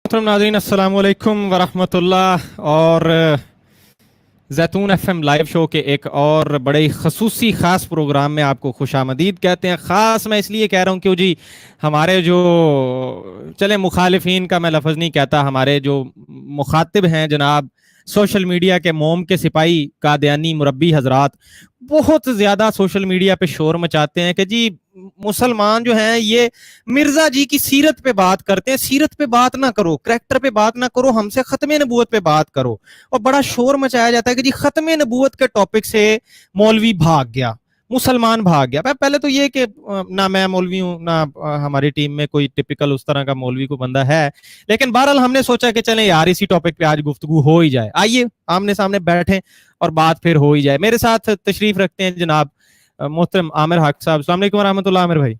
मोहतरम नाज़रीन, अस्सलाम वालेकुम वरहमतुल्लाह। और जैतून एफएम लाइव शो के एक और बड़े खसूसी ख़ास प्रोग्राम में आपको खुशामदीद कहते हैं। ख़ास मैं इसलिए कह रहा हूँ क्यों जी, हमारे जो चले मुखालिफिन का मैं लफ्ज़ नहीं कहता, हमारे जो मुखातिब हैं जनाब सोशल मीडिया के मोम के सिपाही कादियानी मुरब्बी हजरात, बहुत ज़्यादा सोशल मीडिया पे शोर मचाते हैं कि जी मुसलमान जो हैं ये मिर्जा जी की सीरत पे बात करते हैं। सीरत पे बात ना करो, करैक्टर पे बात ना करो, हमसे खत्म नबूवत पे बात करो। और बड़ा शोर मचाया जाता है कि जी खत्म नबूवत के टॉपिक से मौलवी भाग गया, मुसलमान भाग गया। पहले तो ये कि ना मैं मौलवी हूँ ना हमारी टीम में कोई टिपिकल उस तरह का मौलवी को बंदा है, लेकिन बहरहाल हमने सोचा कि चलें यार इसी टॉपिक पे आज गुफ्तगू हो ही जाए। आइए आमने सामने बैठे और बात फिर हो ही जाए। मेरे साथ तशरीफ रखते हैं जनाब मोहतरम आमिर हक साहब। अस्सलाम वालेकुम रहमतुल्लाह। आमिर भाई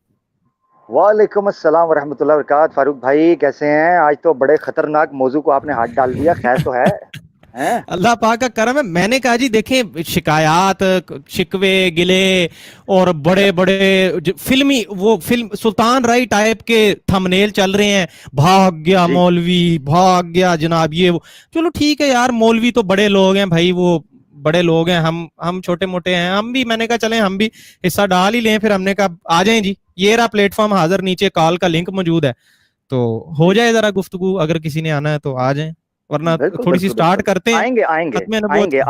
वालेकुम अस्सलाम वरहमतुल्लाहि वबरकात। फारूक भाई कैसे हैं? आज तो बड़े खतरनाक मौजू को आपने हाथ डाल दिया। खैर तो है हैं? अल्लाह पाक का करम है। मैंने कहा जी देखें, शिकायत शिकवे गिले और बड़े बड़े फिल्मी वो फिल्म सुल्तान राय टाइप के थंबनेल चल रहे हैं, भाग गया जी मौलवी, भाग गया जनाब ये वो। चलो ठीक है यार, मौलवी तो बड़े लोग हैं भाई, वो बड़े लोग हैं, हम छोटे मोटे हैं। हम भी, मैंने कहा चलें हम भी हिस्सा डाल ही लें। फिर हमने कहा आ जाएं जी, ये रहा प्लेटफॉर्म हाजिर, नीचे कॉल का लिंक मौजूद है, तो हो जी जाए जरा गुफ्तगू। अगर किसी ने आना है तो आ जाएं, वरना बिल्कुल थोड़ी सी बिल्कुल स्टार्ट बिल्कुल। करते हैं आएंगे आएंगे खत्म नबूवत आएंगे, की।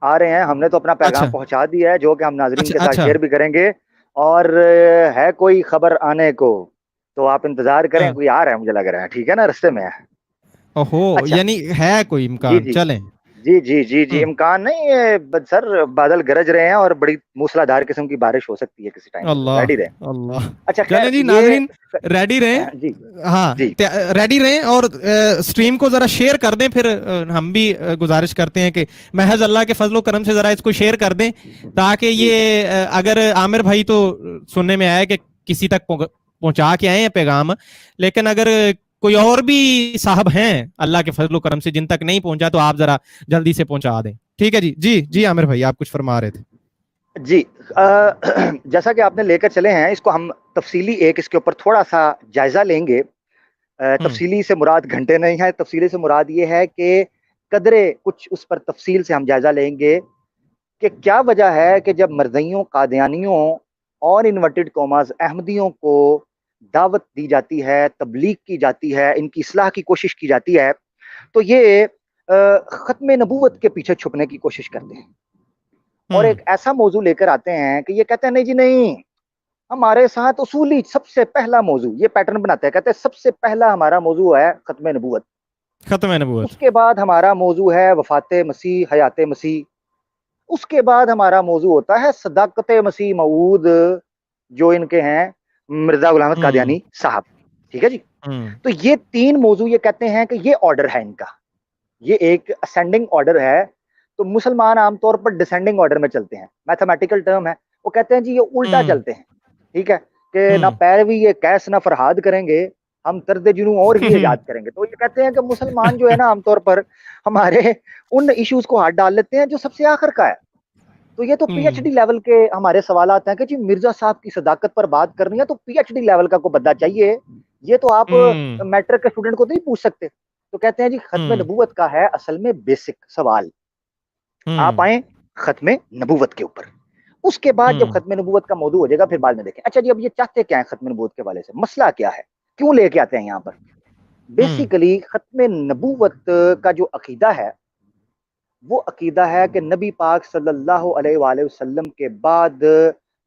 आ रहे हैं। हमने तो अपना पैगाम अच्छा पहुंचा दिया है जो कि हम नाजरीन अच्छा के साथ अच्छा। शेयर भी करेंगे। और है कोई खबर आने को तो आप इंतजार करें, हाँ। कोई आ रहा है मुझे लग रहा है। ठीक है ना, रास्ते में है। ओहो, अच्छा। यानी है कोई जी इम्कान, जी चलें। जी इम्कान नहीं है, सर बादल गरज रहे हैं और बड़ी मूसलाधार किस्म की बारिश हो सकती है किसी टाइम पे, तो रेडी रहे। अल्लाह अल्लाह। अच्छा चलें खैर जी ये नाजरीन, रेडी रहें। जी हाँ, जी रेडी रहें और स्ट्रीम को जरा शेयर कर दें। फिर हम भी गुजारिश करते हैं कि महज अल्लाह के फजलो करम से जरा इसको शेयर कर दें, ताकि जी ये अगर आमिर भाई तो सुनने में आया कि किसी तक पहुंचा के आए हैं पैगाम, लेकिन अगर कोई और भी साहब हैं अल्लाह के फजलो करम से जिन तक नहीं पहुंचा, तो आप जरा जल्दी से पहुंचा दें। ठीक है जी। जी जी आमिर भाई, आप कुछ फरमा रहे थे। जी जैसा कि आपने लेकर चले हैं इसको, हम तफसीली एक इसके ऊपर थोड़ा सा जायजा लेंगे। हम्म तफसीली से मुराद घंटे नहीं है, तफसीली से मुराद ये है कि कदरे कुछ उस पर तफसील से हम जायजा लेंगे कि क्या वजह है कि जब मरज़इयों, कादियानियों और इन्वर्टेड कॉमास अहमदियों को दावत दी जाती है, तबलीग की जाती है, इनकी इस्लाह की कोशिश की जाती है, तो ये ख़त्म नबूवत के पीछे छुपने की कोशिश करते हैं और हम्म एक ऐसा मौजू लेकर आते हैं कि ये कहते हैं नहीं जी नहीं, हमारे साथ उसूली सबसे पहला मौजू, ये पैटर्न बनाते हैं, कहते हैं सबसे पहला हमारा मौजू है ख़त्म नबूवत, खत्म है नबूवत। उसके बाद हमारा मौजू है वफ़ात मसीह, हयात मसीह, उसके बाद हमारा मौजू होता है सदाकत मसीह मऊद, जो इनके हैं मिर्जा गुलाम अहमद हम्म कादियानी साहब। ठीक है जी। हम्म तो ये तीन मौजू, ये कहते हैं कि ये ऑर्डर है इनका, ये एक असेंडिंग ऑर्डर है। तो मुसलमान आमतौर पर डिसेंडिंग ऑर्डर में चलते हैं, मैथमेटिकल टर्म है। वो कहते हैं जी ये उल्टा हम्म चलते हैं। ठीक है, कि ना हम्म पैरवी ये कैस ना फरहाद करेंगे, हम तर्द जुनू और ही हम्म ईजाद करेंगे। तो ये कहते हैं कि मुसलमान जो है ना आमतौर पर हमारे उन इश्यूज को हाथ डाल लेते हैं जो सबसे आखिर का है। तो ये तो हम्म पीएचडी लेवल के हमारे सवाल आते हैं कि जी मिर्जा साहब की सदाकत पर बात करनी है तो पीएचडी लेवल का को बंदा चाहिए, ये तो आप हम्म मैट्रिक के स्टूडेंट को तो नहीं पूछ सकते। तो कहते हैं जी खत्म हम्म नबूवत का है असल में बेसिक सवाल, आप हम्म आए खत्म नबूवत के ऊपर। उसके बाद जब हम्म खत्म नबूवत का मौजू हो जाएगा फिर बाद में देखें। अच्छा जी, अब ये चाहते क्या है खत्म नबूवत के वाले से, मसला क्या है, क्यों लेके आते हैं यहाँ पर? हम्म बेसिकली खत्म नबूवत का जो अकीदा है वो अकीदा है कि नबी पाक सल्लल्लाहु अलैहि वसल्लम के बाद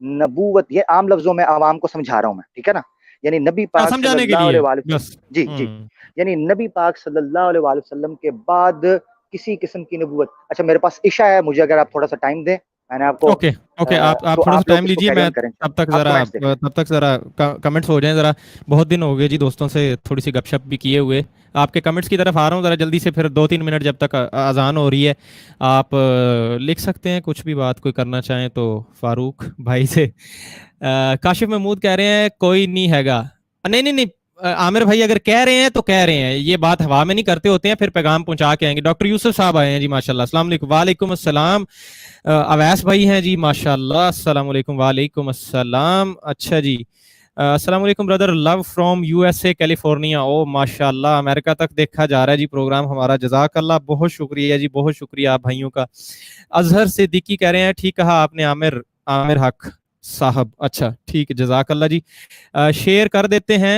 नबूवत, ये आम लफ्जों में आवाम को समझा रहा हूं मैं, ठीक है ना, यानी नबी हाँ, पाक समझाने के सल्लल्लाहु लिए अलैहि वसल्लम, बस। जी जी, हम्म यानी नबी पाक सल्लल्लाहु अलैहि वसल्लम के बाद किसी किस्म की नबूवत। अच्छा मेरे पास इशा है, मुझे अगर आप थोड़ा सा टाइम दें, मैंने आपको ओके ओके, आप तो थोड़ा सा आप लोग टाइम इसको लीजिए। कैरी मैं ऑन करें तब तक इंशाल्लाह। आप जरा कमेंट्स देख लें। कमेंट्स हो जाएं जरा। बहुत दिन हो गए जी दोस्तों से थोड़ी सी गपशप भी किए हुए। आपके कमेंट्स की तरफ आ रहा हूँ जरा जल्दी से, फिर 2-3 मिनट जब तक अजान हो रही है। आप लिख सकते हैं कुछ भी बात कोई करना चाहें तो फारूक भाई से। काशिफ महमूद कह रहे हैं कोई नहीं हैगा। नहीं नहीं नहीं, आमिर भाई अगर कह रहे हैं तो कह रहे हैं, ये बात हवा में नहीं करते होते हैं, फिर पैगाम पहुंचा के आएंगे। डॉक्टर यूसुफ साहब आए हैं जी, माशाल्लाह, अस्सलाम वालेकुम। वालेकुम अस्सलाम। अवैस भाई हैं जी, माशाल्लाह, अस्सलाम वालेकुम। वालेकुम अस्सलाम। अच्छा जी, अस्सलाम वालेकुम brother, love from USA California. ओ माशाल्लाह, अमेरिका तक देखा जा रहा है जी प्रोग्राम हमारा। जजाकल्लाह, बहुत शुक्रिया जी, बहुत शुक्रिया आप भाइयों का। अजहर सिद्दीकी कह रहे हैं ठीक कहा आपने आमिर, आमिर हक साहब। अच्छा ठीक है, जजाकल्लाह जी। शेयर कर देते हैं,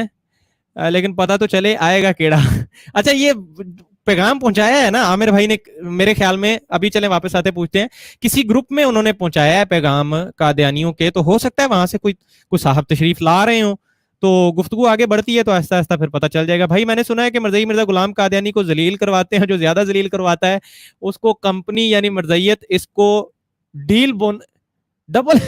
लेकिन पता तो चले आएगा केड़ा। अच्छा, ये पैगाम पहुंचाया है ना आमिर भाई ने, मेरे ख्याल में। अभी चले वापस आते पूछते हैं, किसी ग्रुप में उन्होंने पहुंचाया है पैगाम कादियानियों के, तो हो सकता है वहां से कोई साहब तशरीफ ला रहे हो, तो गुफ्तगू आगे बढ़ती है तो आहिस्ता आहिस्ता फिर पता चल जाएगा। भाई मैंने सुना है कि मर्ज़ई मिर्जा गुलाम कादियानी को जलील करवाते हैं, जो ज्यादा जलील करवाता है उसको कंपनी यानी मर्ज़इयत इसको डील बोन डबल।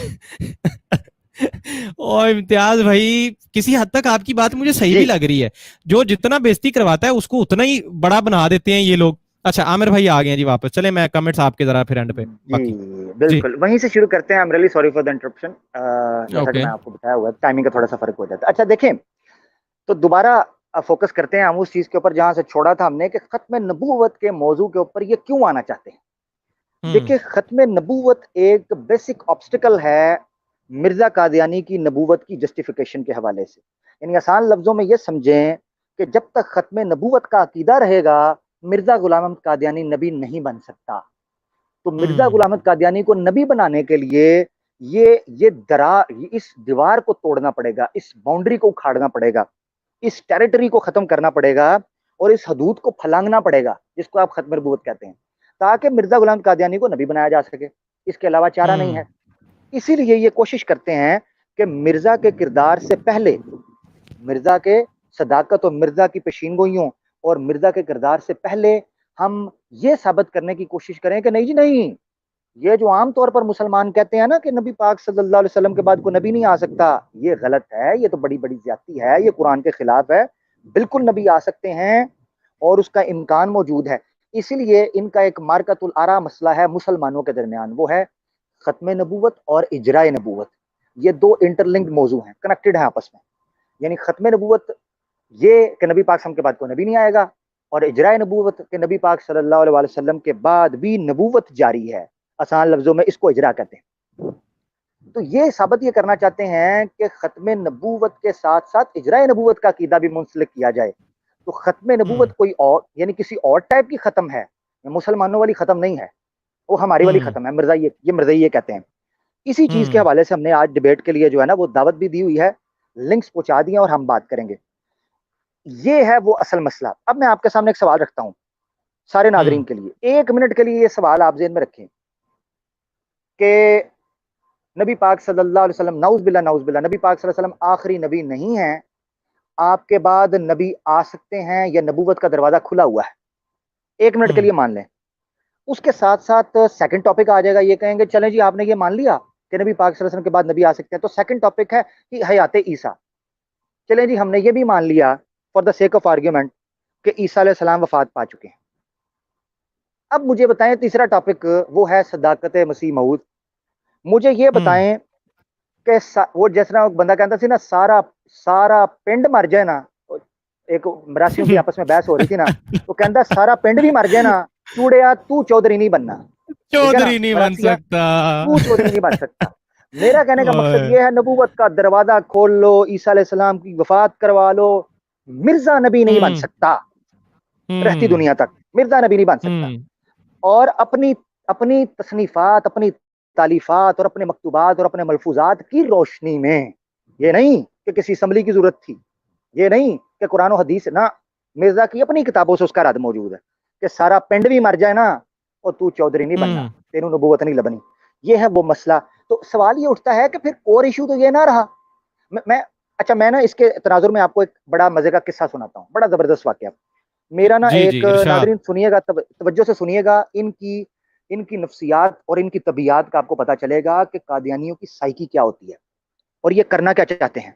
और इम्तियाज भाई, किसी हद तक आपकी बात मुझे सही भी लग रही है, जो जितना बेइज्जती करवाता है उसको उतना ही बड़ा बना देते हैं ये लोग। अच्छा, आमिर भाई आ गए हैं जी वापस, चले मैं कमेंट्स आपके जरा फिर एंड पे बाकी। जी बिल्कुल, वहीं से शुरू करते हैं। I am really sorry for the interruption, जैसा कि ओके। मैं आपको बताया हुआ है, टाइमिंग का थोड़ा सा फर्क हो जाता है। अच्छा देखें, तो दोबारा फोकस करते हैं हम उस चीज के ऊपर जहां से छोड़ा था हमने, कि खत्म नबूवत के मौजू के ऊपर ये क्यों आना चाहते हैं। देखिए, खत्म नबूवत एक बेसिक ऑब्स्टिकल है मिर्जा कादियानी की नबूवत की जस्टिफिकेशन के हवाले से। यानी आसान लफ्जों में ये समझें कि जब तक खत्म नबूवत का अकीदा रहेगा, मिर्जा गुलाम अहमद कादियानी नबी नहीं बन सकता। तो मिर्जा गुलाम अहमद कादियानी को नबी बनाने के लिए इस दीवार को तोड़ना पड़ेगा, इस बाउंड्री को उखाड़ना पड़ेगा, इस टेरिटरी को खत्म करना पड़ेगा और इस हदूद को फलांगना पड़ेगा, जिसको आप खत्म नबूवत कहते हैं, ताकि मिर्जा गुलाम कादियानी को नबी बनाया जा सके। इसके अलावा चारा नहीं है। इसीलिए ये कोशिश करते हैं कि मिर्जा के किरदार से पहले, मिर्जा के सदाकत और मिर्जा की पेशीनगोइयों और मिर्जा के किरदार से पहले हम ये साबित करने की कोशिश करें कि नहीं जी नहीं, ये जो आम तौर पर मुसलमान कहते हैं ना कि नबी पाक सल्लल्लाहु अलैहि वसल्लम के बाद कोई नबी नहीं आ सकता, ये गलत है, ये तो बड़ी बड़ी ज्यादती है, ये कुरान के खिलाफ है। बिल्कुल नबी आ सकते हैं और उसका इम्कान मौजूद है। इसीलिए इनका एक मार्कतुल आरा मसला है मुसलमानों के दरमियान, वो है खत्म नबूवत और इजराए नबूवत। ये दो इंटरलिंक्ड मौजू हैं, कनेक्टेड हैं आपस में। यानी खत्म नबूवत ये कि नबी पाक सल्लल्लाहु अलैहि वसल्लम के बाद कोई नबी नहीं आएगा, और इजराए नबूवत के नबी पाक सल्लल्लाहु अलैहि वसल्लम के बाद भी नबूवत जारी है। आसान लफ्जों में इसको इजरा कहते हैं। तो ये साबित ये करना चाहते हैं कि खत्म नबूवत के साथ साथ इजराए नबूवत का अकीदा भी मुंसलिक किया जाए। तो खत्म नबूवत कोई और यानी किसी और टाइप की खत्म है, मुसलमानों वाली खत्म नहीं है, वो हमारी वाली खत्म है। मिर्जा ये मिर्जा ये कहते हैं। इसी चीज के हवाले से हमने आज डिबेट के लिए जो है ना वो दावत भी दी हुई है, लिंक्स पहुंचा दिए और हम बात करेंगे। ये है वो असल मसला। अब मैं आपके सामने एक सवाल रखता हूं सारे नाजरीन के लिए। 1 मिनट के लिए ये सवाल आप जेहन में रखें कि नबी पाक सल्लल्लाहु अलैहि वसल्लम, नाउज़ बिल्ला, नबी पाक सल्लल्लाहु अलैहि वसल्लम आखिरी नबी नहीं है, आपके बाद नबी आ सकते हैं या नबूवत का दरवाजा खुला हुआ है? 1 मिनट के लिए मान लें। उसके साथ साथ सेकंड टॉपिक आ जाएगा, ये कहेंगे चलें जी आपने ये मान लिया कि नबी पाक सल्लल्लाहु अलैहि वसल्लम के बाद नबी आ सकते हैं, तो सेकंड टॉपिक है कि हयात ईसा। चलें जी हमने ये भी मान लिया for the sake of argument कि ईसा अलैहि सलाम वफात पा चुके हैं। अब मुझे बताएं तीसरा टॉपिक, वो है सदाकत मसीह मऊद। मुझे ये बताएं कि वो जैसा बंदा कहता सी ना, सारा सारा पिंड मर जाए ना, एक मरासियों की आपस में बहस हो रही थी ना, तो कहता सारा पिंड भी मर जाए ना, चूड़िया तू चौधरी नहीं बनना, चौधरी नहीं बन सकता, तू चौधरी नहीं बन सकता। मेरा कहने का मकसद ये है, नबूवत का दरवाजा खोल लो, ईसा अलैहिस्सलाम की वफात करवा लो, मिर्जा नबी नहीं बन सकता रहती दुनिया तक, मिर्जा नबी नहीं बन सकता। और अपनी अपनी तसनीफात, अपनी तालीफात और अपने मकतूबात और अपने मलफूजात की रोशनी में, ये नहीं कि किसी असम्बली की जरूरत थी, ये नहीं कि कुरान और हदीस ना, मिर्जा की अपनी किताबों से उसका रद्द मौजूद है कि सारा पिंड भी मर जाए ना और तू चौधरी नहीं बनना, तेनू नबूवत नहीं लबनी। ये है वो मसला। तो सवाल ये उठता है कि फिर और इशू तो ये ना रहा। मैं ना इसके तनाजुर में आपको एक बड़ा मजे का किस्सा सुनाता हूँ, बड़ा जबरदस्त वाकया। मेरा ना एक नाज़रीन सुनिएगा, तवज्जो से सुनिएगा, इनकी नफ्सियात और इनकी तबीयत का आपको पता चलेगा कि कादियानियों की साइकी क्या होती है और ये करना क्या चाहते हैं।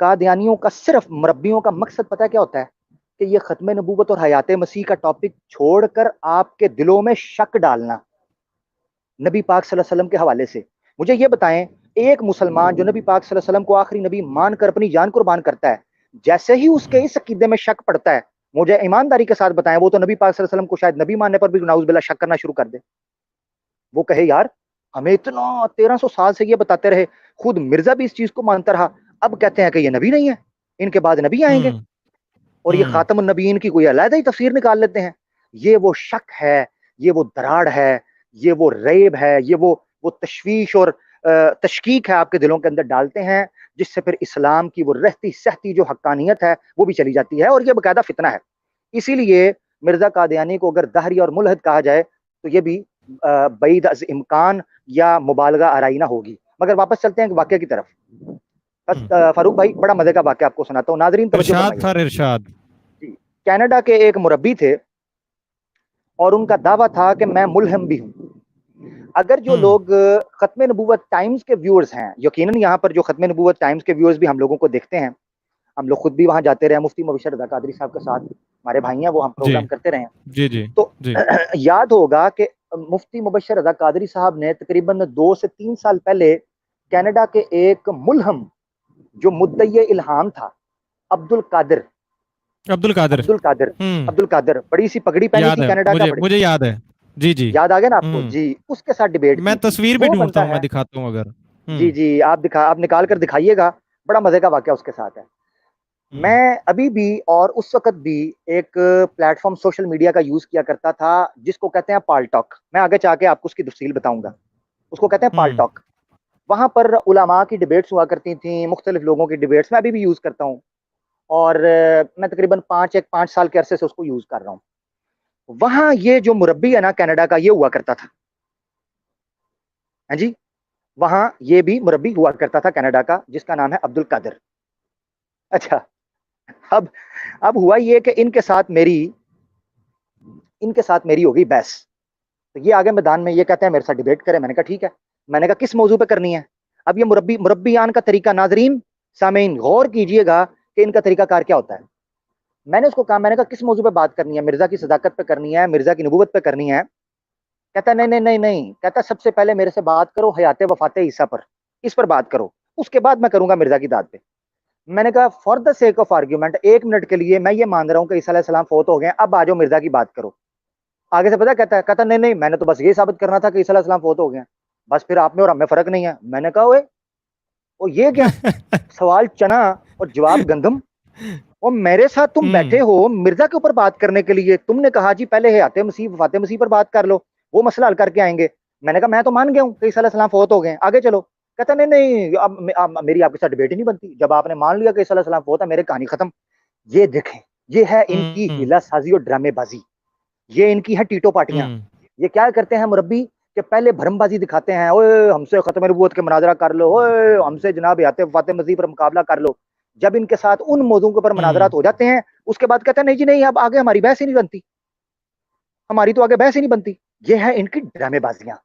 कादियानियों का सिर्फ मुरब्बियों का मकसद पता क्या होता है कि ये खत्म नबूवत और हयात मसीह का टॉपिक छोड़कर आपके दिलों में शक डालना नबी पाक सल्लल्लाहु अलैहि वसल्लम के हवाले से। मुझे ये बताएं, एक मुसलमान जो नबी पाक सल्लल्लाहु अलैहि वसल्लम को आखिरी नबी मानकर अपनी जान कुर्बान करता है, जैसे ही उसके इस अकीदे में शक पड़ता है, मुझे ईमानदारी के साथ बताएं, वो तो नबी पाक सल्लल्लाहु अलैहि वसल्लम को शायद नबी मानने पर भी नाउज़ बिल्ला शक करना शुरू कर दे। वो कहे यार हमें इतना 1300 साल से ये बताते रहे, खुद मिर्जा भी इस चीज को मानता रहा, اب کہتے ہیں کہ یہ نبی نہیں ہے, ان کے بعد نبی آئیں گے, اور یہ خاتم النبیین کی کوئی علیحدہ ہی تفسیر نکال لیتے ہیں. یہ وہ شک ہے, یہ وہ دراڑ ہے, یہ وہ ریب ہے, یہ وہ تشویش اور تشکیک ہے آپ کے دلوں کے اندر ڈالتے ہیں, جس سے پھر اسلام کی وہ رہتی سہتی جو حقانیت ہے وہ بھی چلی جاتی ہے, اور یہ باقاعدہ فتنہ ہے. اسی لیے مرزا قادیانی کو اگر دہری اور ملحد کہا جائے تو یہ بھی بعید از امکان یا مبالغہ آرائی نہ ہوگی. مگر واپس چلتے ہیں واقعہ کی طرف. فاروق بھائی بڑا مزے کا واقعہ آپ کو سناتا ہوں, ناظرین توجہ ارشاد فرمائیے. ارشاد. جی, کینیڈا کے ایک مربی تھے اور ان کا دعویٰ تھا کہ میں ملہم بھی ہوں. اگر جو لوگ ختم نبوت ٹائمز کے ویورز ہیں, یقیناً یہاں پر جو ختم نبوت ٹائمز کے ویورز بھی ہم لوگوں کو دیکھتے ہیں, ہم لوگ خود بھی وہاں جاتے رہے, مفتی مبشر رضا قادری صاحب کے ساتھ ہمارے بھائی ہیں وہ, ہم جی پروگرام کرتے رہے ہیں. جی جی تو جی یاد ہوگا کہ مفتی مبشر رضا قادری صاحب نے تقریباً 2 سے 3 سال پہلے کینیڈا کے ایک ملہم جو مدعی الہام تھا, عبد القادر بڑی سی پگڑی پہنی یاد تھی ہے, کینیڈا کا, مجھے یاد ہے. جی جی یاد آ گیا نا آپ کو جی, اس کے ساتھ ڈیبیٹ میں کی تھی. تصویر بھی وہ ڈھونڈتا بنتا ہوں, میں ہے, دکھاتا ہوں اگر. جی جی آپ نکال کر دکھائیے گا, بڑا مزے کا واقعہ اس کے ساتھ ہے. میں ابھی بھی اور اس وقت بھی ایک پلیٹ فارم سوشل میڈیا کا یوز کیا کرتا تھا جس کو کہتے ہیں پال ٹاک. میں آگے چاہ کے آپ کو اس کی تفصیل بتاؤں گا. اس کو کہتے ہیں پال ٹاک. وہاں پر علماء کی ڈیبیٹس ہوا کرتی تھیں, مختلف لوگوں کی ڈیبیٹس, میں ابھی بھی یوز کرتا ہوں, اور میں تقریباً 5 سال کے عرصے سے اس کو یوز کر رہا ہوں. وہاں یہ جو مربی ہے نا کینیڈا کا, یہ ہوا کرتا تھا. ہاں جی, وہاں یہ بھی مربی ہوا کرتا تھا کینیڈا کا, جس کا نام ہے عبد القادر. اچھا, اب ہوا یہ کہ ان کے ساتھ میری ہو گئی بحث. تو یہ آگے میدان میں یہ کہتے ہیں میرے ساتھ ڈیبیٹ کریں. میں نے کہا ٹھیک ہے. میں نے کہا کس موضوع پہ کرنی ہے. اب یہ مربیان کا طریقہ, ناظرین سامعین غور کیجئے گا کہ ان کا طریقہ کار کیا ہوتا ہے. میں نے اس کو کہا, میں نے کہا کس موضوع پہ بات کرنی ہے, مرزا کی صداقت پہ کرنی ہے, مرزا کی نبوت پہ کرنی ہے. کہتا نہیں, کہتا سب سے پہلے میرے سے بات کرو حیات وفات عیسیٰ پر, اس پر بات کرو, اس کے بعد میں کروں گا مرزا کی داد پہ. میں نے کہا for the sake of argument, 1 minute کے لیے میں یہ مان رہا ہوں کہ عیسیٰ علیہ السلام فوت ہو گئے, اب آ جاؤ مرزا کی بات کرو. آگے سے پتا کہتا نہیں, میں نے تو بس یہ ثابت کرنا تھا کہ عیسیٰ علیہ السلام فوت ہو گئے, بس پھر آپ میں اور ہم میں فرق نہیں ہے. میں نے کہا وہ یہ کیا سوال چنا اور جواب گندم, اور میرے ساتھ تم بیٹھے ہو مرزا کے اوپر بات کرنے کے لیے. تم نے کہا جی پہلے حیات مسیح وفات مسیح پر بات کر لو, وہ مسئلہ حل کر کے آئیں گے. میں نے کہا میں تو مان گیا ہوں کہ عیسیٰ علیہ السلام فوت ہو گئے, آگے چلو. کہتا نہیں, اب میری آپ کے ساتھ ڈیبیٹ ہی نہیں بنتی. جب آپ نے مان لیا کہ عیسیٰ علیہ السلام فوت ہے, میرے کہانی ختم. یہ دیکھیں, یہ ہے ان کی ہیلا سازی اور ڈرامے بازی, یہ ان کی ہے ٹیٹو پارٹیاں. یہ کیا کرتے ہیں مربی کہ پہلے بھرم بازی دکھاتے ہیں, اوے ہم سے ختم نبوت کے مناظرہ کر لو, اوے ہم سے جناب حیات وفات مسیح پر مقابلہ کر لو. جب ان کے ساتھ ان موضوعوں کے اوپر مناظرات ہو جاتے ہیں, اس کے بعد کہتے ہیں نہیں جی نہیں, اب آگے ہماری بحث ہی نہیں بنتی, ہماری تو آگے بحث ہی نہیں بنتی. یہ ہے ان کی ڈرامے بازیاں.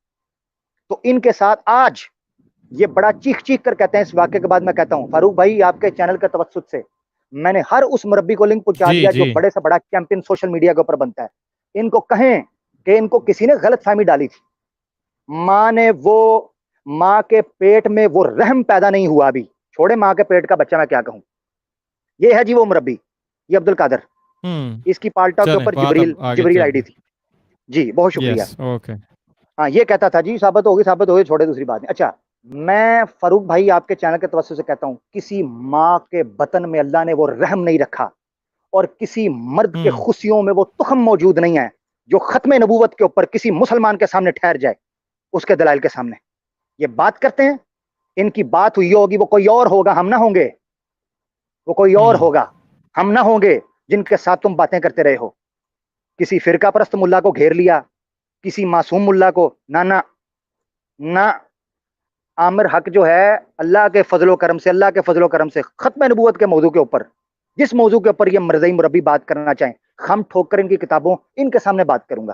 تو ان کے ساتھ آج یہ بڑا چیخ کر کہتے ہیں. اس واقعے کے بعد میں کہتا ہوں فاروق بھائی, آپ کے چینل کے توسط سے میں نے ہر اس مربی کو لنک پہنچا دیا جو بڑے سے بڑا چیمپئن سوشل میڈیا کے اوپر بنتا ہے. ان کو کہیں کہ ان کو کسی نے غلط فہمی ڈالی تھی. ماں کے پیٹ میں وہ رحم پیدا نہیں ہوا ابھی, چھوڑے ماں کے پیٹ کا بچہ, میں کیا کہوں. یہ ہے جی وہ مربی, یہ عبد القادر. اس کی پالٹا کے اوپر جبریل آئی ڈی تھی. جی بہت شکریہ. ہاں, یہ کہتا تھا جی ثابت ہوگی, چھوڑے دوسری بات نہیں. اچھا, میں فاروق بھائی آپ کے چینل کے توسط سے کہتا ہوں, کسی ماں کے بطن میں اللہ نے وہ رحم نہیں رکھا, اور کسی مرد کے خوشیوں میں وہ تخم موجود نہیں ہے جو ختم نبوت کے اوپر کسی مسلمان کے سامنے ٹھہر جائے, اس کے دلائل کے سامنے. یہ بات کرتے ہیں, ان کی بات ہوئی ہوگی, وہ کوئی اور ہوگا, ہم نہ ہوں گے. وہ کوئی اور ہوگا, ہم نہ ہوں گے جن کے ساتھ تم باتیں کرتے رہے ہو. کسی فرقہ پرست ملا کو گھیر لیا, کسی معصوم ملا کو, نہ عامر حق جو ہے اللہ کے فضل و کرم سے ختم نبوت کے موضوع کے اوپر, جس موضوع کے اوپر یہ مرزائی مربی بات کرنا چاہیں, ہم ٹھوک کر ان کی کتابوں ان کے سامنے بات کروں گا.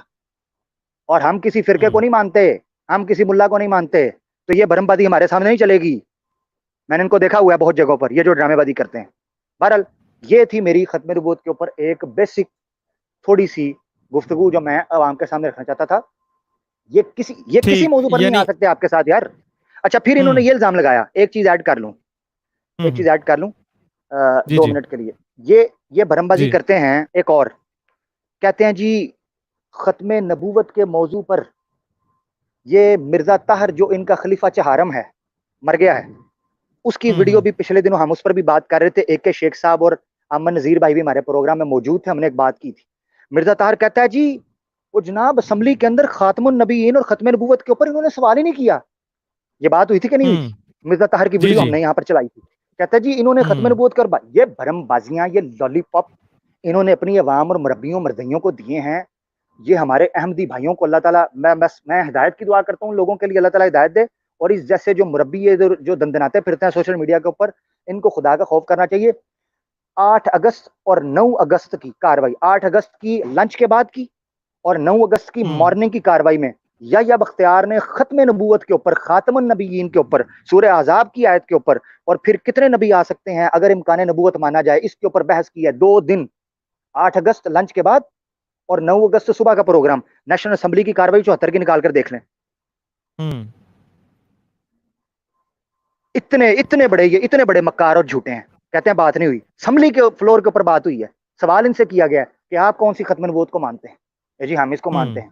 اور ہم کسی فرقے کو نہیں مانتے, ہم کسی ملا کو نہیں مانتے, تو یہ بھرم بازی ہمارے سامنے نہیں چلے گی. میں نے ان کو دیکھا ہوا ہے بہت جگہوں پر, یہ جو ڈرامے بازی کرتے ہیں. بہرحال یہ تھی میری ختم نبوت کے اوپر ایک بیسک تھوڑی سی گفتگو جو میں عوام کے سامنے رکھنا چاہتا تھا. یہ کسی موضوع پر نہیں آ سکتے آپ کے ساتھ یار. اچھا, پھر انہوں نے یہ الزام لگایا, ایک چیز ایڈ کر لوں 2 منٹ کے لیے. یہ بھرم بازی کرتے ہیں. ایک اور کہتے ہیں جی ختم نبوت کے موضوع پر یہ مرزا طاہر جو ان کا خلیفہ چہارم ہے, مر گیا ہے, اس کی ویڈیو بھی پچھلے دنوں ہم اس پر بھی بات کر رہے تھے, اے کے شیخ صاحب اور امن نذیر بھائی بھی ہمارے پروگرام میں موجود تھے, ہم نے ایک بات کی تھی. مرزا طاہر کہتا ہے جی وہ جناب اسمبلی کے اندر خاتم النبیین اور ختم نبوت کے اوپر انہوں نے سوال ہی نہیں کیا. یہ بات ہوئی تھی کہ نہیں ہوئی تھی؟ مرزا طاہر کی ویڈیو ہم نے یہاں پر چلائی تھی. کہتا ہے جی انہوں نے ختم نبوت کر یہ بھرم بازیاں, یہ لالی پاپ انہوں نے اپنی عوام اور مربیوں مردیوں کو دیے ہیں. یہ ہمارے احمدی بھائیوں کو اللہ تعالیٰ, میں ہدایت کی دعا کرتا ہوں لوگوں کے لیے, اللہ تعالیٰ ہدایت دے. اور اس جیسے جو مربی ہے جو دندناتے پھرتے ہیں سوشل میڈیا کے اوپر, ان کو خدا کا خوف کرنا چاہیے. 8 اگست اور 9 اگست کی کاروائی, 8 اگست کی لنچ کے بعد کی اور 9 اگست کی مارننگ کی کاروائی میں یا بختیار نے ختم نبوت کے اوپر, خاتم النبیین کے اوپر, سورہ احزاب کی آیت کے اوپر, اور پھر کتنے نبی آ سکتے ہیں اگر امکان نبوت مانا جائے, اس کے اوپر بحث کی ہے 2 دن. 8 اگست لنچ کے بعد اور 9 اگست صبح کا پروگرام. نیشنل اسمبلی کی کاروائی 74 کی نکال کر دیکھ لیں. اتنے بڑے مکار اور جھوٹے ہیں. کہتے ہیں بات نہیں ہوئی, اسمبلی کے فلور کے اوپر بات ہوئی ہے. سوال ان سے کیا گیا ہے کہ آپ کون سی ختم نبوت کو مانتے ہیں؟ جی ہم اس کو مانتے ہیں.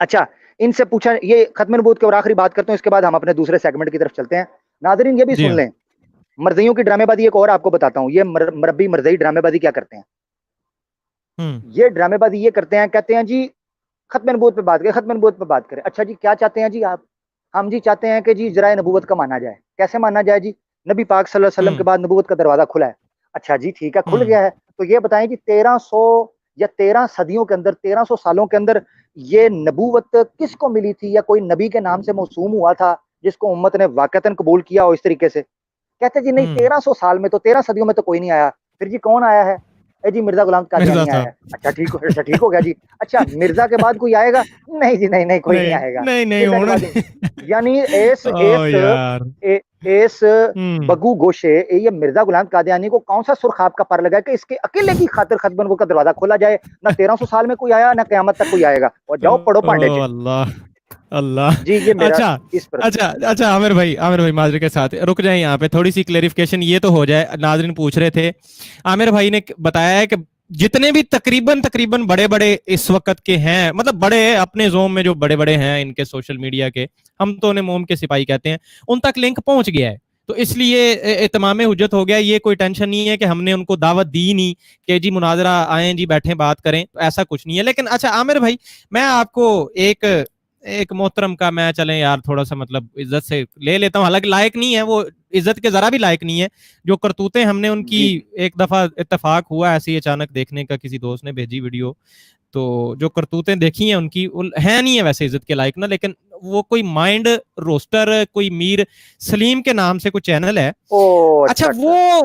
اچھا, ان سے پوچھا, یہ ختم نبوت کے اور آخری بات کرتے ہیں, اس کے بعد ہم اپنے دوسرے سیگمنٹ کی طرف چلتے ہیں. ناظرین یہ بھی سن لیں, مرزیوں کی ڈرامے بازی ایک اور آپ کو بتاتا ہوں. یہ مربی مرزئی ڈرامے بازی کیا کرتے ہیں؟ یہ ڈرامے بازی یہ کرتے ہیں, کہتے ہیں جی ختم نبوت پہ بات کریں, ختم نبوت پہ بات کریں. اچھا جی کیا چاہتے ہیں جی آپ؟ ہم جی چاہتے ہیں کہ جی ذرائع نبوت کا مانا جائے. کیسے مانا جائے جی؟ نبی پاک صلی اللہ علیہ وسلم کے بعد نبوت کا دروازہ کھلا ہے. اچھا جی ٹھیک ہے, کھل گیا ہے, تو یہ بتائیں جی 1300 یا 13 صدیوں کے اندر, 1300 سالوں کے اندر یہ نبوت کس کو ملی تھی؟ یا کوئی نبی کے نام سے موسوم ہوا تھا جس کو امت نے واقعتاً قبول کیا ہو اس طریقے سے؟ کہتے جی نہیں, 1300 سال میں تو 13 صدیوں میں تو کوئی نہیں آیا. پھر جی کون آیا ہے؟ اے جی مرزا غلام قادیانی آیا ہے. اچھا ٹھیک ہو گیا جی. اچھا مرزا کے بعد کوئی آئے گا؟ نہیں جی نہیں کوئی نہیں آئے گا. مرزا کے بعد یعنی ایس بگو گوشے, یہ مرزا غلام قادیانی کو کون سا سرخاب کا پر لگا کہ اس کے اکیلے کی خاطر ختم نبوت کا دروازہ کھولا جائے؟ نہ 1300 سال میں کوئی آیا, نہ قیامت تک کوئی آئے گا. اور جاؤ پڑھو پانڈے جی. اللہ جی یہ میرا اس پر. اچھا عامر بھائی معذرت کے ساتھ رک جائیں یہاں پہ, تھوڑی سی کلیریفیکیشن یہ تو ہو جائے. ناظرین پوچھ رہے تھے, عامر بھائی نے بتایا ہے کہ جتنے بھی تقریباً بڑے اس وقت کے ہیں, مطلب بڑے اپنے زوم میں جو بڑے ہیں ان کے سوشل میڈیا کے, ہم تو انہیں موم کے سپاہی کہتے ہیں, ان تک لنک پہنچ گیا ہے. تو اس لیے اتمام حجت ہو گیا. یہ کوئی ٹینشن نہیں ہے کہ ہم نے ان کو دعوت دی نہیں کہ جی مناظرہ آئیں جی بیٹھیں بات کریں, تو ایسا کچھ نہیں ہے. لیکن اچھا عامر بھائی, میں آپ کو ایک محترم کا, میں چلیں یار تھوڑا سا مطلب عزت سے لے لیتا ہوں, حالانکہ لائق نہیں ہے وہ, عزت کے ذرا بھی لائق نہیں ہے. جو کرتوتیں ہم نے ان کی ایک دفعہ اتفاق ہوا ایسے ہی اچانک دیکھنے کا, کسی دوست نے بھیجی ویڈیو, تو جو کرتوتیں دیکھی ہیں ان کی ہے نہیں ہے ویسے عزت کے لائق نا. لیکن وہ کوئی مائنڈ روسٹر, کوئی میر سلیم کے نام سے کوئی چینل ہے. اچھا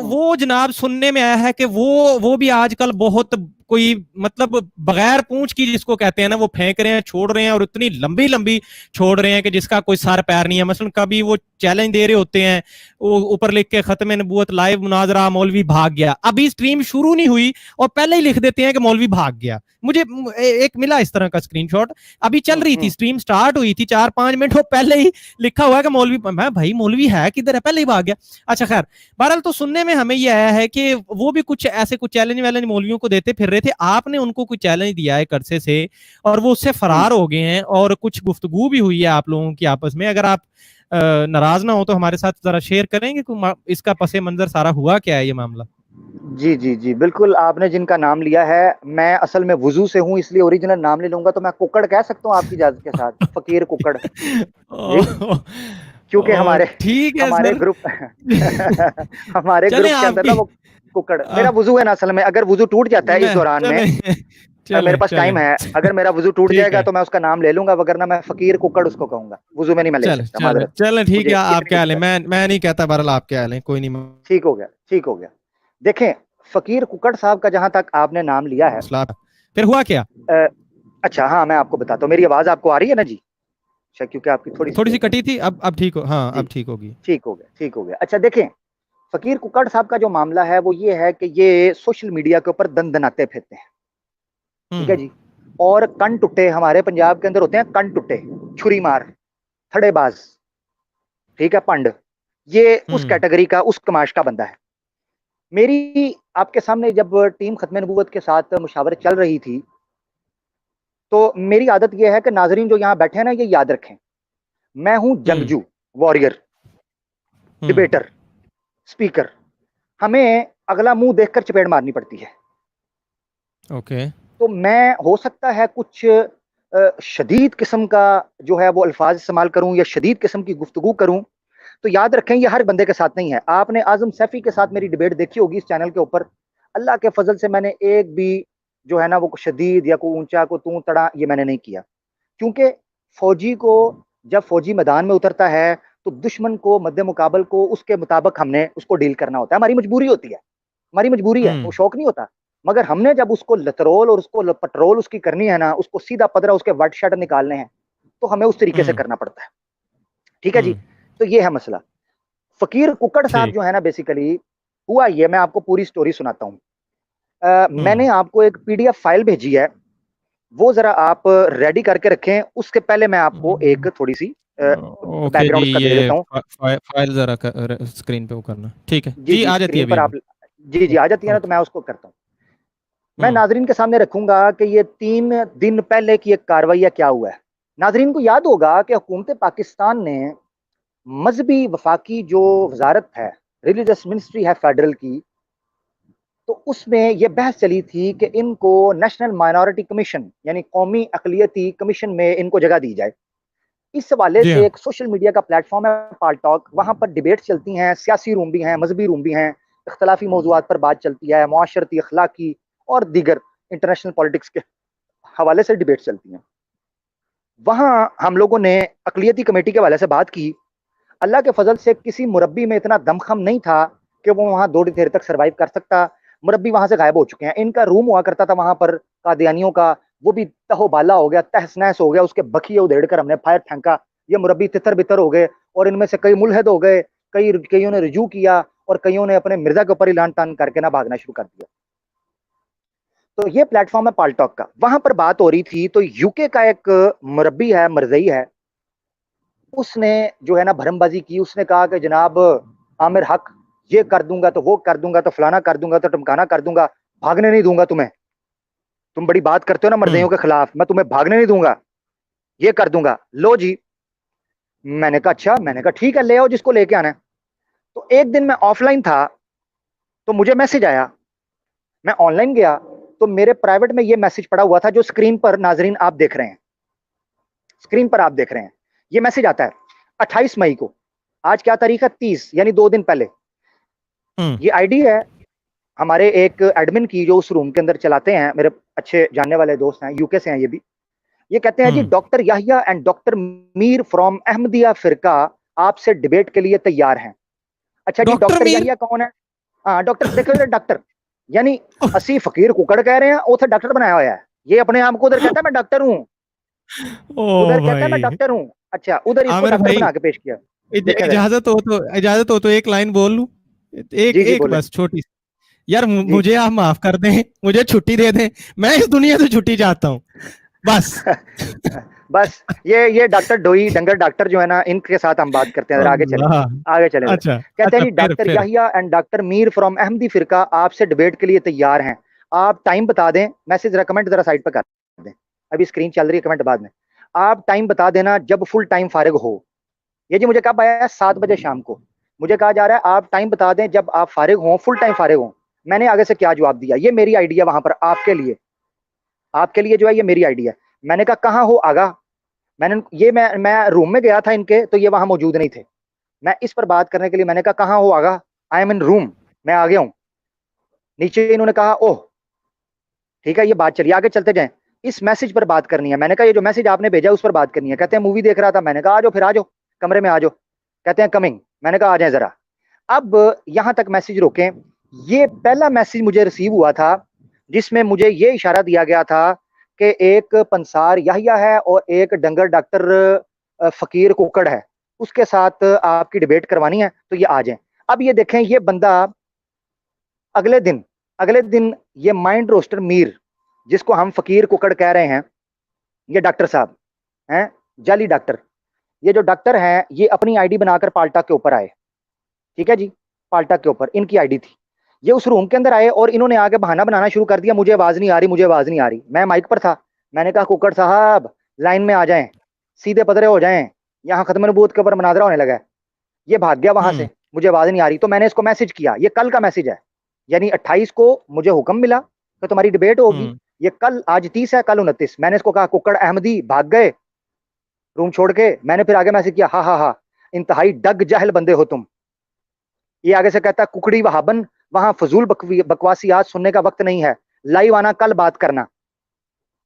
وہ جناب سننے میں آیا ہے کہ وہ بھی آج کل بہت کوئی مطلب بغیر پونچھ کی جس کو کہتے ہیں نا, وہ پھینک رہے ہیں, چھوڑ رہے ہیں, اور اتنی لمبی چھوڑ رہے ہیں کہ جس کا کوئی سر پیر نہیں ہے. مثلا کبھی وہ چیلنج دے رہے ہوتے ہیں, وہ اوپر لکھ کے ختم نبوت لائیو مناظرہ مولوی بھاگ گیا. ابھی سٹریم شروع نہیں ہوئی اور پہلے ہی لکھ دیتے ہیں کہ مولوی بھاگ گیا. مجھے ایک ملا اس طرح کا اسکرین شاٹ, ابھی چل رہی تھی اسٹریم, سٹارٹ ہوئی تھی 4-5 منٹ, وہ پہلے ہی لکھا ہوا ہے کہ مولوی. میں بھائی مولوی ہے کدھر ہے, پہلے ہی بھاگ گیا. اچھا خیر, بہرحال تو سننے میں ہمیں یہ آیا ہے کہ وہ بھی کچھ ایسے کچھ چیلنج مولویوں کو دیتے پھر رہے تھے. آپ نے ان کو کوئی چیلنج دیا ہے کرسے سے, اور وہ اس سے فرار ہو گئے ہیں, اور کچھ گفتگو بھی ہوئی ہے آپ لوگوں کی آپس میں. اگر آپ ناراض نہ ہو تو ہمارے ساتھ ذرا شیئر کریں گے اس کا پس منظر سارا ہوا کیا ہے یہ معاملہ. جی بالکل, آپ نے جن کا نام لیا ہے, میں اصل میں وضو سے ہوں, اس لیے اوریجنل نام نہیں لوں گا, تو میں ککڑ کہہ سکتا ہوں آپ کی اجازت کے ساتھ, فقیر ککڑ جی, کیونکہ ہمارے گروپ کے اندر نا وہ ککڑ میرا وضو ہے نا اصل میں. اگر وضو ٹوٹ جاتا ہے اس دوران میں, میرے پاس ٹائم ہے, اگر میرا وضو ٹوٹ جائے گا تو میں اس کا نام لے لوں گا, وگرنہ میں فقیر ککڑ اس کو کہوں گا. وضو میں نہیں میں لے سکتا. چلیں ٹھیک ہے, آپ کیا حال ہے, میں نہیں کہتا, بہرحال آپ کیا حال ہے, کوئی نہیں. ٹھیک ہو گیا. دیکھیں فقیر ککڑ صاحب کا جہاں تک آپ نے نام لیا ہے, پھر ہوا کیا؟ اچھا ہاں میں آپ کو بتاتا ہوں. میری آواز آپ کو آ رہی ہے نا جی؟ کیونکہ آپ کی تھوڑی سی کٹی تھی, اب ٹھیک ہو. ہاں اب ٹھیک ہوگی. ٹھیک ہو گیا. اچھا دیکھیں, فقیر ککڑ صاحب کا جو معاملہ ہے وہ یہ ہے کہ یہ سوشل میڈیا کے اوپر دندناتے پھرتے ہیں, ٹھیک ہے جی, اور کن ٹٹے ہمارے پنجاب کے اندر ہوتے ہیں, کن ٹٹے, چھری مار, تھڑے باز, ٹھیک ہے, پنڈ, یہ اس کیٹیگری کا, اس کماش کا بندہ ہے. میری آپ کے سامنے جب ٹیم ختم نبوت کے ساتھ مشاورت چل رہی تھی, تو میری عادت یہ ہے کہ ناظرین جو یہاں بیٹھے ہیں نا, یہ یاد رکھیں, میں ہوں جنگجو, واریر, ڈیبیٹر, स्पीकर, हमें अगला मुंह देखकर चपेट मारनी पड़ती है। ओके। तो मैं हो सकता है कुछ शदीद किस्म का जो है वो अल्फाज इस्तेमाल करूं या शदीद किस्म की गुफ्तगू करूं, तो याद रखें ये हर बंदे के साथ नहीं है। आपने आजम सैफी के साथ मेरी डिबेट देखी होगी इस चैनल के ऊपर, अल्लाह के फजल से मैंने एक भी जो है ना वो शदीद या कोई ऊंचा को तू तड़ा ये मैंने नहीं किया, क्योंकि फौजी को जब फौजी मैदान में उतरता है तो दुश्मन को मद्दे मुकाबल को उसके मुताबिक हमने उसको डील करना होता है, हमारी मजबूरी होती है, हमारी मजबूरी है, वो शौक नहीं होता। मगर हमने जब उसको लतरोल और उसको पट्रोल उसकी करनी है ना, उसको सीधा पदरा उसके वट शट निकालने हैं, तो हमें उस तरीके से करना पड़ता है। ठीक है जी, तो ये है मसला। फकीर कुकड़ साहब जो है ना, बेसिकली हुआ ये, मैं आपको पूरी स्टोरी सुनाता हूँ। मैंने आपको एक पीडीएफ फाइल भेजी है, वो जरा आप रेडी करके रखें। उसके पहले मैं आपको एक थोड़ी सी बैकग्राउंड उसका दे देता हूँ। फाइल जरा स्क्रीन पे वो करना, ठीक है जी जी, आ जाती है स्क्रीन पर आप, जी आ जाती है ना, तो मैं उसको करता हूँ। मैं नाजरीन के सामने रखूंगा कि ये 3 दिन पहले की एक कार्रवाई क्या हुआ है। नाजरीन को याद होगा कि हुकूमत पाकिस्तान ने मजहबी वफाकी जो वजारत है, रिलीजियस मिनिस्ट्री है फेडरल की, तो उसमें यह बहस चली थी कि इनको नेशनल माइनॉरिटी कमीशन यानी कौमी अकलियती कमीशन में इनको जगह दी जाए। इस हवाले से एक सोशल मीडिया का प्लेटफॉर्म है पाल टॉक, वहां पर डिबेट चलती हैं, सियासी रूम भी हैं, मजहबी रूम भी हैं, इख्तलाफी मौजूआत पर बात चलती है, मुआशरती, अखलाकी और दीगर इंटरनेशनल पॉलिटिक्स के हवाले से डिबेट चलती हैं। वहां हम लोगों ने अकलियती कमेटी के हवाले से बात की। अल्लाह के फजल से किसी मुरब्बी में इतना दमखम नहीं था कि वो वहां थोड़ी देर तक सर्वाइव कर सकता। मुरब्बी वहां से गायब हो चुके हैं। इनका रूम हुआ करता था वहां पर कादियानियों का, वो भी तहोबाला हो गया, तहस नहस हो गया, उसके बखिए उधेड़ कर हमने फायर फेंका, ये मुरब्बी तितर बितर हो गए, और इनमें से कई मुलहद हो गए, कईयों ने रुजू किया और कईयों ने अपने मिर्जा के ऊपर ही लान तान करके ना भागना शुरू कर दिया। तो ये प्लेटफॉर्म है पालटॉक का, वहां पर बात हो रही थी। तो यूके का एक मुरब्बी है, मरजई है, उसने जो है ना भरमबाजी की। उसने कहा कि जनाब आमिर हक, ये कर दूंगा तो वो कर दूंगा तो फलाना कर दूंगा तो टमकाना कर दूंगा, भागने नहीं दूंगा तुम्हें। तुम बड़ी बात करते हो ना मर्दियों के खिलाफ, मैं तुम्हें भागने नहीं दूंगा, ये कर दूंगा। लो जी, मैंने कहा अच्छा, मैंने कहा ठीक है, ले आओ जिसको लेके आना है। तो एक दिन मैं ऑफलाइन था, तो मुझे मैसेज आया, मैं ऑनलाइन गया तो मेरे प्राइवेट में ये मैसेज पड़ा हुआ था जो स्क्रीन पर नाजरीन आप देख रहे हैं। स्क्रीन पर आप देख रहे हैं, ये मैसेज आता है 28 मई को। आज क्या तारीख है? 30, यानी 2 दिन पहले। ये आईडी है हमारे एक एडमिन की जो उस रूम के अंदर चलाते हैं, मेरे अच्छे जानने वाले दोस्त हैं, यूके से हैं ये भी। ये कहते हैं जी, doctor Yahya and doctor Mir from Ahmadiyya फिरका आपसे डिबेट के लिए तैयार हैं। अच्छा जी, डॉक्टर याहिया कौन है? हाँ डॉक्टर, देखो डॉक्टर, यानी असी फकीर कुकड़ कह रहे हैं, उधर डॉक्टर बनाया हुआ है। ये अपने आप को उधर कहता है मैं डॉक्टर हूँ, उधर कहता है मैं डॉक्टर हूँ। अच्छा, उधर इसको डॉक्टर बना के पेश किया। इजाजत हो तो एक लाइन बोल लूं, एक बस छोटी सी। यार मुझे आप माफ कर दें, मुझे छुट्टी दे दें, मैं इस दुनिया से छुट्टी चाहता हूँ बस। बस ये डॉक्टर डोई डंगर डॉक्टर जो है ना, इनके साथ हम बात करते हैं। आगे चले, आगे चले। अच्छा, कहते हैं जी, doctor Yahya and doctor Mir from Ahmadi फिरका आपसे डिबेट के लिए तैयार हैं। आप टाइम बता दें, मैसेज कमेंट जरा साइड पर कर दें, अभी स्क्रीन चल रही है, कमेंट बाद में। आप टाइम बता देना जब फुल टाइम फारिग हो। ये जी मुझे कब आया है? 7 बजे शाम को मुझे कहा जा रहा है आप टाइम बता दें जब आप फारिग हो, फुल टाइम फारिग हो। मैंने आगे से क्या जवाब दिया? ये मेरी आइडिया वहां पर आपके लिए, आपके लिए जो है ये मेरी आइडिया। मैंने कहा कहाँ हो आगा? मैं रूम में गया था इनके, तो ये वहां मौजूद नहीं थे। मैं इस पर बात करने के लिए मैंने कहा कहाँ हो आगा? आई एम इन रूम, मैं आ गया हूं। नीचे इन्होंने कहा ओह ठीक है, ये बात चलिए आगे चलते जाएं, इस मैसेज पर बात करनी है। मैंने कहा ये जो मैसेज आपने भेजा उस पर बात करनी है। कहते हैं मूवी देख रहा था। मैंने कहा आ जाओ फिर, आ जाओ कमरे में आ जाओ। कहते हैं कमिंग। मैंने कहा आ जाए जरा। अब यहां तक मैसेज रोकें। ये पहला मैसेज मुझे रिसीव हुआ था जिसमें मुझे ये इशारा दिया गया था कि एक पंसार याहिया है और एक डंगर डॉक्टर फकीर कुकड़ है, उसके साथ आपकी डिबेट करवानी है, तो ये आ जाए। अब ये देखें, ये बंदा अगले दिन ये माइंड रोस्टर मीर, जिसको हम फकीर कुकड़ कह रहे हैं, ये डॉक्टर साहब हैं, जाली डॉक्टर। ये जो डॉक्टर हैं ये अपनी आईडी बनाकर पाल्टा के ऊपर आए। ठीक है जी, पाल्टा के ऊपर इनकी आईडी थी। ये उस रूम के अंदर आए और इन्होंने आगे बहाना बनाना शुरू कर दिया, मुझे आवाज नहीं आ रही, मुझे आवाज नहीं आ रही। मैं माइक पर था। मैंने कहा कुकड़ साहब लाइन में आ जाएं, सीधे पदरे हो जाएं, यहाँ खत्म नबूवत के ऊपर मुनाजरा होने लगा है। ये भाग गया वहां से, مجھے آواز نہیں آ رہی. تو میں نے اس کو میسج کیا, یہ کل کا میسج ہے, یعنی 28 کو مجھے حکم ملا کہ تمہاری ڈیبیٹ ہوگی, یہ کل, آج 30 ہے, کل 29. میں نے اس کو کہا ککڑ احمدی بھاگ گئے روم چھوڑ کے. میں نے پھر آگے میسج کیا, ہاں ہاں ہاں انتہائی ڈگ جہل بندے ہو تم. یہ آگے سے کہتا ہے ککڑی وہابن, وہاں فضول بکواسیات سننے کا وقت نہیں ہے, لائیو آنا کل بات کرنا.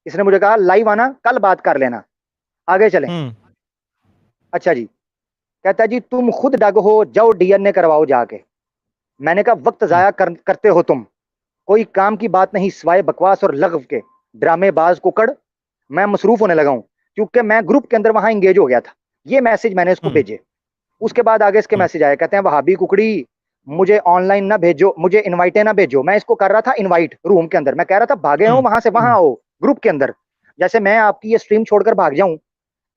اس نے مجھے کہا لائیو آنا کل بات کر لینا. آگے چلیں. اچھا جی, کہتا ہے جی تم خود ڈگ ہو, جاؤ ڈی این اے کرواؤ جا کے. میں نے کہا وقت ضائع کرتے ہو تم, کوئی کام کی بات نہیں سوائے بکواس اور لغو کے, ڈرامے باز ککڑ. میں مصروف ہونے لگا ہوں کیونکہ میں گروپ کے اندر وہاں انگیج ہو گیا تھا. یہ میسج میں نے اس کو بھیجے. اس کے بعد آگے اس کے میسج آئے, کہتے ہیں وہابی ککڑی مجھے آن لائن نہ بھیجو, مجھے انوائٹیں نہ بھیجو. میں اس کو کر رہا تھا انوائٹ روم کے اندر, میں کہہ رہا تھا بھاگے ہوں وہاں سے وہاں آؤ گروپ کے اندر. جیسے میں آپ کی یہ اسٹریم چھوڑ کر بھاگ جاؤں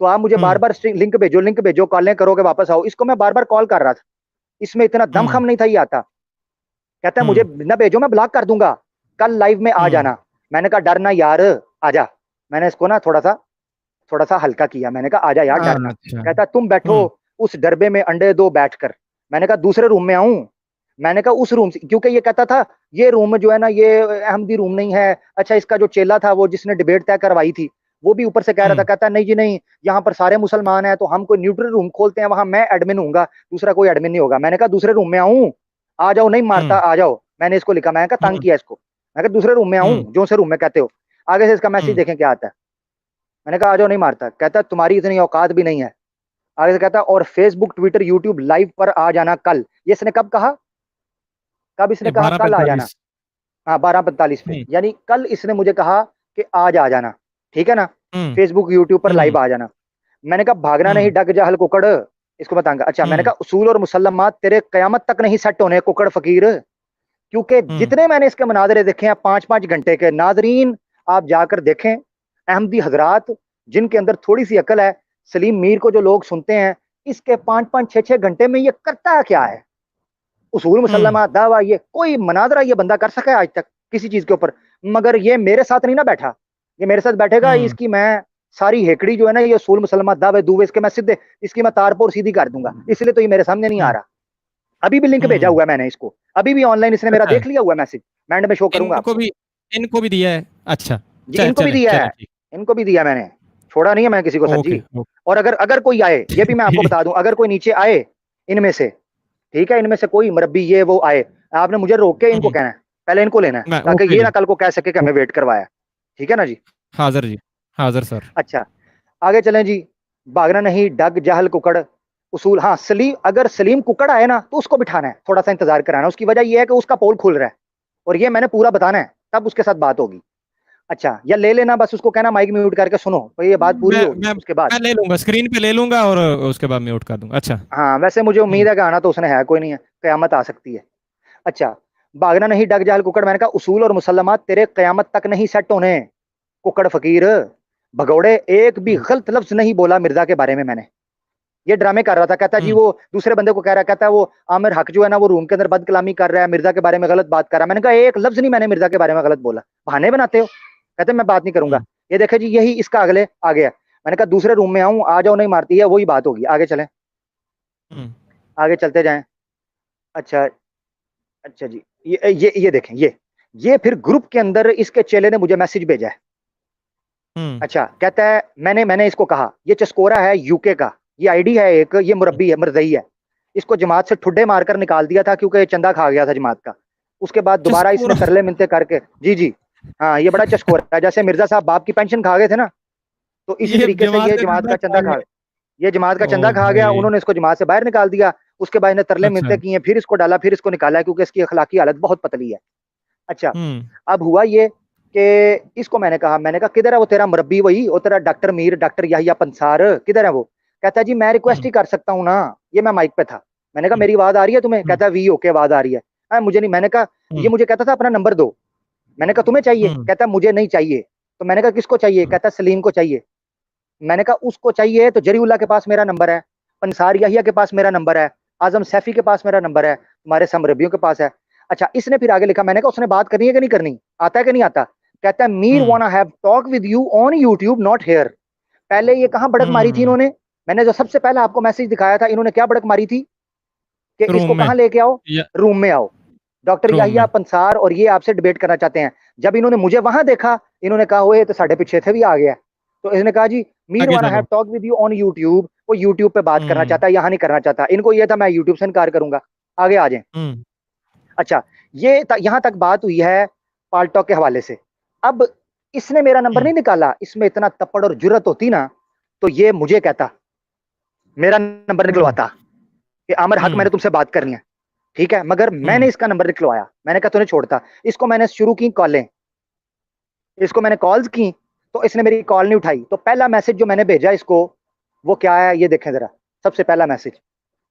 تو آپ مجھے بار بار لنک بھیجو, کالیں کرو کہ واپس آؤ. اس کو میں بار بار کال کر رہا تھا, اس میں اتنا دم خم نہیں تھا. یہ آتا کہتا ہے مجھے نہ بھیجو, میں بلاک کر دوں گا, کل لائیو میں آ جانا. میں نے کہا ڈرنا یار آ جا. میں نے اس کو نا تھوڑا سا ہلکا کیا. میں نے کہا آ جا یار ڈرنا. کہتا تم بیٹھو اس ڈربے میں انڈے دو بیٹھ کر. میں نے کہا دوسرے روم میں آؤں. میں نے کہا اس روم سے, کیونکہ یہ کہتا تھا یہ روم جو ہے نا یہ احمدی روم نہیں ہے. اچھا اس کا جو چیلا تھا وہ جس نے ڈیبیٹ طے کروائی تھی وہ بھی اوپر سے کہہ رہا تھا, کہتا نہیں جی نہیں یہاں پر سارے مسلمان ہیں تو ہم کوئی نیوٹرل روم کھولتے ہیں, وہاں میں ایڈمن ہوں گا, دوسرا کوئی ایڈمن نہیں ہوگا. میں نے کہا دوسرے روم میں آؤں, آ جاؤ, نہیں مارتا آ جاؤ. میں نے اس کو لکھا, میں نے کہا تنگ کیا اس کو, میں کہا دوسرے روم میں آؤں جو سے روم میں کہتے ہو. آگے سے اس کا میسج دیکھیں کیا آتا ہے. میں نے کہا آ جاؤ, نہیں مارتا. کہتا تمہاری اتنی اوقات بھی نہیں ہے. آگے سے کہتا اور فیس بک ٹویٹر یوٹیوب لائیو پر آ جانا کل. یہ اس نے کب کہا, کب اس نے کہا کل آ جانا. ہاں 12:45 پہ, یعنی کل اس نے مجھے کہا کہ آج آ جانا, ٹھیک ہے نا, فیس بک یوٹیوب پر لائیو آ جانا. میں نے کہا بھاگنا نہیں ڈگ جہل ککڑ, اس کو بتاؤں گا. اچھا میں نے کہا اصول اور مسلمات تیرے قیامت تک نہیں سیٹ ہونے ککڑ فقیر, کیونکہ جتنے میں نے اس کے مناظرے دیکھے ہیں 5-5 گھنٹے کے. ناظرین آپ جا کر دیکھیں, احمدی حضرات جن کے اندر تھوڑی سی عقل ہے, سلیم میر کو جو لوگ سنتے ہیں, اس کے 5-5 6-6 گھنٹے میں یہ کرتا کیا ہے. اصول مسلمات دعویٰ, یہ کوئی مناظرہ یہ بندہ کر سکا ہے آج تک کسی چیز کے اوپر. مگر یہ میرے ساتھ نہیں نہ بیٹھا, یہ میرے ساتھ بیٹھے گا اس کی میں ساری ہیکڑی جو ہے نا یہ اصول مسلمات دعوے دوے اس کے میں سیدھے اس کی میں تار پور سیدھی کر دوں گا. اس لیے تو یہ میرے سامنے نہیں آ رہا. ابھی بھی لنک بھیجا ہوا ہے میں نے اس کو, ابھی بھی آن لائن اس نے میرا دیکھ لیا ہوا میسج. میں اینڈ میں شو کروں گا آپ کو. ان کو بھی دیا ہے. اچھا جی ان کو بھی دیا ہے, ان کو بھی دیا میں نے, چھوڑا نہیں ہے میں کسی کو سر جی. اور اگر کوئی آئے, یہ بھی میں آپ کو بتا دوں, اگر کوئی نیچے آئے ان میں سے, ٹھیک ہے, ان میں سے کوئی مربی یہ وہ آئے, آپ نے مجھے روک کے ان کو کہنا ہے, پہلے ان کو لینا ہے تاکہ یہ نہ کل کو کہہ سکے کہ ہمیں ویٹ کروایا. ٹھیک ہے نا جی, حاضر جی, حاضر سر. اچھا آگے چلیں جی. بھاگنا نہیں ڈگ جہل ککڑ اصول. ہاں سلیم, اگر سلیم ککڑ آئے نا تو اس کو بٹھانا ہے, تھوڑا سا انتظار کرانا. اس کی وجہ یہ ہے کہ اس کا پول کھل رہا ہے اور یہ میں نے پورا بتانا ہے, تب اس کے ساتھ بات ہوگی. اچھا یا لے لینا, بس اس کو کہنا مائک میوٹ کر کے سنو, تو یہ بات پوری ہوگی. اس کے بعد میں لے لوں گا, اسکرین پہ لے لوں گا اور اس کے بعد میوٹ کر دوں گا. اچھا ہاں ویسے مجھے امید ہے کہ آنا تو اس نے ہے کوئی نہیں ہے, قیامت آ سکتی ہے. اچھا بھاگنا نہیں ڈگ جہل ککڑ. میں نے کہا اصول اور مسلمات تیرے قیامت تک نہیں سیٹ ہونے ککڑ فقیر. بھگوڑے ایک بھی غلط لفظ نہیں بولا مرزا کے بارے میں. میں نے یہ ڈرامے کر رہا تھا, کہتا جی وہ دوسرے بندے کو کہہ رہا, کہتا ہے وہ عامر حق جو ہے نا وہ روم کے اندر بد کلامی کر رہا ہے, مرزا کے بارے میں غلط بات کر رہا ہے. میں نے کہا ایک لفظ نہیں میں نے مرزا کے بارے میں غلط بولا, بہانے بناتے ہو. کہتے میں بات نہیں کروں گا. یہ دیکھیں جی یہی اس کا اگلے آ گیا. میں نے کہا دوسرے روم میں آؤں, آ جاؤ, نہیں مارتی ہے, وہی بات ہوگی. آگے چلیں, آگے چلتے جائیں. اچھا اچھا جی, یہ دیکھیں, یہ پھر گروپ کے اندر اس کے چیلے نے مجھے میسج بھیجا ہے. اچھا کہتا ہے میں نے اس کو کہا یہ چسکورا ہے یو کے کا, یہ آئی ڈی ہے ایک, یہ مربی ہے, مرزئی ہے. اس کو جماعت سے ٹھڈے مار کر نکال دیا تھا کیونکہ یہ چندہ کھا گیا تھا جماعت کا. اس کے بعد دوبارہ اس نے ترلے منتے کر کے, جی ہاں یہ بڑا چسکورا ہے, جیسے مرزا صاحب باپ کی پینشن کھا گئے تھے نا, تو اسی طریقے سے یہ جماعت کا چندہ کھا, یہ جماعت کا چندہ کھا گیا. انہوں نے اس کو جماعت سے باہر نکال دیا. اس کے بعد نے ترلے منتے کیے, پھر اس کو ڈالا, پھر اس کو نکالا, کیونکہ اس کی اخلاقی حالت بہت پتلی ہے. اچھا اب ہوا یہ کہ اس کو میں نے کہا کدھر ہے وہ تیرا مربی, وہی وہ تیرا ڈاکٹر میر, ڈاکٹر یحییٰ پنسار, کدھر ہے وہ؟ کہتا ہے جی میں ریکویسٹ ہی کر سکتا ہوں نا. یہ میں مائک پہ تھا. میں نے کہا میری آواز آ رہی ہے تمہیں؟ کہتا ہے وی اوکے آواز آ رہی ہے. مجھے نہیں. میں نے کہا یہ مجھے کہتا تھا اپنا نمبر دو. میں نے کہا تمہیں چاہیے؟ کہتا ہے مجھے نہیں چاہیے. تو میں نے کہا کس کو چاہیے؟ کہتا ہے سلیم کو چاہیے. میں نے کہا اس کو چاہیے تو جری اللہ کے پاس میرا نمبر ہے, پنسار یحییٰ کے پاس میرا نمبر ہے, اعظم سیفی کے پاس میرا نمبر ہے, تمہارے سمربیوں کے پاس ہے. اچھا اس نے پھر آگے لکھا, میں نے کہا اس نے بات کرنی ہے کہ نہیں کرنی, آتا ہے کہ نہیں آتا؟ کہتا ہے Mir wanna have talk with you on YouTube not here. پہلے یہ کہاں بڑک ماری تھی انہوں نے؟ میں نے جو سب سے پہلے آپ کو میسج دکھایا تھا, انہوں نے کیا بڑک ماری تھی؟ कि रूम इसको में कहाँ लेके आओ, या रूम में आओ, डॉक्टर रूम याहिया में पंसार और ये आपसे डिबेट करना चाहते हैं। जब इन्होंने मुझे वहां देखा, इन्होंने कहा वो ये तो साढ़े पीछे थे भी आ गया। तो इसने कहा जी मीर आगे वाना हैव चलो। Talk with you on YouTube, वो यूट्यूब पे बात करना हम्म चाहता है, यहाँ नहीं करना चाहता। इनको ये था मैं यूट्यूब से इनकार करूंगा, आगे आ जाए। हम्म अच्छा, यहाँ तक बात हुई है पालटॉक के हवाले से। अब इसने मेरा नंबर हम्म नहीं निकाला, इसमें इतना तपड़ और जुर्रत होती ना तो ये मुझे कहता, मेरा नंबर हम्म निकलवाता कि आमिर हक मैंने तुमसे बात करनी है, ठीक है। मगर मैंने हम्म इसका नंबर निकलवाया, मैंने कहा तूने छोड़ता इसको। मैंने शुरू की कॉलें, इसको मैंने कॉल्स की तो इसने मेरी कॉल नहीं उठाई। तो पहला मैसेज जो मैंने भेजा इसको वो क्या है ये देखें जरा। सबसे पहला मैसेज,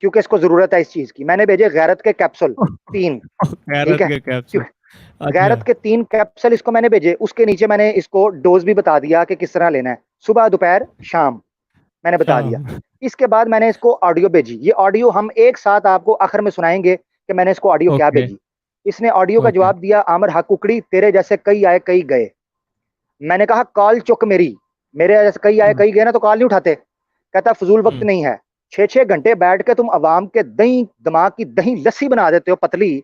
क्योंकि इसको जरूरत है इस चीज की, मैंने भेजे गैरत के कैप्सूल 3, ठीक गैरत है। के कैप्सूल। अच्छा। गैरत के 3 कैप्सूल इसको मैंने भेजे, उसके नीचे मैंने इसको डोज भी बता दिया कि किस तरह लेना है, सुबह दोपहर शाम मैंने बता दिया। शाम। इसके बाद मैंने इसको ऑडियो भेजी, ये ऑडियो हम एक साथ आपको आखिर में सुनाएंगे कि मैंने इसको ऑडियो क्या ओके भेजी। इसने ऑडियो का ओके। जवाब दिया, आमिर हक कुकड़ी तेरे जैसे कई आए कई गए। मैंने कहा कॉल चुक मेरी, मेरे जैसे कई आए हम्म कई गए ना तो कॉल नहीं उठाते। कहता फजूल वक्त हम्म नहीं है, 6-6 घंटे बैठ के तुम अवाम के दही दिमाग की दही लस्सी बना देते हो पतली,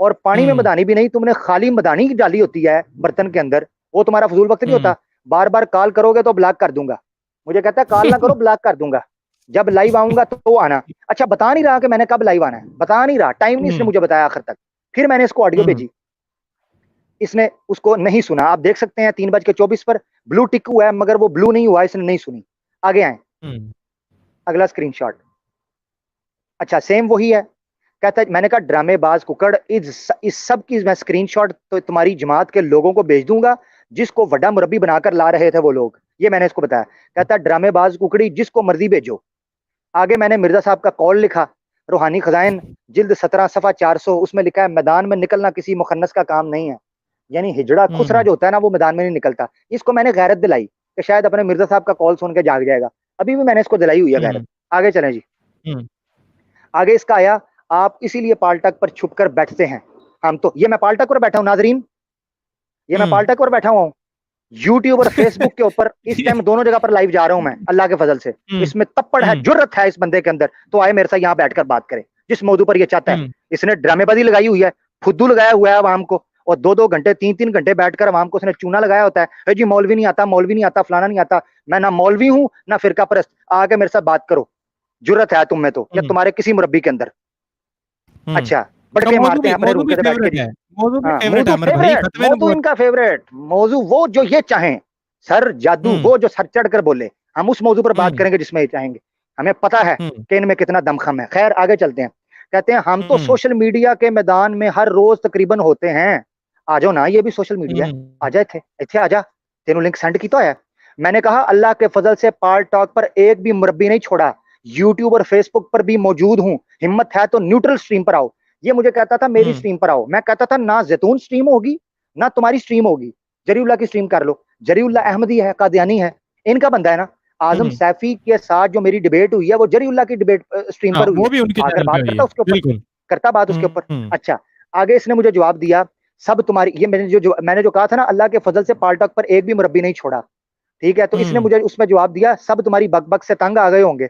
और पानी में हम्म मदानी भी नहीं, तुमने खाली मदानी डाली होती है बर्तन के अंदर, वो तुम्हारा फजूल वक्त नहीं हम्म होता। बार बार कॉल करोगे तो ब्लॉक कर दूंगा। मुझे कहता है कॉल ना करो ब्लॉक कर दूंगा, जब लाइव आऊंगा तो आना। अच्छा, बता नहीं रहा कि मैंने कब लाइव आना है, बता नहीं रहा, टाइम नहीं इसने हम्म मुझे बताया आखिर तक। फिर मैंने इसको ऑडियो हम्म भेजी, इसने उसको नहीं सुना। आप देख सकते हैं 3:24 पर ब्लू टिक हुआ है, मगर वो ब्लू नहीं हुआ, इसने नहीं सुनी। आगे आए, हम्म अगला स्क्रीनशॉट। अच्छा, सेम वही है। कहता है, मैंने कहा ड्रामेबाज कुकड़, इस सब की मैं स्क्रीनशॉट तो तुम्हारी जमात के लोगों को भेज दूंगा, जिसको वड्डा मुरब्बी बनाकर ला रहे थे वो लोग, ये मैंने इसको बताया। कहता है ड्रामेबाज कुकड़ी जिसको मर्जी भेजो। आगे मैंने मिर्जा साहब का कॉल लिखा, रूहानी खजाइन जिल्द 17 सफा 400, उसमें लिखा है मैदान में निकलना किसी मुखन्नस का काम नहीं है। यानी हिजड़ा खुसरा हम्म जो होता है ना वो मैदान में नहीं निकलता। इसको मैंने गैरत दिलाई कि शायद अपने मिर्जा साहब का कॉल सुन के जाग जाएगा, अभी भी मैंने इसको दिलाई हुई है गैरत। हम्म आगे चलें जी। हम्म आगे इसका आया, आप इसीलिए पालटक पर छुप कर बैठते हैं। हम तो, ये मैं पालटक पर बैठा हूँ नाजरीन, ये मैं हम्म पालटक पर बैठा हुआ हूँ यूट्यूब और फेसबुक के ऊपर, इस टाइम दोनों जगह पर लाइव जा रहा हूं मैं अल्लाह के फजल से। हम्म इसमें तप्पड़ है, हम्म जुर्रत है इस बंदे के अंदर, तो आए मेरे साथ यहाँ बैठकर बात करें जिस मौजू पर ये चाहता है। हम्म इसने ड्रामेबाजी लगाई हुई है, फुद्दू लगाया हुआ है आवाम को, और 2-2 घंटे 3-3 घंटे बैठकर आवाम को उसने चूना लगाया होता है। जी मौलवी नहीं आता, मौलवी नहीं आता, फलाना नहीं आता। मैं ना मौलवी हूं ना फिरका परस्त, आके मेरे साथ बात करो, जुर्रत है तुम में तो, या हम्म तुम्हारे किसी मुरब्बी के अंदर। हम्म। अच्छा, इनका बड़के मारते हैं अपने मौजू रूम भी के अंदर बैठ के फेवरेट जी। है। मौजू भी हाँ, फेवरेट है मौजू अमर भाई, फेवरेट, खतवे मौजू नबूवत। इनका फेवरेट मौजू, वो जो ये चाहें सर जादू, हम्म वो जो सर चढ़ कर बोले, हम उस मौजू पर बात हम्म करेंगे जिसमें ये चाहेंगे। हमें पता है हम्म कि इनमें कितना दमखम है। खैर आगे चलते हैं। कहते हैं हम तो हम्म सोशल मीडिया के मैदान में हर रोज तकरीबन होते हैं। आ जाओ ना, ये भी सोशल मीडिया है, आ जा इथे, इथे आ जा, तेनू लिंक सेंड की तो है। मैंने कहा अल्लाह के फजल से पाल टॉक पर एक भी मुरब्बी नहीं छोड़ा, यूट्यूब और फेसबुक पर भी मौजूद हूँ, हिम्मत है तो न्यूट्रल स्ट्रीम पर आओ। ये मुझे कहता था मेरी हम्म स्ट्रीम पर आओ, मैं कहता था ना जैतून स्ट्रीम होगी ना तुम्हारी स्ट्रीम होगी, जरीउल्लाह की स्ट्रीम कर लो। जरीउल्लाह अहमदी है, कादियानी है, इनका बंदा है ना। आजम हम्म। सैफी के साथ जो मेरी डिबेट हुई है वो जरीउल्लाह की डिबेट स्ट्रीम हाँ, पर हुई वो है, भी उनके आकर चैनल पे बात हुई करता है, उसके ऊपर, बिल्कुल। करता बात उसके ऊपर। हम्म अच्छा, आगे इसने मुझे जवाब दिया, सब तुम्हारी, ये मैंने जो कहा था ना अल्लाह के फजल से पालटक पर एक भी मुरब्बी नहीं छोड़ा, ठीक है। तो इसने हम्म मुझे उसमें जवाब दिया, सब तुम्हारी बकबक से तंग आ गए होंगे।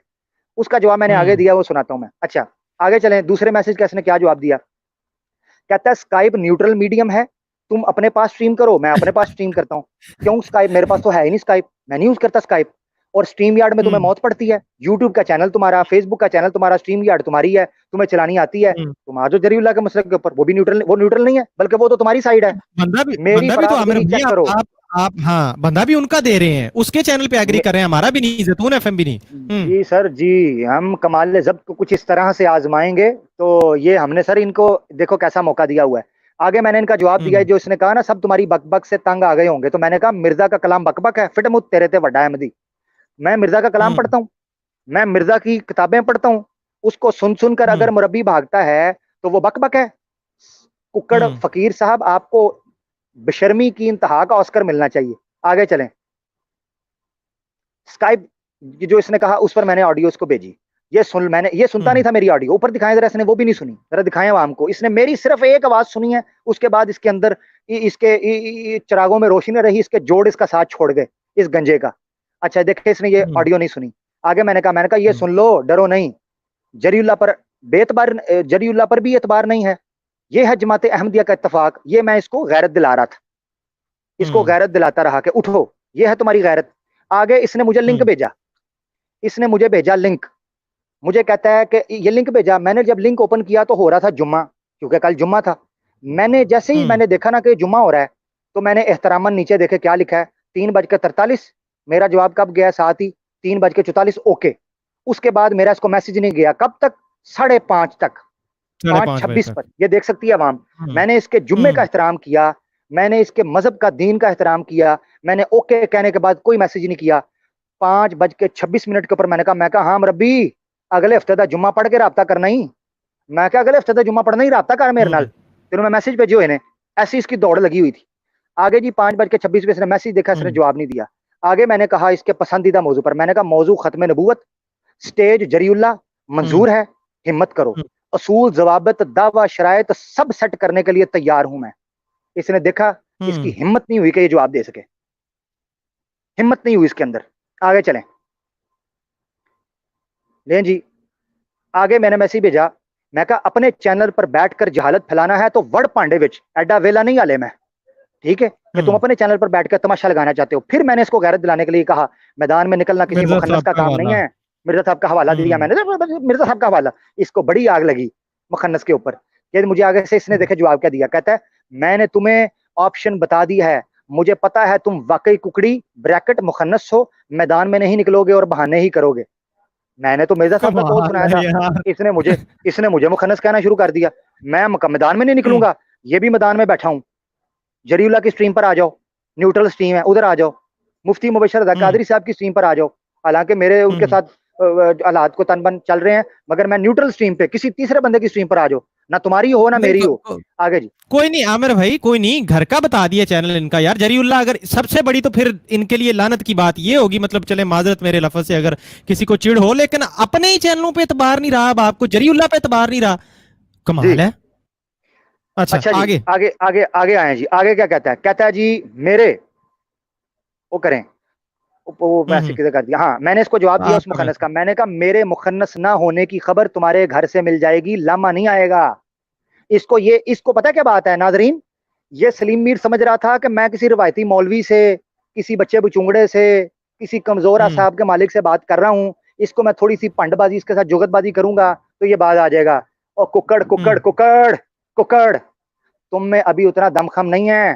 उसका जवाब मैंने आगे हम्म दिया, वो सुनाता हूं मैं। अच्छा, आगे चलें, दूसरे मैसेज का इसने क्या जवाब दिया। कहता है स्काइप न्यूट्रल मीडियम है, तुम अपने पास स्ट्रीम करो, मैं अपने पास स्ट्रीम करता हूँ। क्यों स्काइप, मेरे पास तो है ही नहीं स्काइप, मैं नहीं यूज करता स्काइप। और स्ट्रीम यार्ड में तुम्हें हम्म मौत पड़ती है, यूट्यूब का चैनल तुम्हारा, फेसबुक का चैनल तुम्हारा, स्ट्रीम यार्ड तुम्हारी है, तुम्हें चलानी आती है। हम्म। तुम आ जाओ जरीउल्लाह के मसले के ऊपर, वो भी न्यूट्रल, वो न्यूट्रल नहीं है, बल्कि वो तो तुम्हारी साइड है। मेरी बंदा भी तो आमिर फराबगिरी भाई, चेक करो। आप हाँ, बंदा भी उनका दे रहे हैं, उसके चैनल पे एग्री मे, कर रहे हैं, हमारा भी नहीं, जैतून एफएम भी नहीं। जी सर जी, हम कमाल जब्त को कुछ इस तरह से आजमाएंगे, तो ये हमने सर इनको देखो कैसा मौका दिया हुआ है। आगे मैंने इनका जवाब दिया, हम्म जो इसने कहा ना सब तुम्हारी बकबक से तंग आ गए होंगे, तो मैंने कहा मिर्जा का कलाम बकबक है, फिट मुझ तेरे ते वड्डा अहमदी। मैं मिर्जा का कलाम हम्म पढ़ता हूँ, मैं मिर्जा की किताबें पढ़ता हूँ, उसको सुन सुन कर अगर हम्म मुरब्बी भागता है तो वो बकबक है। कुकड़ हम्म फकीर साहब, आपको बेशर्मी की इंतहा का ऑस्कर मिलना चाहिए। आगे चलें, स्काइप जो इसने कहा उस पर मैंने ऑडियो इसको भेजी, ये सुन, मैंने ये सुनता नहीं हम्म था मेरी ऑडियो, ऊपर दिखाएं जरा, इसने वो भी नहीं सुनी, जरा दिखाएं आवाम को। इसने मेरी सिर्फ एक आवाज सुनी है, उसके बाद इसके अंदर इसके चिरागों में रोशनी रही, इसके जोड़ इसका साथ छोड़ गए इस गंजे का। अच्छा देखे, इसने ये हम्म ऑडियो नहीं सुनी। आगे मैंने कहा ये हम्म सुन लो, डरो नहीं, जरीउल्लाह पर بے اعتبار جری اللہ پر بھی اعتبار نہیں ہے. یہ ہے جماعت احمدیہ کا اتفاق. یہ میں اس کو غیرت دلا رہا تھا, اس کو غیرت دلاتا رہا کہ اٹھو, یہ ہے تمہاری غیرت. آگے اس نے مجھے لنک بھیجا, اس نے مجھے بھیجا لنک, مجھے کہتا ہے کہ یہ لنک بھیجا. میں نے جب لنک اوپن کیا تو ہو رہا تھا جمعہ, کیونکہ کل جمعہ تھا. میں نے جیسے ہی میں نے دیکھا نا کہ جمعہ ہو رہا ہے, تو میں نے احتراماً نیچے دیکھے کیا لکھا ہے, 3:43. میرا جواب کب گیا؟ ساتھ ہی 3:44. اوکے. اس کے بعد میرا اس کو میسج نہیں گیا. کب تک؟ 5:30 تک, 5:26 پر. یہ دیکھ سکتی ہے عوام. میں نے اس کے جمعے کا احترام کیا, میں نے اس کے مذہب کا, دین کا احترام کیا. میں نے اوکے کہنے کے بعد کوئی میسج نہیں کیا. 5:26 کے اوپر میں نے کہا ہاں مربی اگلے ہفتے دا جمعہ پڑھ کے رابطہ کرنا ہی. میں کہا اگلے ہفتے دا جمعہ پڑھنا ہی, رابطہ کر میرے نال. تینوں میں میسج بھیجے ہوئے نے. ایسی اس کی دوڑ لگی ہوئی تھی. آگے جی 5:26 اس نے میسج دیکھا, اس نے جواب نہیں دیا. آگے میں نے کہا اس کے پسندیدہ موضوع پر, میں نے کہا موضوع ختم نبوت, سٹیج جری اللہ منظور ہے, ہمت کرو, اصول ضوابط دعوی شرائط سب سیٹ کرنے کے لیے تیار ہوں میں. اس نے دیکھا اس کی ہمت نہیں ہوئی کہ یہ جواب دے سکے, ہمت نہیں ہوئی اس کے اندر. آگے چلیں لیں جی. آگے میں نے میسج بھیجا, میں کہا اپنے چینل پر بیٹھ کر جہالت پھیلانا ہے تو وڑ پانڈے وچ ایڈا ویلا نہیں آلے میں, ٹھیک ہے, کہ تم اپنے چینل پر بیٹھ کر تماشا لگانا چاہتے ہو. پھر میں نے اس کو غیرت دلانے کے لیے کہا میدان میں نکلنا کسی مخنث کا کام نہیں ہے. مرزا صاحب کا حوالہ دیا میں نے, مرزا صاحب کا حوالہ. اس کو بڑی آگ لگی مخنث کے اوپر. کہ مجھے آگے سے اس نے دیکھے جواب کیا دیا, کہتا ہے میں نے تمہیں آپشن بتا دی ہے, مجھے پتا ہے تم واقعی ککڑی بریکٹ مخنث ہو, میدان میں نہیں نکلو گے اور بہانے ہی کرو گے. میں نے تو مرزا صاحب کا قول سنایا تھا, اس نے مجھے مخنث کہنا شروع کر دیا. میں میدان میں نہیں نکلوں گا, یہ بھی میدان میں بیٹھا ہوں. جری اللہ کی سٹریم پر آ جاؤ, نیوٹرل سٹریم ہے, ادھر آ جاؤ. مفتی مبشر رضا قادری صاحب کی سٹریم پر آ جاؤ. حالانکہ میرے ان کے ساتھ حالات کو تن بن چل رہے ہیں, مگر میں نیوٹرل سٹریم پہ کسی تیسرے بندے کی سٹریم پر آ جاؤ, نہ تمہاری ہو نہ میری ہو. آگے جی کوئی نہیں عامر بھائی, کوئی نہیں, گھر کا بتا دیا چینل ان کا یار. جری اللہ اگر سب سے بڑی تو پھر ان کے لیے لعنت کی بات یہ ہوگی, مطلب چلے معذرت میرے لفظ سے اگر کسی کو چڑ ہو, لیکن اپنے ہی چینلوں پہ اعتبار نہیں رہا, اب آپ کو جری اللہ پہ اعتبار نہیں رہا, کمال ہے. اچھا جی آگے آگے آگے آگے آئیں جی. آگے کیا کہتا ہے؟ کہتا ہے جی میرے وہ کریں, وہ میسج کر دیا. ہاں میں نے اس کو جواب دیا اس مخنث کا. میں نے کہا میرے مخنث نہ ہونے کی خبر تمہارے گھر سے مل جائے گی, لاما نہیں آئے گا. اس کو پتا کیا بات ہے ناظرین, یہ سلیم میر سمجھ رہا تھا کہ میں کسی روایتی مولوی سے, کسی بچے بچونگڑے سے, کسی کمزورا صاحب کے مالک سے بات کر رہا ہوں. اس کو میں تھوڑی سی پنڈ بازی اس کے ساتھ جگت بازی کروں گا تو یہ بات آ جائے گا. اور ککڑ ککڑ ککڑ ککڑ, تم میں ابھی اتنا دم خم نہیں ہے.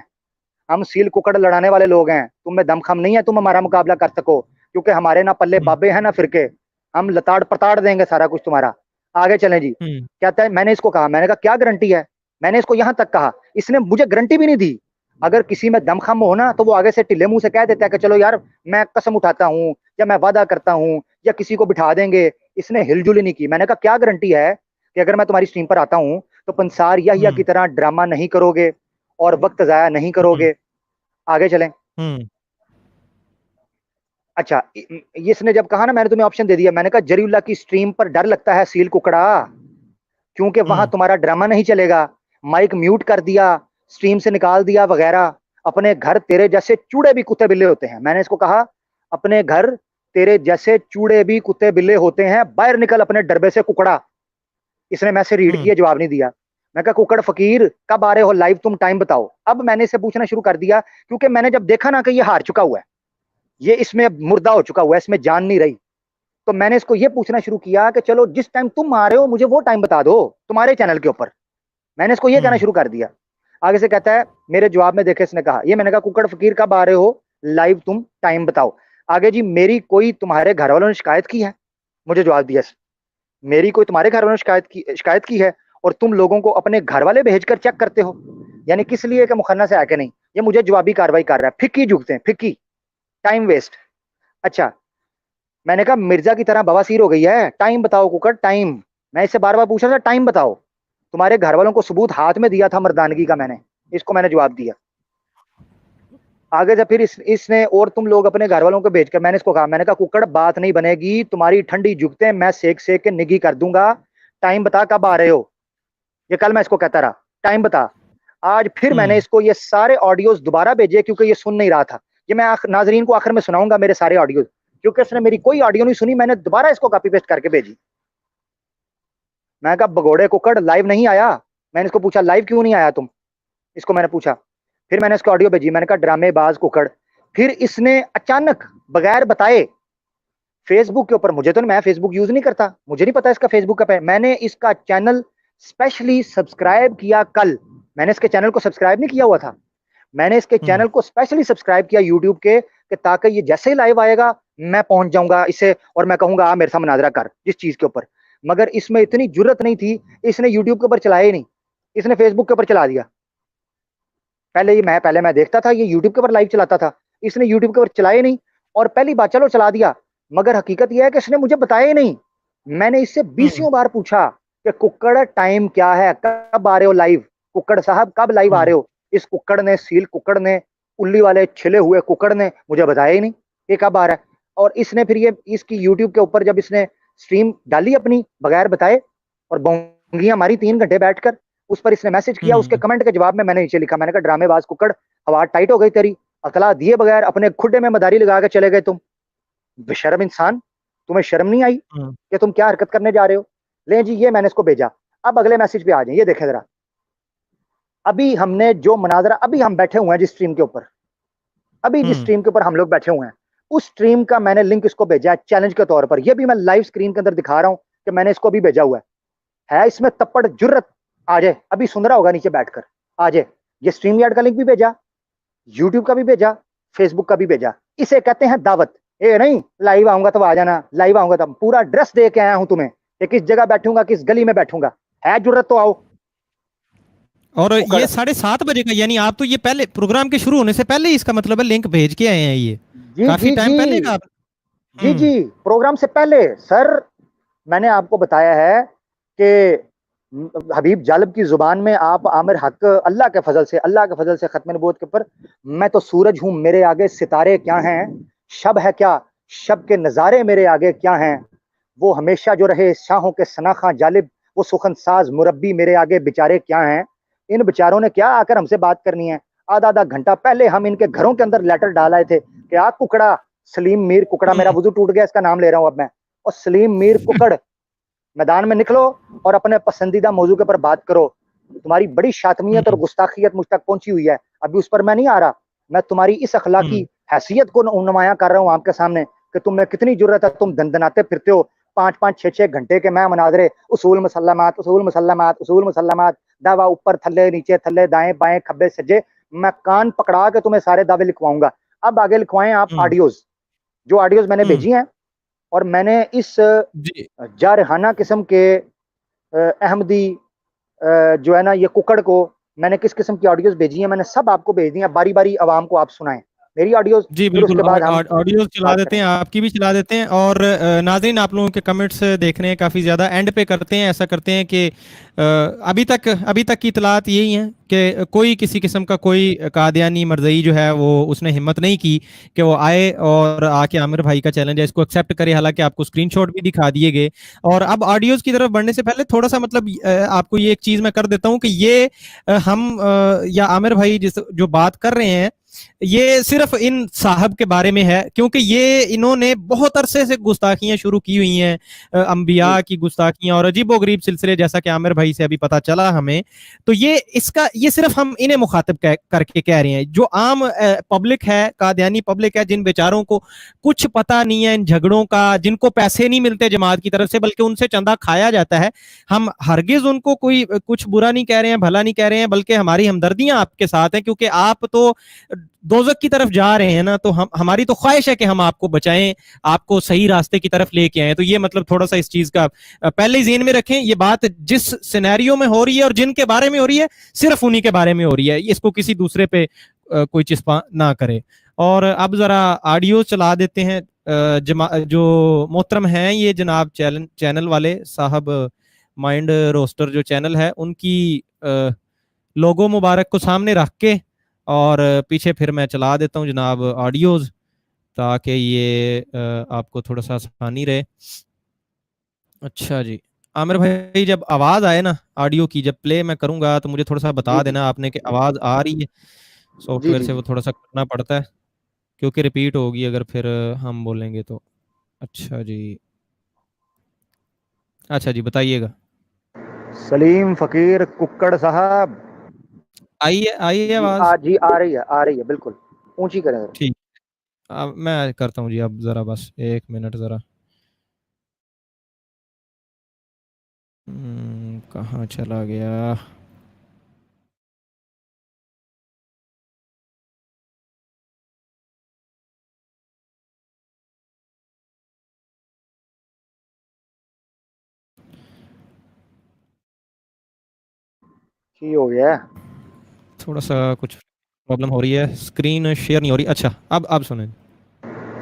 ہم سیل ککڑ لڑانے والے لوگ ہیں, تم میں دم خم نہیں ہے تم ہمارا مقابلہ کر سکو, کیونکہ ہمارے نہ پلے بابے ہیں نہ فرقے, ہم لتاڑ پتاڑ دیں گے سارا کچھ تمہارا. آگے چلیں جی. کہتا ہے میں نے اس کو کہا, میں نے کہا کیا گارنٹی ہے؟ میں نے اس کو یہاں تک کہا, اس نے مجھے گارنٹی بھی نہیں دی. اگر کسی میں دم خم ہونا تو وہ آگے سے ٹلے منہ سے کہہ دیتا ہے کہ چلو یار میں قسم اٹھاتا ہوں یا میں وعدہ کرتا ہوں یا کسی کو بٹھا دیں گے. اس نے ہل جل نہیں کی. میں نے کہا کیا گارنٹی ہے کہ اگر میں تمہاری سٹریم پر آتا ہوں تو پنسار یا کی طرح ڈرامہ نہیں کرو گے اور وقت ضائع نہیں کرو گے. آگے چلیں. اچھا اس نے جب کہا نا میں نے تمہیں آپشن دے دیا, میں نے کہا جری اللہ کی سٹریم پر ڈر لگتا ہے سیل ککڑا, کیونکہ وہاں تمہارا ڈرامہ نہیں چلے گا, مائک میوٹ کر دیا, سٹریم سے نکال دیا وغیرہ. اپنے گھر تیرے جیسے چوڑے بھی کتے بلے ہوتے ہیں. میں نے اس کو کہا اپنے گھر تیرے جیسے چوڑے بھی کتے بلے ہوتے ہیں, باہر نکل اپنے ڈربے سے ککڑا. اس نے میں سے ریڈ کیا, جواب نہیں دیا. میں کہا ککڑ فقیر کب آ رہے ہو لائیو, تم ٹائم بتاؤ. اب میں نے اسے پوچھنا شروع کر دیا, کیونکہ میں نے جب دیکھا نا کہ یہ ہار چکا ہوا ہے, یہ اس میں مردہ ہو چکا ہوا ہے, اس میں جان نہیں رہی, تو میں نے اس کو یہ پوچھنا شروع کیا کہ چلو جس ٹائم تم آ رہے ہو مجھے وہ ٹائم بتا دو تمہارے چینل کے اوپر. میں نے اس کو یہ کہنا شروع کر دیا. آگے سے کہتا ہے میرے جواب میں دیکھے اس نے کہا یہ, میں نے کہا ککڑ فقیر کب آ رہے ہو لائیو, تم ٹائم بتاؤ. آگے جی میری کوئی تمہارے گھر والوں نے شکایت کی ہے؟ مجھے جواب دیا میری کوئی تمہارے گھر والوں نے شکایت کی ہے اور تم لوگوں کو اپنے گھر والے بھیج کر چیک کرتے ہو, یعنی کس لیے کہ مخنث ہے کہ نہیں. یہ مجھے جوابی کاروائی کر رہا ہے, پھکی جھکتے ہیں پھکی, ٹائم ویسٹ. اچھا میں نے کہا مرزا کی طرح بواسیر ہو گئی ہے, ٹائم بتاؤ ککڑ ٹائم. میں اس سے بار بار پوچھ رہا تھا ٹائم بتاؤ. تمہارے گھر والوں کو ثبوت ہاتھ میں دیا تھا مردانگی کا, میں نے اس کو میں نے جواب دیا. آگے سے پھر اس نے اور تم لوگ اپنے گھر والوں کو بھیج کر, میں نے اس کو کہا, میں نے کہا ککڑ بات نہیں بنے گی, تمہاری ٹھنڈی جھکتے میں سیک سیک کے نگی کر دوں گا. ٹائم بتا کب آ رہے ہو. یہ کل میں اس کو کہتا رہا ٹائم بتا. آج پھر میں نے اس کو یہ سارے آڈیوز دوبارہ بھیجے, کیونکہ یہ سن نہیں رہا تھا. یہ میں ناظرین کو آخر میں سناؤں گا میرے سارے آڈیوز, کیونکہ اس نے میری کوئی آڈیو نہیں سنی. میں نے دوبارہ اس کو کاپی پیسٹ کر کے بھیجی. میں کہا بگوڑے ککڑ لائیو نہیں آیا. میں نے اس کو پوچھا لائیو کیوں نہیں آیا تم, اس کو میں نے پوچھا. پھر میں نے اس کو آڈیو بھیجی, میں نے کہا ڈرامے باز ککڑ. پھر اس نے اچانک بغیر بتائے فیس بک کے اوپر, مجھے تو میں فیس بک یوز نہیں کرتا, مجھے نہیں پتا اس کا فیس بک کا, میں نے اس کا چینل اسپیشلی سبسکرائب کیا کل. میں نے اس کے چینل کو سبسکرائب نہیں کیا ہوا تھا, میں نے اس کے چینل کو اسپیشلی سبسکرائب کیا یوٹیوب کے, کہ تاکہ یہ جیسے ہی لائیو آئے گا میں پہنچ جاؤں گا اسے اور میں کہوں گا میرے ساتھ مناظرہ کر جس چیز کے اوپر. مگر اس میں اتنی جرت نہیں تھی, اس نے یوٹیوب کے اوپر چلایا ہی نہیں, اس نے فیس بک کے اوپر چلا دیا. پہلے میں دیکھتا تھا یہ یوٹیوب کے اوپر لائیو چلاتا تھا, اس نے یوٹیوب کے اوپر چلائے نہیں, اور پہلی بات چلو چلا دیا, مگر حقیقت یہ ہے کہ اس نے مجھے بتایا ہی نہیں. میں نے اس سے 20 بار پوچھا کہ ککڑ ٹائم کیا ہے, کب آ رہے ہو لائیو, ککڑ صاحب کب لائیو آ رہے ہو. اس ککڑ نے, سیل ککڑ نے, الی والے چھلے ہوئے ککڑ نے مجھے بتایا ہی نہیں کہ کب آ رہا ہے. اور اس نے پھر یہ اس کی یوٹیوب کے اوپر جب اس نے سٹریم ڈالی اپنی بغیر بتائے اور بونگیاں ماری 3 گھنٹے بیٹھ کر, اس پر اس نے میسج کیا, اس کے کمنٹ کے جواب میں نے نیچے لکھا, میں نے کہا ڈرامے باز ککڑ ہوا ٹائٹ ہو گئی تیری, اطلاع دیے بغیر اپنے کھڈے میں مداری لگا کے چلے گئے تم, بشرم انسان, تمہیں شرم نہیں آئی کہ تم کیا حرکت کرنے جا رہے ہو. لیں جی یہ میں نے اس کو بھیجا. اب اگلے میسج پہ آ جائیں, یہ دیکھیں ذرا, ابھی ہم نے جو مناظرہ, ابھی ہم بیٹھے ہوئے ہیں جس سٹریم کے اوپر, ابھی جس سٹریم کے اوپر ہم لوگ بیٹھے ہوئے ہیں, اس سٹریم کا میں نے لنک اس کو بھیجا ہے چیلنج کے طور پر. یہ بھی میں لائیو سکرین کے اندر دکھا رہا ہوں کہ میں نے اس کو بھی بھیجا ہوا ہے. اس میں تپڑ جرت, آ جائے, ابھی سن رہا ہوگا نیچے بیٹھ کر, آ جائے. یہ سٹریم یارڈ کا لنک بھی بھیجا, یوٹیوب کا بھی بھیجا, فیس بک کا بھی بھیجا. اسے کہتے ہیں دعوت. اے نہیں لائیو آؤں گا تو آ جانا, لائیو آؤں گا تو پورا ڈریس دے کے آیا ہوں تمہیں, کہ کس جگہ بیٹھوں گا, کس گلی میں بیٹھوں گا, ہے جرت تو آؤ. اور یہ 7:30 بجے کا, یعنی آپ تو یہ پہلے پروگرام کے شروع ہونے سے پہلے ہی اس کا مطلب ہے لنک بھیج کے آئے ہیں, یہ جی کافی جی ٹائم جی پہلے کا آپ. جی جی پروگرام سے پہلے سر. میں نے آپ کو بتایا ہے کہ حبیب جالب کی زبان میں آپ عامر حق, اللہ کے فضل سے ختم نبوت کے اوپر, میں تو سورج ہوں میرے آگے ستارے کیا ہیں, شب ہے کیا شب کے نظارے میرے آگے کیا ہیں, وہ ہمیشہ جو رہے شاہوں کے سناخاں جالب, وہ سخن ساز مربی میرے آگے بیچارے کیا ہیں. ان بیچاروں نے کیا آ کر ہم سے بات کرنی ہے. آدھا گھنٹہ پہلے ہم ان کے گھروں کے اندر لیٹر ڈالائے تھے کہ آ ککڑا, سلیم میر ککڑا, میرا وضو ٹوٹ گیا اس کا نام لے رہا ہوں اب میں, اور سلیم میر ککڑ میدان میں نکلو اور اپنے پسندیدہ موضوع کے پر بات کرو. تمہاری بڑی شاتمیت اور گستاخیت مجھ تک پہنچی ہوئی ہے, ابھی اس پر میں نہیں آ رہا. میں تمہاری اس اخلاقی حیثیت کو نمایاں کر رہا ہوں آپ کے سامنے کہ تم میں کتنی جرت ہے, تم دندناتے پھرتے ہو 5-5 6 گھنٹے کے میں مناظرے, اصول مسلمات, دعویٰ اوپر تھلے نیچے تھلے دائیں بائیں کھبے سجے, میں کان پکڑا کے تمہیں سارے دعوے لکھواؤں گا. اب آگے لکھوائیں آپ آڈیوز, جو آڈیوز میں نے بھیجی ہیں, اور میں نے اس جارحانہ قسم کے احمدی جو ہے نا یہ ککڑ کو میں نے کس قسم کی آڈیوز بھیجی ہیں, میں نے سب آپ کو بھیج دی ہیں. باری باری عوام کو آپ سنائیں میری آڈیوز, جی پھر اس بالکل, کے بعد ہم آڈیوز چلا بات دیتے کریں ہیں, گے. آپ کی بھی چلا دیتے ہیں. اور ناظرین آپ لوگوں کے کمنٹس دیکھ رہے ہیں کافی زیادہ, اینڈ پہ کرتے ہیں, ایسا کرتے ہیں کہ ابھی تک کی اطلاعات یہی ہیں کہ کوئی کسی قسم کا کوئی قادیانی مرزئی جو ہے وہ اس نے ہمت نہیں کی کہ وہ آئے اور آ کے عامر بھائی کا چیلنج ہے اس کو ایکسیپٹ کرے, حالانکہ آپ کو اسکرین شاٹ بھی دکھا دیے گئے. اور اب آڈیوز کی طرف بڑھنے سے پہلے تھوڑا سا مطلب آپ کو یہ ایک چیز میں کر دیتا ہوں کہ یہ ہم یا عامر بھائی جو بات کر رہے ہیں یہ صرف ان صاحب کے بارے میں ہے, کیونکہ یہ انہوں نے بہت عرصے سے گستاخیاں شروع کی ہوئی ہیں, انبیاء کی گستاخیاں اور عجیب و غریب سلسلے, جیسا کہ عامر بھائی سے ابھی پتا چلا ہمیں. تو یہ صرف ہم انہیں مخاطب کر کے کہہ رہے ہیں, جو عام پبلک ہے, قادیانی پبلک ہے, جن بیچاروں کو کچھ پتا نہیں ہے ان جھگڑوں کا, جن کو پیسے نہیں ملتے جماعت کی طرف سے بلکہ ان سے چندہ کھایا جاتا ہے. ہم ہرگز ان کو کوئی کچھ برا نہیں کہہ رہے ہیں, بھلا نہیں کہہ رہے ہیں, بلکہ ہماری ہمدردیاں آپ کے ساتھ ہیں, کیونکہ آپ تو دوزخ کی طرف جا رہے ہیں نا, تو ہماری تو خواہش ہے کہ ہم آپ کو بچائیں, آپ کو صحیح راستے کی طرف لے کے آئیں. تو یہ مطلب تھوڑا سا اس چیز کا پہلے ہی ذہن میں رکھیں, یہ بات جس سینیریو میں ہو رہی ہے اور جن کے بارے میں ہو رہی ہے صرف انہی کے بارے میں ہو رہی ہے, اس کو کسی دوسرے پہ کوئی چسپاں نہ کرے. اور اب ذرا آڈیو چلا دیتے ہیں. جو محترم ہیں یہ جناب چینل والے صاحب, مائنڈ روسٹر جو چینل ہے, ان کی لوگو مبارک کو سامنے رکھ کے اور پیچھے پھر میں چلا دیتا ہوں جناب آڈیوز, تاکہ یہ آپ کو تھوڑا سا آسانی رہے. اچھا جی عامر بھائی, جب آواز آئے نا آڈیو کی, جب پلے میں کروں گا تو مجھے تھوڑا سا بتا جی جی دینا آپ نے کہ آواز آ رہی ہے. سافٹ جی ویئر جی سے جی وہ تھوڑا سا کرنا پڑتا ہے کیونکہ ریپیٹ ہوگی اگر پھر ہم بولیں گے تو. اچھا جی بتائیے گا. सलीम फकीर कुक्कड़ साहब। आई है आवाज? जी आ रही है बिल्कुल, ऊंची करें जरा। ठीक। अब मैं करता हूँ जी, अब जरा बस 1 मिनट जरा। कहाँ चला गया? की हो गया है? थोड़ा सा कुछ प्रॉब्लम हो रही है, स्क्रीन शेयर नहीं हो रही। अच्छा, अब सुने।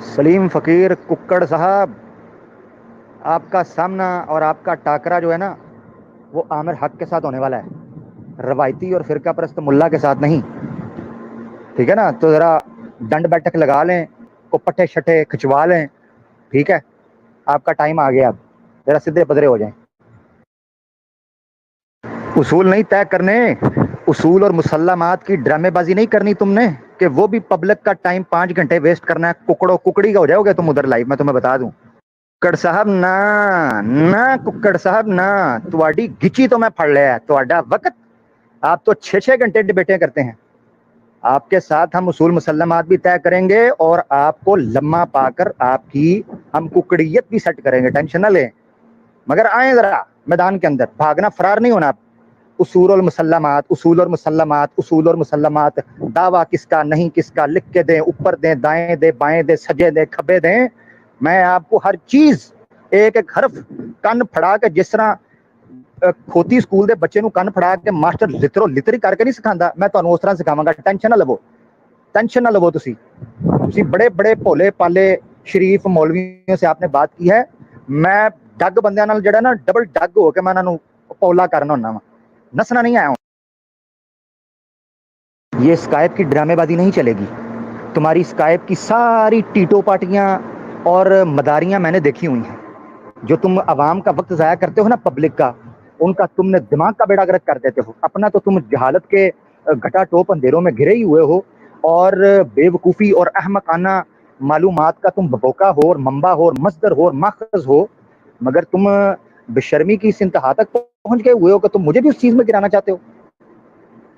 सलीम फकीर कुक्कड़ साहब, आपका सामना और आपका टाकरा जो है ना, वो आमिर हक के साथ होने वाला है, रवायती और फिरका परस्त मुल्ला के साथ नहीं। ठीक है ना? तो जरा दंड बैठक लगा लें, को पट्टे शट्टे खिंचवा लें। ठीक है, आपका टाइम आ गया, अब जरा सीधे पधरे हो जाएं। उसूल नहीं तय करने, उसूल और मुसल्लमात की ड्रामेबाजी नहीं करनी तुमने, कि वो भी पब्लिक का टाइम 5 घंटे वेस्ट करना है। कुकड़ो कुकड़ी का हो जाओगे तुम उधर लाइव, मैं तुम्हें बता दूं। कुक्कड़ साहब ना, ना कुक्कड़ साहब ना, तुहाडी गिची तो मैं फड़ लिया, तुहाडा वक्त। आप तो 6-6 घंटे डिबेटें करते हैं। आपके साथ हम उसूल मुसल्लमात भी तय करेंगे और आपको लम्मा पाकर आपकी हम कुकड़ियत भी सेट करेंगे, टेंशन ना लें। मगर आए जरा मैदान के अंदर, भागना फरार नहीं होना। उसूल और मुसल्लमात, उसूल और मुसल्लमात, उसूल और मुसल्लमात, दावा किसका नहीं किसका, लिख के दें, ऊपर दें, दाएं दें, बाएं दें, सजे दें, खबे दें। मैं आपको हर चीज एक एक हरफ कन फड़ा के, जिस तरह ਖੋਤੀ ਸਕੂਲ ਦੇ ਬੱਚੇ ਨੂੰ ਕੰਨ ਫੜਾ ਕੇ ਮਾਸਟਰ ਲਿਤਰੋ ਲਿਤਰੀ ਕਰਕੇ ਨਹੀਂ ਸਿਖਾਉਂਦਾ, ਮੈਂ ਤੁਹਾਨੂੰ ਉਸ ਤਰ੍ਹਾਂ ਸਿਖਾਵਾਂਗਾ। ਟੈਨਸ਼ਨ ਨਾ ਲਵੋ, टेंशन ना लवो। तुसी बड़े बड़े भोले पाले शरीफ मौलवियों से आपने बात की है। मैं डग बंदियां नाल जड़ा ना डबल डग हो के मैं इन्हां नूं पौला करना हुंदा वां, नसना नहीं आया हूं। ये स्काइप की ड्रामेबाजी नहीं चलेगी। तुम्हारी स्काइप की सारी टीटो पार्टियां और मदारियां मैंने देखी हुई हैं। जो तुम अवाम का वक्त ज़ाया करते हो ना, पब्लिक का, उनका तुमने दिमाग का बेड़ा गर्क कर देते हो। अपना तो तुम जहालत के घटा टोप अंधेरों में घिरे ही हुए हो, और बेवकूफ़ी और अहमकाना मालूमात का तुम बबोका हो और मंबा हो और मस्दर हो और माखज हो। मगर तुम बेशर्मी की इस इंतहा तक पहुंच गए हुए हो कि तुम मुझे भी उस चीज़ में गिराना चाहते हो।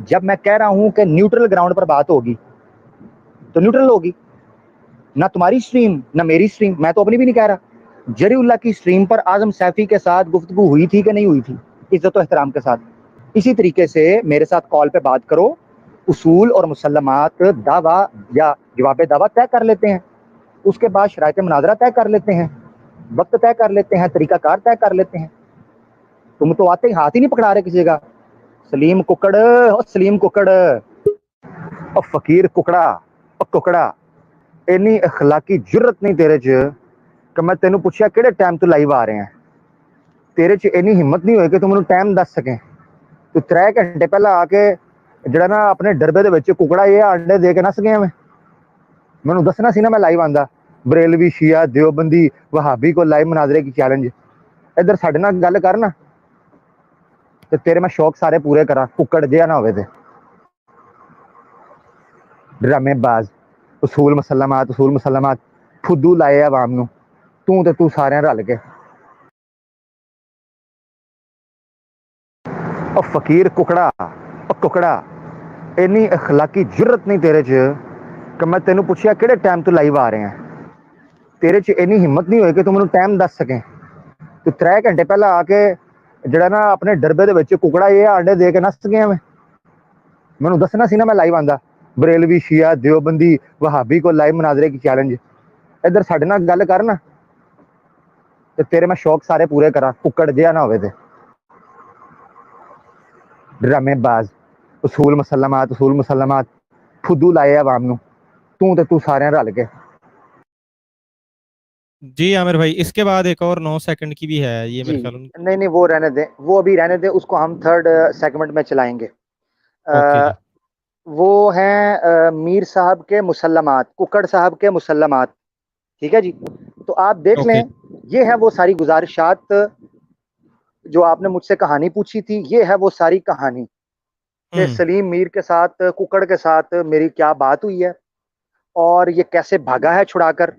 जब मैं कह रहा हूं कि न्यूट्रल ग्राउंड पर बात होगी तो न्यूट्रल होगी, ना तुम्हारी स्ट्रीम ना मेरी स्ट्रीम। मैं तो अपनी भी नहीं कह रहा। जरीउल्लाह की स्ट्रीम पर आजम सैफी के साथ गुफ्तगू हुई थी कि नहीं हुई थी, इज्जत और एहतराम के साथ। इसी तरीके से मेरे साथ कॉल पे बात करो, उसूल और मुसल्लमात, दावा या जवाब दावा तय कर लेते हैं, उसके बाद शराइत मुनाजरा तय कर लेते हैं, वक्त तय कर लेते हैं, तरीकाकार तय कर लेते हैं। तुम तो आते ही हाथ ही नहीं पकड़ा रहे किसी का। सलीम कुकड़, ओ सलीम कुकड़, ओ फकीर कुकड़ा, ओ कुकड़ा, इन्नी अखलाकी जुर्रत नहीं तेरे च कि मैं तेनू पूछया किहड़े टाइम तो लाइव आ रहे हैं। तेरे च इन्नी हिम्मत नहीं होई कि तू मैनू टाइम दस सकें। तू 3 घंटे पहला आके जड़ा ना अपने डरबे दे विच कुकड़ा ये अंडे दे के नस गया। मैनू दसना सी ना, मैं लाइव आंदा। बरेलवी, शिया, देवबंदी, वहाबी को लाइव मुनाजरे की चैलेंज। इधर साडे नाल गल कर ना, ते तेरे मैं शौक सारे पूरे करा, कुकड़ जिहा ना होवे ते। ड्रामेबाज, उसूल मुसल्लमात फुद्दू लाए अवाम नू, तू ते तू सारे रल के। ओ फकीर कुकड़ा, ओ कुकड़ा, इन्नी अखलाकी जुर्रत नहीं तेरे च कि मैं तेनू पूछया किहड़े टाइम तो लाइव आ रहे हैं। तेरे च इन्नी हिम्मत नहीं होई कि तू मैनू टाइम दस सकें। तू 3 घंटे पहला आके जड़ा ना अपने डरबे दे विच कुकड़ा ये अंडे दे के नस गया। मैनू दसना सी ना, मैं लाइव आंदा। बरेलवी, शिया, देवबंदी, वहाबी को लाइव मुनाजरे की चैलेंज। इधर साडे नाल गल कर ना, ते तेरे मैं शौक सारे पूरे करा, कुकड़ जिहा ना होवे ते। ड्रामेबाज, उसूल मुसल्लमात फुद्दू लाए अवाम नू, तू ते तू सारे रल के। जी आमिर भाई, इसके बाद एक और 9 सेकंड की भी है ये जी मेरे ख्याल। नहीं नहीं, वो रहने दें, वो अभी रहने दें, उसको हम थर्ड सेगमेंट में चलाएंगे। ओके अ, जी। वो हैं मीर साहब के मुसल्लमात, कुकड़ साहब के मुसल्लमात। ठीक है जी, तो आप देख ओके। लें। ये है वो सारी गुजारिशात जो आपने मुझसे कहानी पूछी थी। ये है वो सारी कहानी कि हम्म। सलीम मीर के साथ, कुकड़ के साथ मेरी क्या बात हुई है, और ये कैसे भागा है छुड़ाकर,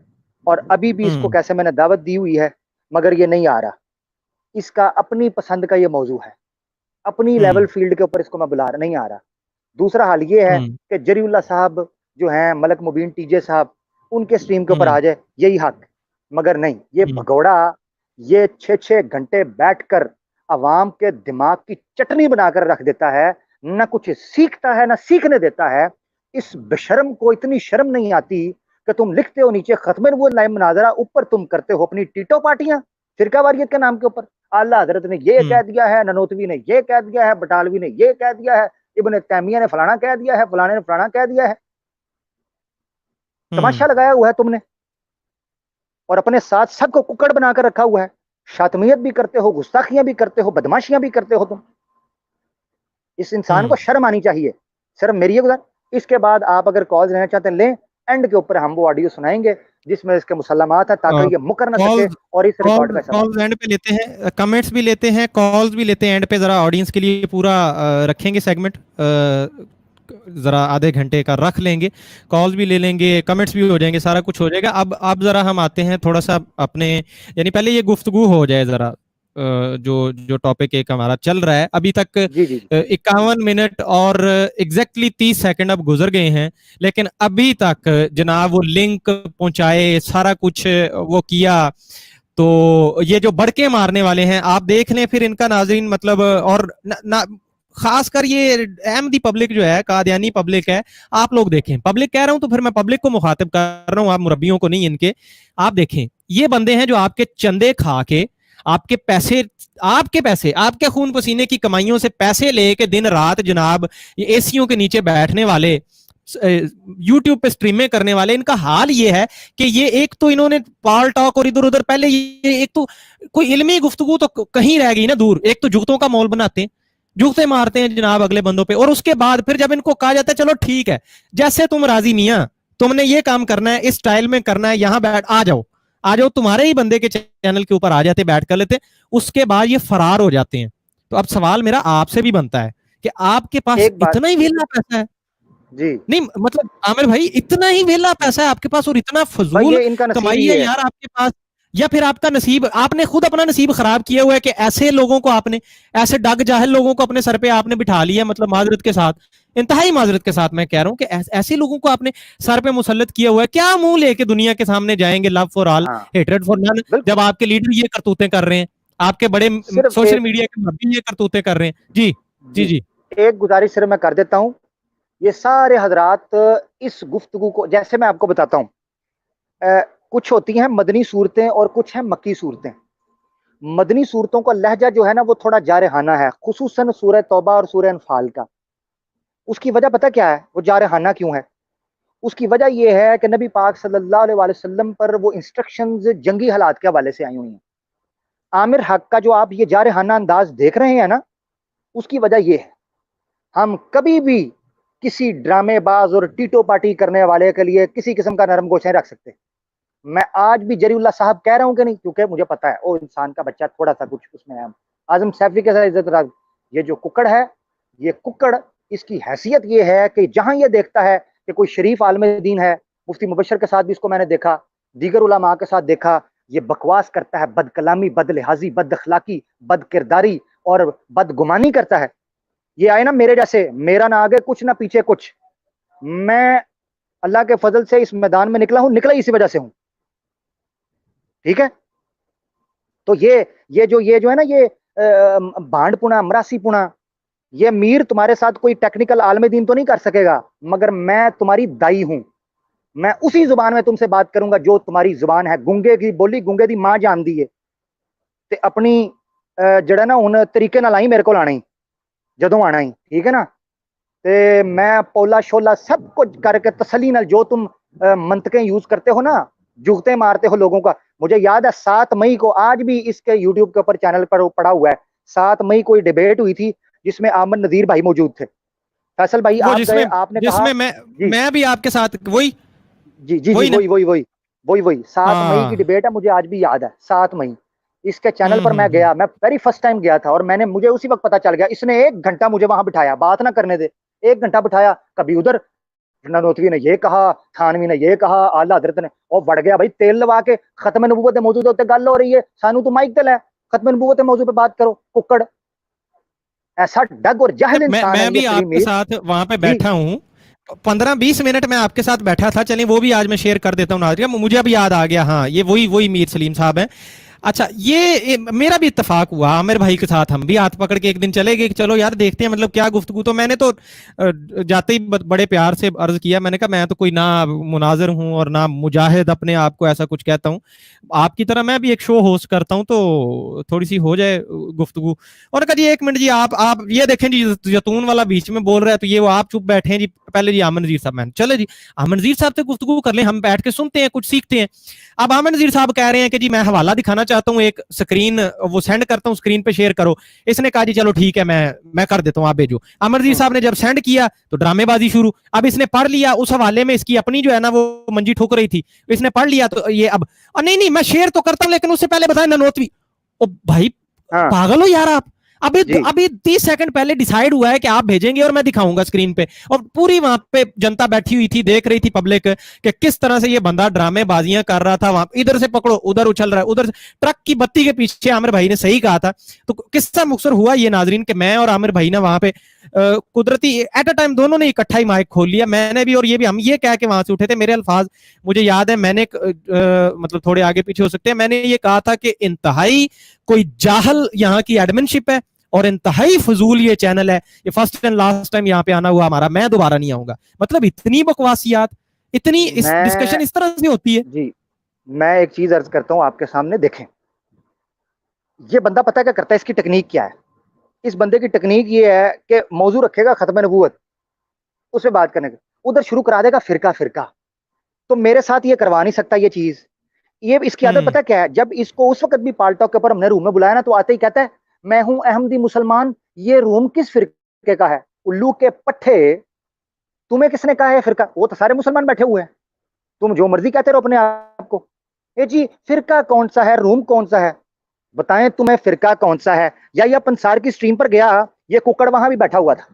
और अभी भी इसको हम्म। कैसे मैंने दावत दी हुई है मगर ये नहीं आ रहा। इसका अपनी पसंद का ये मौजू है। اپنی لیول فیلڈ کے اوپر اس کو میں بلا نہیں آ رہا. دوسرا حال یہ ہے کہ جری اللہ صاحب جو ہیں, ملک مبین ٹی جے صاحب, ان کے سٹریم کے اوپر آ جائے, یہی حق. مگر نہیں, یہ بھگوڑا یہ 6 گھنٹے بیٹھ کر عوام کے دماغ کی چٹنی بنا کر رکھ دیتا ہے, نہ کچھ سیکھتا ہے نہ سیکھنے دیتا ہے. اس بشرم کو اتنی شرم نہیں آتی کہ تم لکھتے ہو نیچے ختم نبوت لائیو مناظرہ, اوپر تم کرتے ہو اپنی ٹیٹو پارٹیاں فرقہ واریت کے نام کے اوپر. اعلیٰ حضرت نے یہ کہہ دیا ہے, ننوتوی نے یہ کہہ دیا ہے, بٹالوی نے یہ کہہ دیا ہے, ابن تیمیہ نے فلانا کہہ دیا ہے, فلانے نے فلانا کہہ دیا ہے. تماشا لگایا ہوا ہے تم نے, اور اپنے ساتھ سب کو ککڑ بنا کر رکھا ہوا ہے. شاتمیت بھی کرتے ہو, گستاخیاں بھی کرتے ہو, بدماشیاں بھی کرتے ہو تم. اس انسان کو شرم آنی چاہیے. صرف میری یہ گزار. اس کے بعد آپ اگر کالز لینا چاہتے ہیں لیں, اینڈ کے اوپر ہم وہ آڈیو سنائیں گے جس میں اس کے مسلمات ہیں, تاکہ یہ مکر نہ سکے اور اس ریکارڈ کا کالز اینڈ پہ لیتے ہیں, کمنٹس بھی لیتے ہیں, کالز بھی لیتے ہیں اینڈ پہ. ذرا آڈینس کے لیے پورا رکھیں گے سیگمنٹ, ذرا آدھے گھنٹے کا رکھ لیں گے, کالز بھی لے لیں گے, کمنٹس بھی ہو جائیں گے, سارا کچھ ہو جائے گا. اب ذرا ہم آتے ہیں تھوڑا سا اپنے, یعنی پہلے یہ گفتگو ہو جائے ذرا, جو ٹاپک ایک ہمارا چل رہا ہے ابھی تک 51 منٹ اور ایگزیکٹلی 30 سیکنڈ اب گزر گئے ہیں, لیکن ابھی تک جناب وہ لنک پہنچائے, سارا کچھ وہ کیا. تو یہ جو بڑکے مارنے والے ہیں آپ دیکھ لیں پھر ان کا, ناظرین, مطلب, اور خاص کر یہ احمدی پبلک جو ہے, قادیانی پبلک ہے, آپ لوگ دیکھیں. پبلک کہہ رہا ہوں تو پھر میں پبلک کو مخاطب کر رہا ہوں, آپ مربیوں کو نہیں ان کے. آپ دیکھیں یہ بندے ہیں جو آپ کے چندے کھا کے, آپ کے پیسے, آپ کے خون پسینے کی کمائیوں سے پیسے لے کے دن رات جناب اے سیوں کے نیچے بیٹھنے والے, یوٹیوب پہ سٹریمیں کرنے والے, ان کا حال یہ ہے کہ یہ ایک تو انہوں نے پال ٹاک اور ادھر ادھر, پہلے یہ ایک تو کوئی علمی گفتگو تو کہیں رہ گئی نا دور, ایک تو جوتوں کا مول بناتے ہیں, جوتے مارتے ہیں جناب اگلے بندوں پہ, اور اس کے بعد پھر جب ان کو کہا جاتا ہے چلو ٹھیک ہے, جیسے تم راضی میاں, تم نے یہ کام کرنا ہے, اس سٹائل میں کرنا ہے, یہاں بیٹھ آ جاؤ, تمہارے ہی بندے کے چینل کے اوپر آ جاتے, بیٹھ کر لیتے, اس کے بعد یہ فرار ہو جاتے ہیں. تو اب سوال میرا آپ سے بھی بنتا ہے کہ آپ کے پاس اتنا ہی ویلا پیسہ ہے, نہیں مطلب عامر بھائی, اتنا ہی ویلا پیسہ ہے آپ کے پاس اور اتنا فضول کمائی ہے یار آپ کے پاس, یا پھر آپ کا نصیب, آپ نے خود اپنا نصیب خراب کیا ہوا ہے کہ ایسے لوگوں کو آپ نے, ایسے ڈگ جاہل لوگوں کو اپنے سر پہ آپ نے بٹھا لیا, مطلب معذرت کے ساتھ, انتہائی معذرت کے ساتھ میں کہہ رہا ہوں کہ ایسے لوگوں کو آپ نے سر پہ مسلط کیا ہوا ہے. کیا منہ لے کے دنیا کے سامنے جائیں گے, love for all hatred for none, جب آپ کے لیڈر یہ کرتوتیں کر رہے ہیں, آپ کے بڑے سوشل میڈیا کے مربی یہ کرتوتیں کر رہے ہیں. جی جی جی, ایک گزارش صرف میں کر دیتا ہوں, یہ سارے حضرات اس گفتگو کو, جیسے میں آپ کو بتاتا ہوں, کچھ ہوتی ہیں مدنی صورتیں اور کچھ ہیں مکی صورتیں. مدنی صورتوں کا لہجہ جو ہے نا وہ تھوڑا جارحانہ ہے, خصوصاً سورہ توبہ اور سورہ انفال کا. اس کی وجہ پتہ کیا ہے, وہ جارحانہ کیوں ہے؟ اس کی وجہ یہ ہے کہ نبی پاک صلی اللہ علیہ وسلم پر وہ انسٹرکشنز جنگی حالات کے حوالے سے آئی ہوئی ہیں. عامر حق کا جو آپ یہ جارحانہ انداز دیکھ رہے ہیں نا, اس کی وجہ یہ ہے, ہم کبھی بھی کسی ڈرامے باز اور ٹیٹو پارٹی کرنے والے کے لیے کسی قسم کا نرم گوشت نہیں رکھ سکتے. میں آج بھی جری اللہ صاحب کہہ رہا ہوں کہ نہیں, کیونکہ مجھے پتا ہے وہ انسان کا بچہ تھوڑا سا کچھ اس میں ہے. اعظم سیفی کے ساتھ عزت راز, یہ جو ککڑ ہے, یہ ککڑ, اس کی حیثیت یہ ہے کہ جہاں یہ دیکھتا ہے کہ کوئی شریف عالم دین ہے, مفتی مبشر کے ساتھ بھی اس کو میں نے دیکھا, دیگر علماء کے ساتھ دیکھا, یہ بکواس کرتا ہے, بد کلامی, بد لحاظی, بد اخلاقی, بد کرداری اور بد گمانی کرتا ہے. یہ آئے نا میرے جیسے, میرا نہ آگے کچھ نہ پیچھے کچھ, میں اللہ کے فضل سے اس میدان میں نکلا ہوں, نکلا اسی وجہ سے ہوں. ٹھیک ہے, تو یہ جو ہے نا, یہ بانڈ پونا, مراسی پونا, یہ میر تمہارے ساتھ کوئی ٹیکنیکل عالم دین تو نہیں کر سکے گا, مگر میں تمہاری دائی ہوں. میں اسی زبان میں تم سے بات کروں گا جو تمہاری زبان ہے. گونگے کی بولی گونگے دی ماں جان دی ہے, تے اپنی جڑا نا ہن طریقے نال آئی میرے کو آنا ہی, جدوں آنا ہی, ٹھیک ہے نا. تے میں پولا شولا سب کچھ کر کے تسلی نال, جو تم منطقیں یوز کرتے ہو نا, جگتے مارتے ہو لوگوں کا. مجھے یاد ہے 7 مئی کو, آج بھی اس کے یوٹیوب کے اوپر چینل پر پڑا ہوا ہے, 7 مئی کو ڈیبیٹ ہوئی تھی جس میں احمد نذیر بھائی موجود تھے. فیصل بھائی آپ گئے, آپ نے کہا, میں بھی آپ کے ساتھ وہی, جی 7 مئی کی ڈیبیٹ ہے, مجھے آج بھی یاد ہے 7 مئی. اس کے چینل پر میں گیا, میں ویری فرسٹ ٹائم گیا تھا, اور مجھے اسی وقت پتا چل گیا, اس نے 1 گھنٹہ مجھے وہاں بٹھایا, بات نہ کرنے دے, 1 گھنٹہ بٹھایا. کبھی ادھر ننوتوی نے یہ کہا, تھانوی نے یہ کہا, اعلیٰ حضرت نے, اور بڑھ گیا بھائی تیل لوا کے, ختم نبوت موضوع تے گل ہو رہی ہے, سانو تو مائک تے لے, ختم نبوت موضوع پہ بات کرو. ککڑ ऐसा डग और जहल इंसान है मैं ये भी सलीम आपके मीर साथ वहां पे जी। बैठा हूँ, 15-20 मिनट मैं आपके साथ बैठा था। चलिए वो भी आज मैं शेयर कर देता हूँ नाज़रीन, मुझे अभी याद आ गया, हाँ ये वही वही मीर सलीम साहब हैं। अच्छा ये मेरा भी इत्तेफाक हुआ आमिर भाई के साथ, हम भी हाथ पकड़ के एक दिन चले गए कि चलो यार देखते हैं मतलब क्या गुफ्तगू। तो मैंने तो जाते ही बड़े प्यार से अर्ज किया, मैंने कहा मैं तो कोई ना मुनाजिर हूं और ना मुजाहिद अपने आप को ऐसा कुछ कहता हूं, आपकी तरह मैं भी एक शो होस्ट करता हूं तो थोड़ी सी हो जाए गुफ्तगू। और कहा जी एक मिनट जी, आप ये देखें जी, जैतून वाला बीच में बोल रहा है तो ये वो आप चुप बैठे हैं जी, पहले जी आमन नज़ीर साहब, मैंने चले जी आमन नज़ीर साहब से गुफ्तगू कर लें, हम बैठ के सुनते हैं कुछ सीखते हैं। अब आमन नज़ीर साहब कह रहे हैं कि जी मैं हवाला दिखाना चाहता हूँ, एक स्क्रीन वो सेंड करता हूँ, स्क्रीन पे शेयर करो। इसने कहा जी चलो ठीक है मैं कर देता हूँ, आप भेजो। आमन नज़ीर साहब ने जब सेंड किया तो ड्रामेबाजी शुरू। अब इसने पढ़ लिया उस हवाले में, इसकी अपनी जो है ना वो मंजी ठोक रही थी, इसने पढ़ लिया तो ये अब नहीं नहीं मैं शेयर तो करता हूँ लेकिन उससे पहले बताए ननोतवी। ओ भाई हाँ पागल हो यार आप, अभी जी अभी 30 सेकंड पहले डिसाइड हुआ है कि आप भेजेंगे और मैं दिखाऊंगा स्क्रीन पे, और पूरी वहां पे जनता बैठी हुई थी, देख रही थी पब्लिक कि किस तरह से ये बंदा ड्रामेबाजियां कर रहा था। वहां इधर से पकड़ो उधर उछल रहा है, उधर ट्रक की बत्ती के पीछे आमिर भाई ने सही कहा था। तो किस्सा मुख्तसर हुआ ये नाजरीन कि मैं और आमिर भाई ने वहां पे कुदरती एट अ टाइम दोनों ने इकट्ठा ही माइक खोल लिया, मैंने भी और ये भी, हम ये कह के वहां से उठे थे। मेरे अल्फाज मुझे याद है, मैंने मतलब थोड़े आगे पीछे हो सकते हैं, मैंने ये कहा था कि इंतहाई कोई जाहल यहाँ की एडमिनशिप है और इंतहाई फजूल ये चैनल है, ये फर्स्ट एंड लास्ट टाइम यहाँ पे आना हुआ हमारा, मैं दोबारा नहीं आऊंगा। मतलब इतनी बकवासियात, इतनी इस डिस्कशन मैं इस तरह से होती है। जी मैं एक चीज अर्ज करता हूँ आपके सामने, देखें ये बंदा पता क्या करता है, इसकी टेक्निक क्या है। इस बंदे की टेक्निक ये है कि मौजू रखेगा खत्म नबूवत, उससे बात करने का, उधर शुरू करा देगा फिरका फिरका। तो मेरे साथ ये करवा नहीं सकता ये चीज। ये इसकी आदत पता क्या है, जब इसको उस वक्त भी पालटॉक के ऊपर हमने रूम में बुलाया ना, तो आते ही कहता है मैं हूं अहमदी मुसलमान, ये रूम किस फिरके का है। उल्लू के पट्टे, तुम्हें किसने कहा है फिरका, वो तो सारे मुसलमान बैठे हुए हैं, तुम जो मर्जी कहते रहो अपने आप को। ये जी फिरका कौन सा है, रूम कौन सा है, बताएं तुम्हें फिरका कौन सा है। या ये पंसार की स्ट्रीम पर गया, ये कुकड़ वहां भी बैठा हुआ था,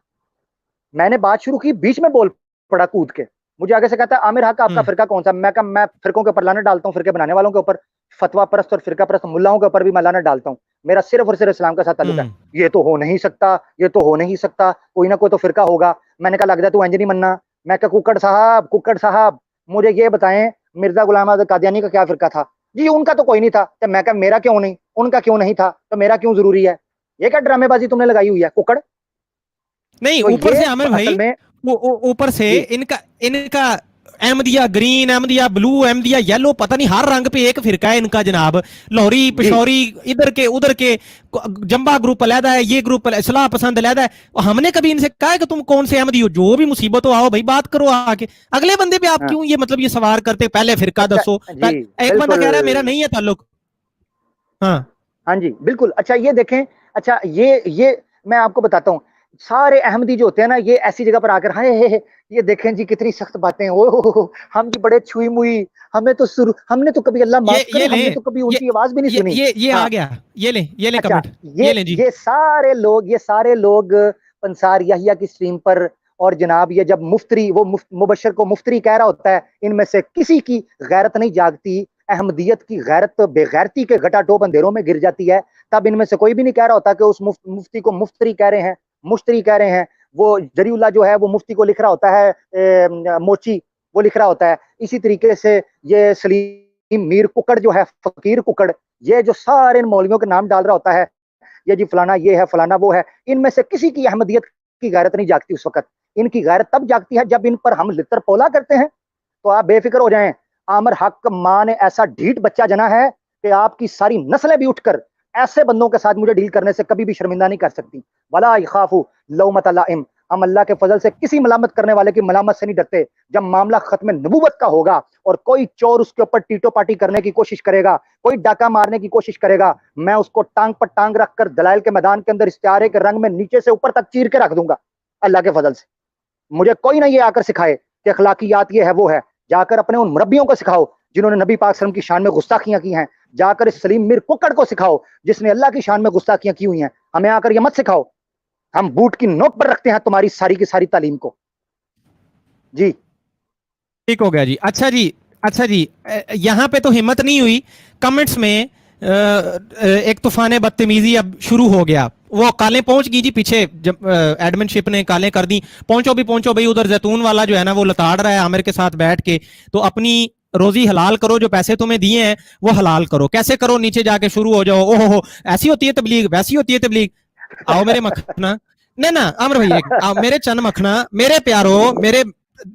मैंने बात शुरू की, बीच में बोल पड़ा कूद के, मुझे आगे से कहता है आमिर हक आपका फिरका कौन सा। मैं कहा मैं फिरकों के ऊपर लाना डालता हूँ, फिरके बनाने वालों के ऊपर, फतवा परस्त और फिरका परस्त मुल्लाओं के ऊपर भी मैं लाना डालता हूँ, मेरा सिर्फ और सिर्फ इस्लाम के साथ ताल्लुक है। ये तो हो नहीं सकता, ये तो हो नहीं सकता, कोई ना कोई तो फिरका होगा। मैंने कहा लगता है तू इंज नहीं मनना। मैं कहा कुकड़ साहब मुझे ये बताएं मिर्जा गुलाम आज़द कादियानी का क्या फिरका था। जी उनका तो कोई नहीं था। तो मैं कहा मेरा क्यों नहीं, उनका क्यों नहीं था तो मेरा क्यों जरूरी है। ये क्या ड्रामेबाजी तुमने लगाई हुई है कुकड़। नहीं तो ऊपर ये से आमिर भाई, असल में ऊपर से जी इनका इनका Ahmadiyya green, Ahmadiyya blue, Ahmadiyya yellow, पता नहीं हर रंग पे एक फिरका है इनका जनाब। लाहौरी जी पिशौरी इधर के उधर के, जंबा ग्रुप अलहदा है, ये ग्रुप इस्लाह पसंद अलहदा है। हमने कभी इनसे कहा है कि तुम कौन से अहमदी हो, जो भी मुसीबत हो आओ भाई बात करो आके, अगले बंदे पे आप हाँ क्यों ये मतलब ये सवार करते, पहले फिरका अच्छा दसो। जी एक बंदा कह रहा है मेरा बिल्कुल नहीं है ताल्लुक। हाँ हाँ जी बिल्कुल। अच्छा ये देखें, अच्छा ये मैं आपको बताता हूँ, सारे अहमदी जो होते हैं ना, ये ऐसी जगह पर आकर हाय ये देखें जी कितनी सख्त बातें, ओ हम जी बड़े छुई मुई, हमने तो कभी अल्लाह माफ करे, ये ले, हमने तो कभी ये उनकी आवाज भी नहीं सुनी। ये आ हाँ गया, ये ले अच्छा कमेंट, ये ले जी। ये सारे लोग पंसार याहिया की स्ट्रीम पर, और जनाब ये जब मुफ्तरी वो मुबशर को मुफ्तरी कह रहा होता है, इनमें से किसी की गैरत नहीं जागती, अहमदियत की गैरत बेगैरती के घटाटोप अंधेरों में गिर जाती है। तब इनमें से कोई भी नहीं कह रहा होता कि उस मुफ्ती को मुफ्तरी कह रहे हैं, मुश्तरी कह रहे हैं। वो जरीउल्लाह जो है वो मुफ्ती को लिख रहा होता है मोची, वो लिख रहा होता है। इसी तरीके से ये सलीम मीर कुकड़ जो है, फकीर कुकड़, ये जो सारे इन मौलवियों के नाम डाल रहा होता है, ये जी फलाना ये है फलाना वो है, इनमें से किसी की अहमदियत की गैरत नहीं जागती उस वक्त। इनकी गैरत तब जागती है जब इन पर हम लितर पोला करते हैं। तो आप बेफिक्र हो जाएं, आमिर हक मां ने ऐसा ढीठ बच्चा जना है कि आपकी सारी नस्लें भी उठकर ऐसे बंदों के साथ मुझे डील करने से कभी भी शर्मिंदा नहीं कर सकती। वला यखाफू लौमत लाइम, हम अल्लाह के फजल से किसी मलामत करने वाले की मलामत से नहीं डरते। जब मामला खत्म नबूवत का होगा और कोई चोर उसके ऊपर टीटो पाटी करने की कोशिश करेगा, कोई डाका मारने की कोशिश करेगा, मैं उसको टांग पर टांग रखकर दलाइल के मैदान के अंदर इस्तिआरे के रंग में नीचे से ऊपर तक चीर के रख दूंगा अल्लाह के फजल से। मुझे कोई ना ये आकर सिखाए कि अखलाकियात ये है वो है। जाकर अपने उन मुरब्बियों को सिखाओ जिन्होंने नबी पाक सल्लल्लाहु अलैहि वसल्लम की शान में गुस्ताखियां की हैं। जाकर इस सलीम मीर कुकड़ को सिखाओ जिसने अल्लाह की शान में गुस्ताखियां की हुई हैं। हमें आकर ये मत सिखाओ, हम बूट की नोक पर रखते हैं तुम्हारी सारी की सारी तालीम को। जी ठीक हो गया जी। अच्छा जी, अच्छा जी, यहाँ पे तो हिम्मत नहीं हुई, कमेंट्स में एक तूफान बदतमीजी अब शुरू हो गया। वो कालें पहुंच गई जी पीछे, जब एडमिनशिप ने कालें कर दी, पहुंचो भाई, उधर जैतून वाला जो है ना वो लताड़ रहा है आमिर के साथ बैठ के, तो अपनी रोजी हलाल करो, जो पैसे तुम्हें दिए हैं वो हलाल करो। कैसे करो? नीचे जाके शुरू हो जाओ, ओहो ऐसी होती है तबलीग, वैसी होती है तबलीग। आओ मेरे मखना, ना ना आमिर भाई मेरे चन मखना, मेरे प्यारो, मेरे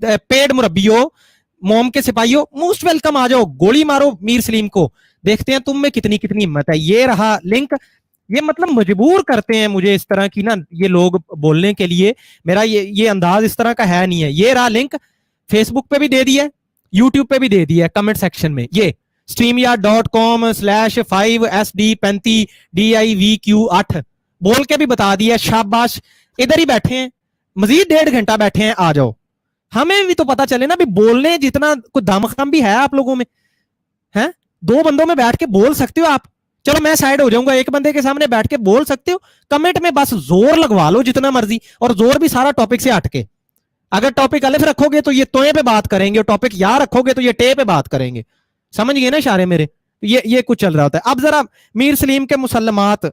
पेड़ मुरब्बियों, मोम के सिपाहियों, मोस्ट वेलकम, आ जाओ, गोली मारो मीर सलीम को, देखते हैं तुम में कितनी कितनी हिम्मत है। ये रहा लिंक। ये मतलब मजबूर करते हैं मुझे इस तरह की ना ये लोग बोलने के लिए, मेरा ये अंदाज इस तरह का है नहीं है। ये रहा लिंक, फेसबुक पे भी दे दिया है, यूट्यूब पे भी दे दिया है, कमेंट सेक्शन में ये streamyard.com/5SD35DIVQ8 बोल के भी बता दिया। शाबाश, इधर ही बैठे हैं, मजीद 1.5 घंटा बैठे हैं, आ जाओ, हमें भी तो पता चले ना भी बोलने जितना कोई दमखम भी है आप लोगों में, है? 2 बंदों में बैठ के बोल सकते हो आप? चलो मैं साइड हो जाऊंगा, एक बंदे के सामने बैठ के बोल सकते हो? कमेंट में बस जोर लगवा लो जितना मर्जी, और जोर भी सारा टॉपिक से हटके। अगर टॉपिक अलग रखोगे तो ये तोए पे बात करेंगे, और टॉपिक यहाँ रखोगे तो ये टे पे बात करेंगे। समझ गए ना इशारे मेरे? ये कुछ चल रहा होता है। अब जरा मीर सलीम के मुसल्लमात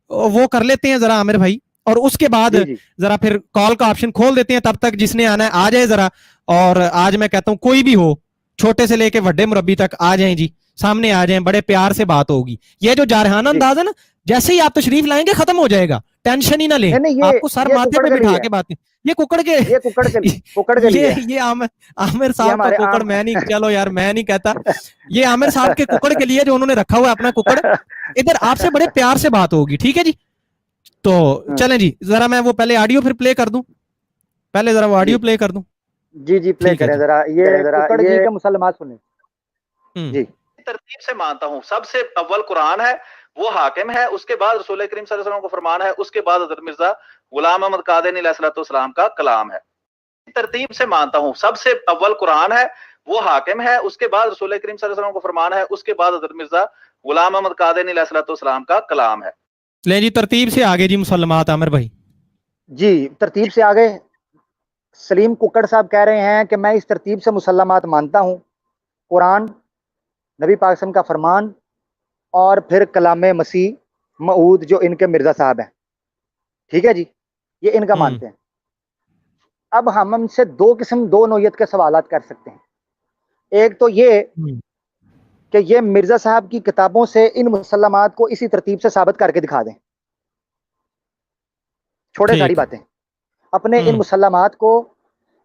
वो कर लेते हैं जरा आमिर भाई, और उसके बाद जरा फिर कॉल का ऑप्शन खोल देते हैं। तब तक जिसने आना है आ जाए जरा, और आज मैं कहता हूं कोई भी हो, छोटे से लेके बड़े मुरब्बी तक आ जाएं जी, सामने आ जाएं, बड़े प्यार से बात होगी। ये जो जारहाना अंदाज है ना, जैसे ही आप तशरीफ लाएंगे खत्म हो जाएगा, टेंशन ही ना लें, आपको सर माथे पे बिठा के बात। ये कुकड़ के लिए ये आमिर साहब का कुकड़, मैं नहीं, चलो यार मैं नहीं कहता, ये आमिर साहब के कुकड़ के लिए जो उन्होंने रखा हुआ है अपना कुकड़, इधर आपसे बड़े प्यार से बात होगी, ठीक है जी? तो चलें जी, जरा मैं वो पहले ऑडियो फिर प्ले कर दूं, पहले जरा वो ऑडियो प्ले कर दूं। जी प्ले करें जरा, ये कुकड़ जी का मुसल्लमात सुने जी। तरतीब से मानता हूं, सबसे अव्वल कुरान है, वो हाकिम है, उसके बाद रसूल करीम सल्लल्लाहु अलैहि वसल्लम को फरमान है, उसके बाद हज़रत मिर्जा गुलाम अहमद कादियानी अलैहिस्सलाम का कलाम है। तरतीब से मानता हूं, सबसे अव्वल कुरान है, वो हाकिम है, उसके बाद रसूल करीम सल्लल्लाहु अलैहि वसल्लम को फरमान है, उसके बाद हज़रत मिर्जा गुलाम अहमद कादियानी अलैहिस्सलाम का कलाम है। ले जी तरतीब से आगे जी मुसल्लमात आमिर भाई जी, तरतीब से आगे सलीम कुकड़ साहब कह रहे हैं कि मैं इस तरतीब से मुसल्लमात मानता हूं, कुरान, नबी पाक का फरमान, और फिर कलाम मसीह मऊद जो इनके मिर्जा साहब हैं, ठीक है जी, ये इनका मानते हैं। अब हम हमसे दो नौयत के सवालात कर सकते हैं। एक तो ये कि ये मिर्जा साहब की किताबों से इन मुसल्लमात को इसी तरतीब से साबित करके दिखा दें, छोटे सारी बातें, अपने इन मुसल्लमात को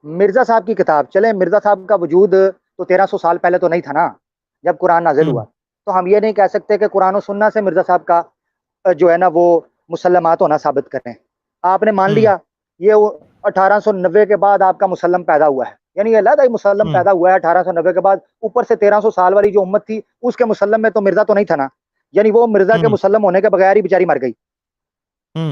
मिर्जा साहब की किताब, चले मिर्जा साहब का वजूद तो 1300 साल पहले तो नहीं था ना जब कुरान नाजिल हुआ, तो हम ये नहीं कह सकते कि कुरान और सुन्ना से मिर्जा साहब का जो है ना वो मुसल्लमात होना साबित करें। आपने मान लिया ये 1890 के बाद आपका मुसल्लम पैदा हुआ है, यानी अलग ही मुसल्लम पैदा हुआ है 1890 के बाद, ऊपर से 1300 साल वाली जो उम्मत थी उसके मुसल्लम में तो मिर्जा तो नहीं था ना, यानी वो मिर्जा के मुसल्लम होने के बगैर ही बेचारी मर गई,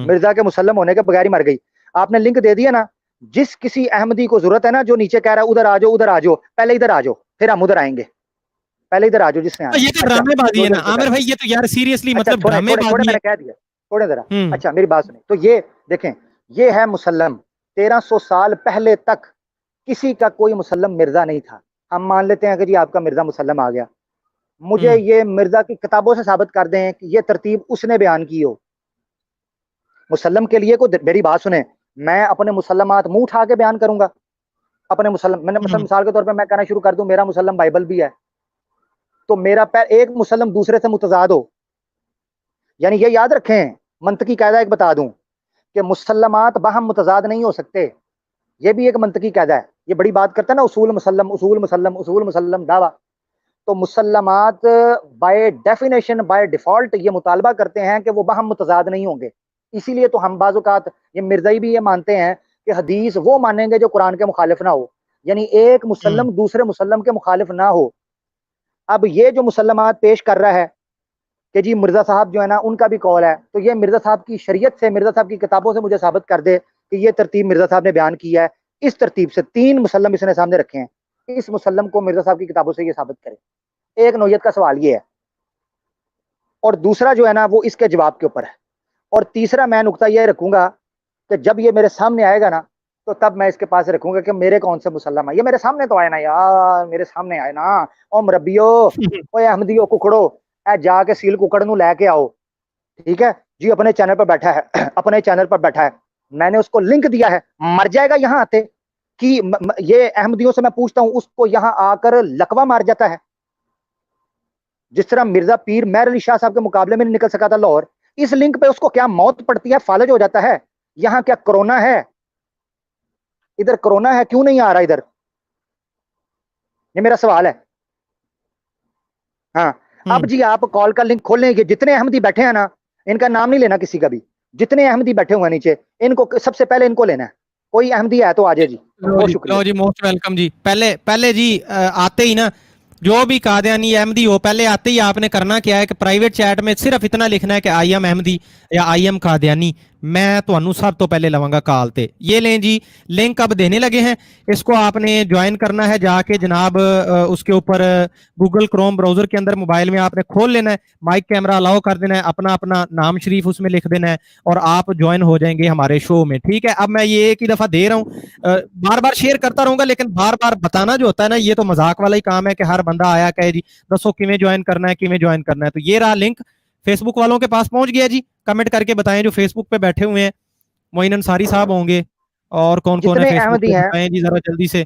मिर्जा के मुसल्लम होने के बगैर ही मर गई। आपने लिंक दे दिया ना, जिस किसी अहमदी को जरूरत है ना, जो नीचे कह रहा है उधर आ जाओ, उधर आ जाओ, पहले इधर आ जाओ फिर हम उधर आएंगे, पहले इधर आ जाओ जिसने आना। ये तो ड्रामेबाजी है ना आमिर भाई, ये तो यार सीरियसली मतलब ड्रामेबाजी है। मैंने कह दिया, थोड़े जरा, अच्छा मेरी बात सुने, तो ये देखें, ये है मुसल्लम, 1300 साल पहले तक किसी का कोई मुसल्लम मिर्जा नहीं था। हम मान लेते हैं कि जी आपका मिर्जा मुसल्लम आ गया, मुझे ये मिर्जा की किताबों से साबित कर दें कि ये तरतीब उसने बयान की हो मुसल्लम के लिए। को मेरी बात सुने, मैं अपने मुसल्लमात मुंह उठा के बयान करूंगा अपने मुसल्लम, मैंने मिसाल के तौर पे मैं कहना शुरू कर दूं मेरा मुसल्लम बाइबल भी है, तो मेरा एक मुसल्लम दूसरे से मुतजाद हो, यानी ये याद रखें, मंतकी कायदा एक बता दूं कि मुसल्लमात बाहम मुतजाद नहीं हो सकते, ये भी एक मंतकी कायदा है। ये बड़ी बात करता है ना, उसूल मुसल्लम उसूल मुसल्लम उसूल मुसल्लम दावा, तो मुसल्लमात बाय डेफिनेशन बाय डिफॉल्ट ये मुतालबा करते हैं कि वो बाहम मुतजाद नहीं होंगे। इसीलिए तो हम बाज़-औक़ात ये मिर्ज़ाई भी ये मानते हैं कि हदीस वो मानेंगे जो कुरान के मुखालिफ ना हो, यानी एक मुसल्लम दूसरे मुसल्लम के मुखालिफ ना हो। अब ये जो मुसल्लमात पेश कर रहा है कि जी मिर्जा साहब जो है ना उनका भी कौल है, तो ये मिर्जा साहब की शरीयत से, मिर्जा साहब की किताबों से मुझे साबित कर दे कि ये तरतीब मिर्जा साहब ने बयान की है। इस तरतीब से 3 मुसल्लम इसने सामने रखे हैं, इस मुसल्लम को मिर्जा साहब की किताबों से ये साबित करे। एक नौयत का सवाल ये है, और दूसरा जो है ना वो इसके जवाब के ऊपर है, और तीसरा मैं नुक्ता ये रखूंगा कि जब ये मेरे सामने आएगा ना तो तब मैं इसके पास रखूंगा कि मेरे कौन से मुसल्लम है, ये मेरे सामने तो आए ना यार, मेरे सामने आए ना, ओ मरब्बियो, ओ अहमदियो कुकड़ो, ए जाके सील कुकड़ नू लेके आओ, ठीक है, جی اپنے چینل پر بیٹھا ہے اپنے چینل پر بیٹھا ہے, میں نے اس کو لنک دیا ہے, مر جائے گا یہاں آتے کہ یہ احمدیوں سے میں پوچھتا ہوں, اس کو یہاں آ کر لقوہ مار جاتا ہے. جس طرح مرزا پیر مہر علی شاہ صاحب کے مقابلے میں نہیں نکل سکا تھا لاہور, اس لنک پہ اس کو کیا موت پڑتی ہے, فالج ہو جاتا ہے. یہاں کیا کرونا ہے؟ ادھر کرونا ہے, کیوں نہیں آ رہا ادھر؟ یہ میرا سوال ہے. ہاں اب جی آپ کال کا لنک کھولیں گے, جتنے احمدی بیٹھے ہیں نا, ان کا نام نہیں لینا کسی کا بھی, جتنے احمدی بیٹھے ہوئے نیچے, ان کو سب سے پہلے ان کو لینا ہے. کوئی احمدی ہے تو آ جائے جی, بہت شکریہ. لو جی موسٹ ویلکم جی. پہلے جی آتے ہی نا, جو بھی قادیانی احمدی ہو, پہلے آتے ہی آپ نے کرنا کیا ہے کہ پرائیویٹ چیٹ میں صرف اتنا لکھنا ہے کہ آئی ایم احمدی یا آئی ایم قادیانی, میں تو سب تو پہلے لواں گا کال تے. یہ لیں جی لنک اب دینے لگے ہیں, اس کو آپ نے جوائن کرنا ہے جا کے جناب, اس کے اوپر گوگل کروم براؤزر کے اندر موبائل میں آپ نے کھول لینا ہے, مائک کیمرہ الاؤ کر دینا ہے, اپنا اپنا نام شریف اس میں لکھ دینا ہے, اور آپ جوائن ہو جائیں گے ہمارے شو میں. ٹھیک ہے, اب میں یہ ایک ہی دفعہ دے رہا ہوں, بار بار شیئر کرتا رہوں گا, لیکن بار بار بتانا جو ہوتا ہے نا, یہ تو مذاق والا ہی کام ہے کہ ہر بندہ آیا کہے جی دسو کیویں جوائن کرنا ہے, کیویں جوائن کرنا ہے. تو یہ رہا لنک, فیس بک والوں کے پاس پہنچ گیا جی. کمنٹ کر کے بتائیں جو فیس بک پہ بیٹھے ہوئے ہیں, معین انصاری صاحب ہوں گے, اور کون کون ہے جتنے فیس بک احمدی پہ ہیں, بتائیں جی ذرا جلدی سے.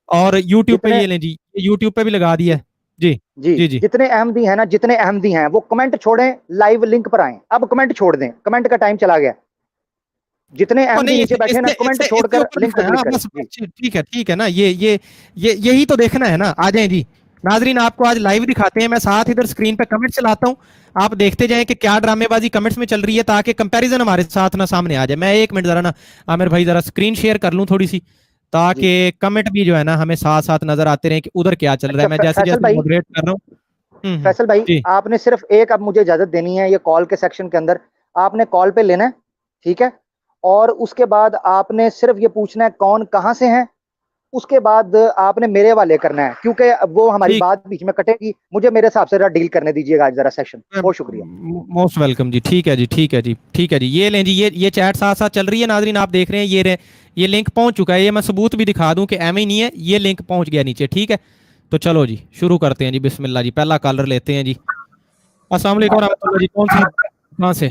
اور یوٹیوب پہ جتنے یہ لیں جی, یوٹیوب پہ بھی لگا دیا ہے جی. جی جی جی جتنے احمدی ہیں نا, جتنے احمدی ہیں وہ کمنٹ چھوڑیں, لائیو لنک پر آئیں. اب کمنٹ چھوڑ دیں, کمنٹ کا ٹائم چلا گیا. جتنے احمدی نہیں, نیچے بیٹھے نا, کمنٹ چھوڑ اس کے کر اوپر لنک پہ لکھنا ہے کلک نا کریں. بس. جی ٹھیک ہے نا, یہی تو دیکھنا ہے نا. آ جائیں جی ناظرین, آپ کو آج لائیو دکھاتے ہیں, میں ساتھ ادھر اسکرین پہ کمنٹ چلاتا ہوں, آپ دیکھتے جائیں کہ کیا ڈرامے بازی کمنٹس میں چل رہی ہے, تاکہ کمپیریزن ہمارے ساتھ نا سامنے آ جائے. میں ایک منٹ ذرا نا عامر بھائی ذرا اسکرین شیئر کر لوں تھوڑی سی, جی. تاکہ کمنٹ بھی جو ہے نا ہمیں ساتھ ساتھ نظر آتے رہیں کہ ادھر کیا چل رہا ہے. اچھا میں جیسے فیصل جیسے بھائی, ماڈریٹ کر رہا ہوں. فیصل بھائی جی آپ نے صرف ایک اب مجھے اجازت دینی ہے, یہ کال کے سیکشن کے اندر آپ نے کال پہ لینا ہے, ٹھیک ہے, اور اس کے بعد آپ نے صرف یہ پوچھنا ہے کون کہاں سے ہیں, اس کے بعد آپ نے میرے والے کرنا ہے, کیونکہ وہ ہماری ٹھیک, بات بیچ میں کٹے گی. مجھے میرے حساب سے ذرا ڈیل کرنے دیجیے گا آج ذرا سیشن. بہت شکریہ. موسٹ ویلکم جی. ٹھیک ہے جی. یہ لیں جی, یہ چیٹ ساتھ ساتھ چل رہی ہے ناظرین, آپ دیکھ رہے ہیں یہ لنک پہنچ چکا ہے. یہ میں ثبوت بھی دکھا دوں کہ ایم ہی نہیں ہے, یہ لنک پہنچ گیا نیچے. ٹھیک ہے, تو چلو جی شروع کرتے ہیں جی. بسم اللہ جی. پہلا کالر لیتے ہیں جی. السلام علیکم ورحمۃ اللہ جی. کون صاحب کہاں سے؟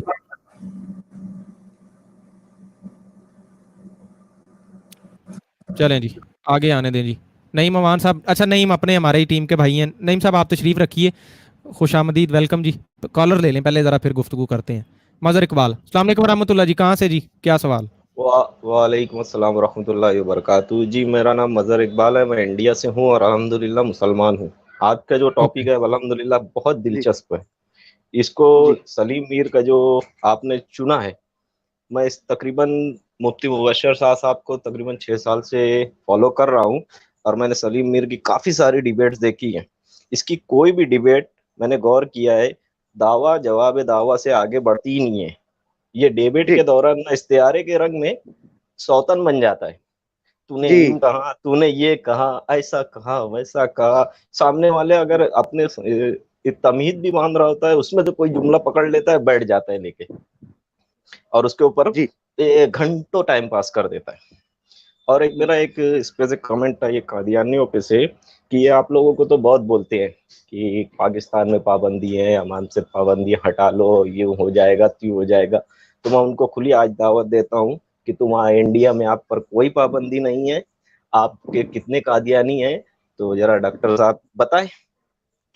چلیں جی آگے آنے دیں جی. نعیم امان صاحب, اچھا نعیم اپنے ہمارے ہی ٹیم کے بھائی ہیں. نعیم صاحب آپ تشریف رکھیے, خوش آمدید, ویلکم جی. کالر لے لیں پہلے ذرا, پھر گفتگو کرتے ہیں. مظہر اقبال, السلام علیکم ورحمۃ اللہ جی. کہاں سے جی, کیا سوال؟ وعلیکم السلام ورحمۃ اللہ وبرکاتہ. جی میرا نام مظہر اقبال ہے, میں انڈیا سے ہوں اور الحمدللہ مسلمان ہوں. آج کا جو اوکے. ٹاپک ہے الحمدللہ بہت جی دلچسپ ہے. اس کو جی سلیم میر کا جو آپ نے چنا ہے, میں اس تقریباً مفتی مبشر صاحب کو تقریباً 6 سال سے فالو کر رہا ہوں, اور میں نے سلیم میر کی کافی ساری ڈیبیٹس دیکھی ہیں. اس کی کوئی بھی ڈیبیٹ میں نے غور کیا ہے, دعویٰ جواب دعویٰ سے آگے بڑھتی ہی نہیں ہے. یہ ڈیبیٹ جی کے دوران استعارے کے رنگ میں سوتن بن جاتا ہے. تو نے جی یوں کہا, تو نے یہ کہا, ایسا کہا, ویسا کہا. سامنے والے اگر اپنے تمہید بھی باندھ رہا ہوتا ہے, اس میں تو کوئی جملہ پکڑ لیتا ہے, بیٹھ جاتا ہے لے کے, اور اس کے اوپر جی گھنٹوں ٹائم پاس کر دیتا ہے. اور میرا ایک اس پہ سے کمنٹ ہے یہ قادیانیوں پہ سے, کہ یہ آپ لوگوں کو تو بہت بولتے ہیں کہ پاکستان میں پابندی ہے, امان سے پابندی ہٹا لو, یہ ہو جائے گا, تیوں ہو جائے گا. تو میں ان کو کھلی آج دعوت دیتا ہوں کہ تمہارے انڈیا میں آپ پر کوئی پابندی نہیں ہے. آپ کے کتنے قادیانی ہیں, تو ذرا ڈاکٹر صاحب بتائیں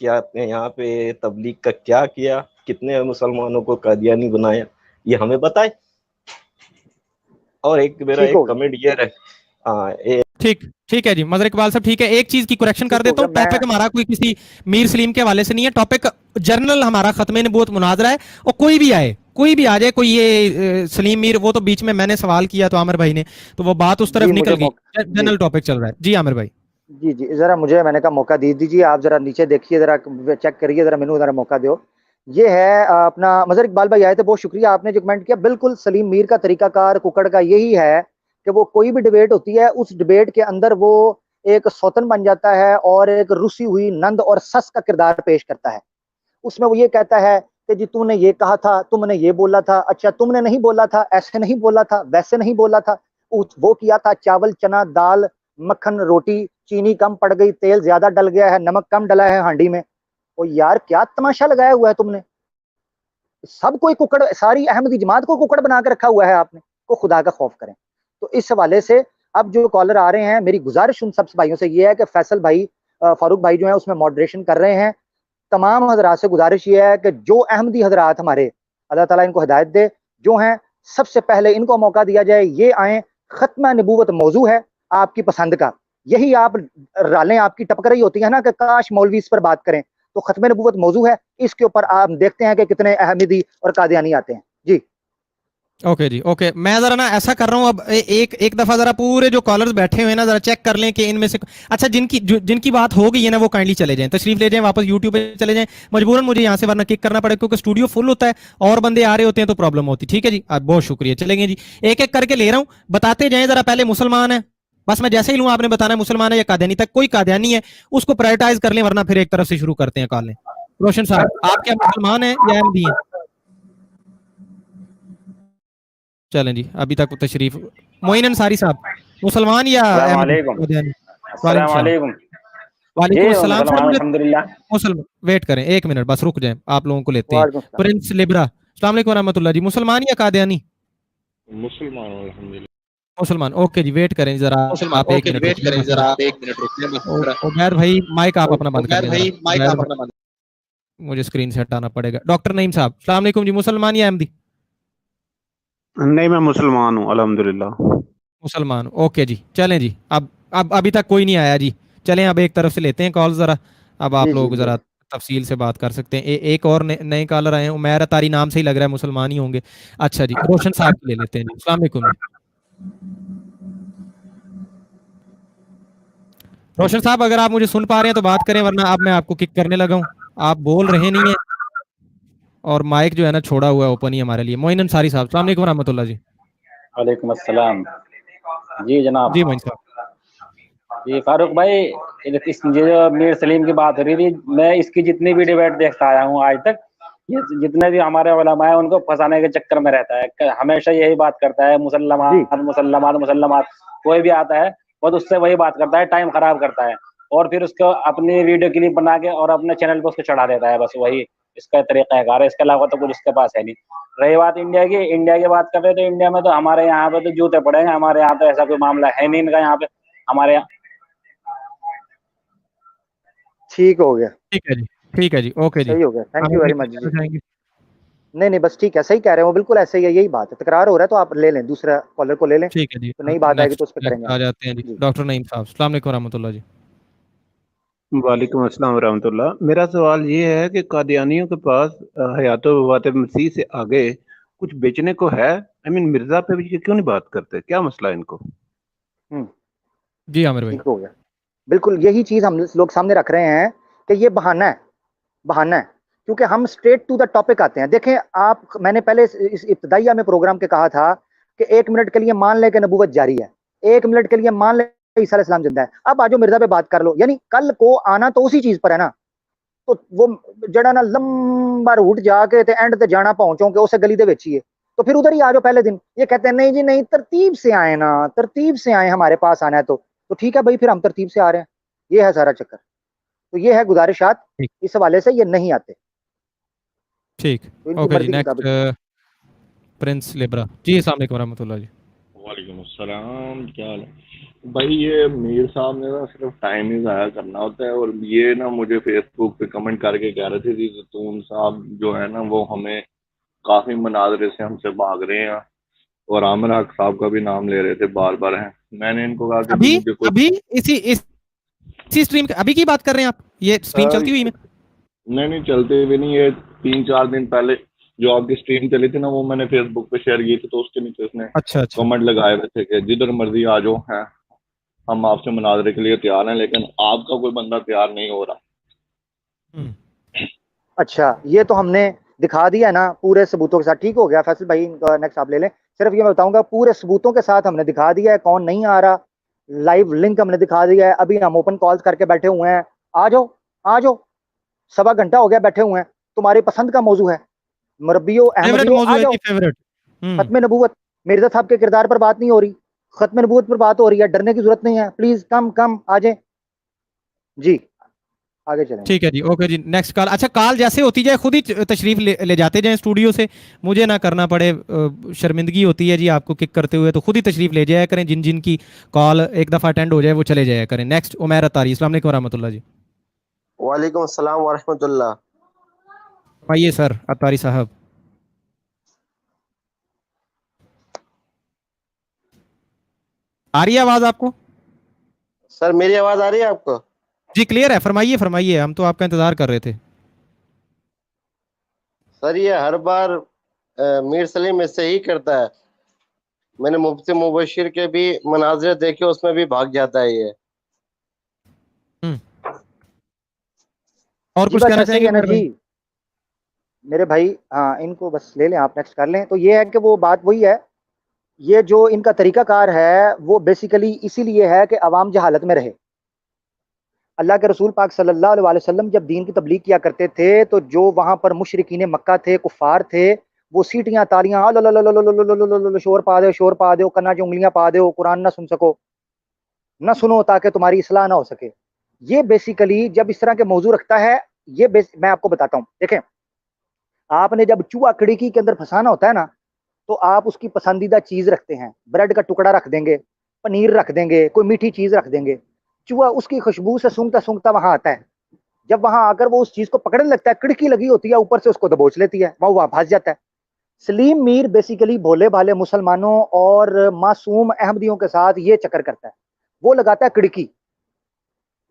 کہ آپ نے یہاں پہ تبلیغ کا کیا کیا, کتنے مسلمانوں کو قادیانی بنایا, یہ ہمیں بتائیں. اور ایک میرا ٹھیک ایک ہو گیا, کمنٹ یہ رہے. ٹھیک ہے جی. مظہر اقبال صاحب ٹھیک ہے, ایک چیز کی کریکشن کر ٹھیک ہو دیتا گیا. ہوں, میں ٹاپک ہمارا کوئی کسی میر سلیم کے حوالے سے نہیں ہے, ٹاپک جرنل ہمارا ختم نبوت مناظرہ ہے. اور کوئی بھی آئے, کوئی بھی آ جائے, کوئی یہ سلیم میر, وہ تو بیچ میں نے سوال کیا تو عامر بھائی نے, تو وہ بات اس طرف جی مجھے نکل گئی. جی جنرل ٹاپک چل رہا ہے جی عامر بھائی. جی جی ذرا مجھے, میں نے کہا موقع دے دیجیے. آپ ذرا نیچے دیکھیے, ذرا چیک کریے, ذرا مینوں ذرا موقع دو. یہ ہے اپنا مظہر اقبال بھائی آئے تھے, بہت شکریہ آپ نے جو کمنٹ کیا. بالکل سلیم میر کا طریقہ کار ککڑ کا یہی ہے کہ وہ کوئی بھی ڈبیٹ ہوتی ہے, اس ڈبیٹ کے اندر وہ ایک سوتن بن جاتا ہے اور ایک رسی ہوئی نند اور سس کا کردار پیش کرتا ہے. اس میں وہ یہ کہتا ہے کہ جی تم نے یہ کہا تھا, تم نے یہ بولا تھا, اچھا تم نے نہیں بولا تھا, ایسے نہیں بولا تھا, ویسے نہیں بولا تھا, وہ کیا تھا, چاول چنا دال مکھن روٹی, چینی کم پڑ گئی, تیل زیادہ ڈل گیا ہے, نمک کم ڈلا ہے ہانڈی میں. او یار کیا تماشا لگایا ہوا ہے تم نے, سب کو ککڑ, ساری احمدی جماعت کو ککڑ بنا کے رکھا ہوا ہے آپ نے. کو خدا کا خوف کریں. تو اس حوالے سے اب جو کالر آ رہے ہیں, میری گزارش ان سب بھائیوں سے یہ ہے کہ فیصل بھائی, فاروق بھائی جو ہیں اس میں ماڈریشن کر رہے ہیں. تمام حضرات سے گزارش یہ ہے کہ جو احمدی حضرات ہمارے, اللہ تعالیٰ ان کو ہدایت دے, جو ہیں سب سے پہلے ان کو موقع دیا جائے, یہ آئیں. ختمہ نبوت موضوع ہے آپ کی پسند کا, یہی آپ رالیں آپ کی ٹپک رہی ہوتی ہیں نا کہ کاش مولوی اس پر بات کریں. تو ختم نبوت موضوع ہے, اس کے اوپر آپ دیکھتے ہیں کہ کتنے احمدی اور قادیانی آتے ہیں. جی اوکے جی, اوکے. میں ذرا نا ایسا کر رہا ہوں, اب ایک دفعہ ذرا پورے جو کالرز بیٹھے ہوئے ہیں نا ذرا چیک کر لیں کہ ان میں سے اچھا جن کی بات ہو گئی ہے نا وہ کائنڈلی چلے جائیں, تشریف لے جائیں واپس یوٹیوب پہ چلے جائیں. مجبوراً مجھے یہاں سے ورنہ کک کرنا پڑے کیونکہ اسٹوڈیو فل ہوتا ہے اور بندے آ رہے ہوتے ہیں تو پرابلم ہوتی. ٹھیک ہے جی, بہت شکریہ. چلیں گے جی, ایک ایک کر کے لے رہا ہوں, بتاتے جائیں ذرا. پہلے مسلمان ہے, بس میں جیسے ہی لوں آپ نے بتانا ہے مسلمان ہے یا قادیانی. تک کوئی قادیانی ہے اس کو پرائرٹائز کر لیں, ورنہ پھر ایک طرف سے شروع کرتے ہیں کال لیں. روشن صاحب آپ کیا مسلمان ہیں یا احمدی ہیں؟ چلیں جی, ابھی تک تشریف. معین انصاری صاحب مسلمان یا السلام احمدی؟ علیکم. وعلیکم السلام السلام. علیکم. وعلیکم جی السلام سر. مسلمان مجھے الحمدللہ. مسلمان ویٹ کریں ایک منٹ بس, رک جائیں, آپ لوگوں کو لیتے ہیں. وعلیکم السلام. پرنس لبرا, السلام علیکم ورحمۃ اللہ جی. مسلمان یا قادیانی؟ مسلمان الحمدللہ. مسلمان. اوکے جی, ویٹ کریں ذرا, آپ ایک منٹ رکیے. عبید بھائی مائک آپ اپنا بند کر دیں, مجھے اسکرین سے ہٹانا پڑے گا. ڈاکٹر نعیم صاحب السلام علیکم جی. مسلمان یا احمدی؟ نہیں میں مسلمان ہوں الحمدللہ. مسلمان. اوکے جی, چلیں جی. اب ابھی تک کوئی نہیں آیا جی. چلیں اب ایک طرف سے لیتے ہیں کال ذرا. اب آپ جی لوگ جی ذرا تفصیل سے بات کر سکتے ہیں. ایک اور نئے کالر آئے ہیں, عمیر اتاری نام سے ہی لگ رہا ہے مسلمان ہی ہوں گے. اچھا جی, روشن صاحب کی لے لیتے ہیں جی. السلام علیکم جی. روشن صاحب اگر آپ مجھے سن پا رہے ہیں تو بات کریں, ورنہ اب میں آپ کو کک کرنے لگا ہوں. آپ بول رہے نہیں ہیں اور مائک جو ہے نا چھوڑا ہوا ہے اوپن ہی ہمارے لیے. معین انصاری صاحب السلام علیکم ورحمۃ اللہ جی. وعلیکم السلام. جی جناب. جی معین صاحب. جی فاروق بھائی, یہ جو میر سلیم کی بات ہو رہی تھی, میں اس کی جتنی بھی ڈیبیٹ دیکھتا آیا ہوں آج تک, یہ جتنے بھی ہمارے علماء ہیں ان کو پھنسانے کے چکر میں رہتا ہے. ہمیشہ یہی بات کرتا ہے مسلمات مسلمات مسلمات. کوئی بھی آتا ہے بس اس سے وہی بات کرتا ہے, ٹائم خراب کرتا ہے, اور پھر اس کو اپنی ویڈیو کلپ بنا کے اور اپنے چینل پہ اس کو چڑھا دیتا ہے. بس وہی اس کا طریقہ کار ہے, اس کے علاوہ تو کچھ اس کے پاس ہے نہیں. رہی بات انڈیا کی بات کر رہے تو انڈیا میں تو ہمارے یہاں پہ تو جوتے پڑیں گے. ہمارے یہاں تو ایسا کوئی معاملہ ہے نہیں ان کا یہاں پہ. ہمارے یہاں ٹھیک ہو گیا, ٹھیک ہے جی, ٹھیک ہے جی, اوکے جی. صحیح ہو گیا. تھینک یو ویری مچ جی. جائیں گے. نہیں نہیں بس ٹھیک ہے, صحیح کہہ رہے ہیں وہ, بالکل ایسے ہی ہے, یہی بات ہے. تکرار ہو رہا ہے تو آپ لے لیں, دوسرا کالر کو لے لیں, ٹھیک ہے جی, تو نئی بات آئے گی تو اس پہ کریں گے آ ہم. جاتے ہیں جی. جی ڈاکٹر نعیم صاحب السلام علیکم ورحمۃ اللہ جی. وعلیکم السلام ورحمۃ اللہ. میرا سوال یہ ہے کہ قادیانیوں کے پاس حیات و وفات مسیح سے آگے کچھ بیچنے کو ہے؟ مرزا پہ بھی کیوں نہیں بات کرتے, کیا مسئلہ ہے ان کو؟ جی عامر بھائی. ٹھیک ہو گیا. بالکل یہی چیز ہم لوگ سامنے رکھ رہے ہیں کہ یہ بہانہ ہے, بہانہ ہے, کیونکہ ہم اسٹریٹ ٹو دا ٹاپک آتے ہیں. دیکھیں آپ, میں نے پہلے اس ابتدائیہ میں پروگرام کے کہا تھا کہ 1 منٹ کے لیے مان لے کہ نبوت جاری ہے, 1 منٹ کے لیے مان لے عیسیٰ علیہ السلام زندہ ہے. اب آجو مرزا پہ بات کر لو, یعنی کل کو آنا تو اسی چیز پر ہے نا. تو وہ جڑا نا لمبا روٹ جا کے تے اینڈ تے جانا پہنچوں کہ اسے گلی دے وچ ہی ہے, تو پھر ادھر ہی آجو پہلے دن. یہ کہتے ہیں نہیں جی نہیں, ترتیب سے آئے نا, ترتیب سے آئے, ہمارے پاس آنا ہے تو ٹھیک ہے بھائی, پھر ہم ترتیب سے آ رہے ہیں. یہ ہے سارا چکر. تو یہ ہے گزارشات, اس حوالے سے یہ نہیں آتے. ٹھیک, اوکے جی. نیکسٹ پرنس لیبرا جی. السلام علیکم ورحمۃ اللہ جی. وعلیکم السلام. کیا حال ہے بھائی؟ یہ میر صاحب نے نا صرف ٹائم ہی ضائع کرنا ہوتا ہے. اور یہ نا مجھے فیس بک پہ کمنٹ کر کے کہہ رہے تھے کہ زیتون صاحب جو ہے نا وہ ہمیں کافی مناظرے سے ہم سے بھاگ رہے ہیں, اور عامر حق صاحب کا بھی نام لے رہے تھے بار بار. ہیں میں نے ان کو کہا کہ مجھے ابھی اسی اسٹریم ابھی کی بات کر رہے ہیں آپ؟ یہ اسٹریم چلتی ہوئی میں نہیں چلتے ہوئے نہیں, یہ 3-4 دن پہلے جو آپ کی اسٹریم چلی تھی نا وہ میں نے فیس بک پہ شیئر کی تھی, تو اس کے نیچے اس نے کمنٹ لگائے ہوئے تھے کہ جدھر مرضی آ جاؤ, ہیں ہم آپ سے مناظرے کے لیے تیار ہیں, لیکن آپ کا کوئی بندہ تیار نہیں ہو رہا. اچھا, یہ تو ہم نے دکھا دیا ہے نا پورے ثبوتوں کے ساتھ. ٹھیک ہو گیا فیصل بھائی, نیکسٹ آپ لے لیں. صرف یہ میں بتاؤں گا پورے ثبوتوں کے ساتھ ہم نے دکھا دیا ہے کون نہیں آ رہا. لائیو لنک ہم نے دکھا دیا ہے. ابھی ہم اوپن کالز کر کے بیٹھے ہوئے ہیں, آ جاؤ آ جاؤ. 1.25 گھنٹہ ہو گیا بیٹھے ہوئے ہیں, تمہاری پسند کا موضوع ہے, مربیو احمدیو آ جاؤ. ختم نبوت, مرزا صاحب کے کردار پر بات نہیں ہو رہی, ختم نبوت پر بات ہو رہی ہے. ڈرنے کی ضرورت نہیں ہے, پلیز کم آ جائیں جی. आगे चलें। ठीक है जी, ओके जी, नेक्स्ट कॉल। अच्छा, कॉल जैसे होती जाए खुद ही तशरीफ ले जाते जाएं स्टूडियो से, मुझे ना करना पड़े, शर्मिंदगी होती है जी आपको किक करते हुए, तो खुद ही तशरीफ ले जाया करें, जिन जिन की कॉल एक दफ़ा अटेंड हो जाए वो चले जाया करें। नेक्स्ट उमैर अतारी, अस्सलाम वालेकुम रहमतुल्लाह जी। वालेकुम अस्सलाम वरहमतुल्लाह। आइए सर अतारी साहब। आ रही है आवाज़ आपको? सर मेरी आवाज आ रही है आपको? जी क्लियर है, फरमाइए फरमाइए, हम तो आपका इंतजार कर रहे थे। सर ये हर बार मीर सलीम इससे ही करता है। मैंने मुफ्ती मुबशिर के भी मनाजिर देखे, उसमें भी भाग जाता है ये। और जी कुछ बस कहना ऐसे ही चाहेंगे है ना उमैर भाई? जी मेरे भाई। हाँ, इनको बस ले लें, आप नेक्स्ट कर लें। तो ये है कि वो बात वही है, ये जो इनका तरीकाकार है वो बेसिकली इसीलिए है कि अवाम जहालत में रहे। अल्लाह के रसूल पाक सल्लल्लाहु अलैहि वसल्लम जब दीन की तबलीग किया करते थे तो जो वहाँ पर मुशरिकीन मक्का थे, कुफार थे, वो सीटियाँ तालियाँ शोर पा दो कन्ना जो उंगलियाँ पा दो, कुरान ना सुन सको, ना सुनो ताकि तुम्हारी इस्लाह ना हो सके। ये बेसिकली जब इस तरह के मौजू रखता है, ये मैं आपको बताता हूँ। देखें, आपने जब चूहा खिड़की के अंदर फंसाना होता है ना, तो आप उसकी पसंदीदा चीज रखते हैं, ब्रेड का टुकड़ा रख देंगे, पनीर रख देंगे, कोई मीठी चीज रख देंगे। चूहा उसकी खुशबू से सूंघता सूंघता वहां आता है। जब वहां आकर वो उस चीज को पकड़ने लगता है, खिड़की लगी होती है ऊपर से, उसको दबोच लेती है, वह भाग जाता है। सलीम मीर बेसिकली भोले भाले मुसलमानों और मासूम अहमदियों के साथ ये चक्कर करता है। वो लगाता है खिड़की,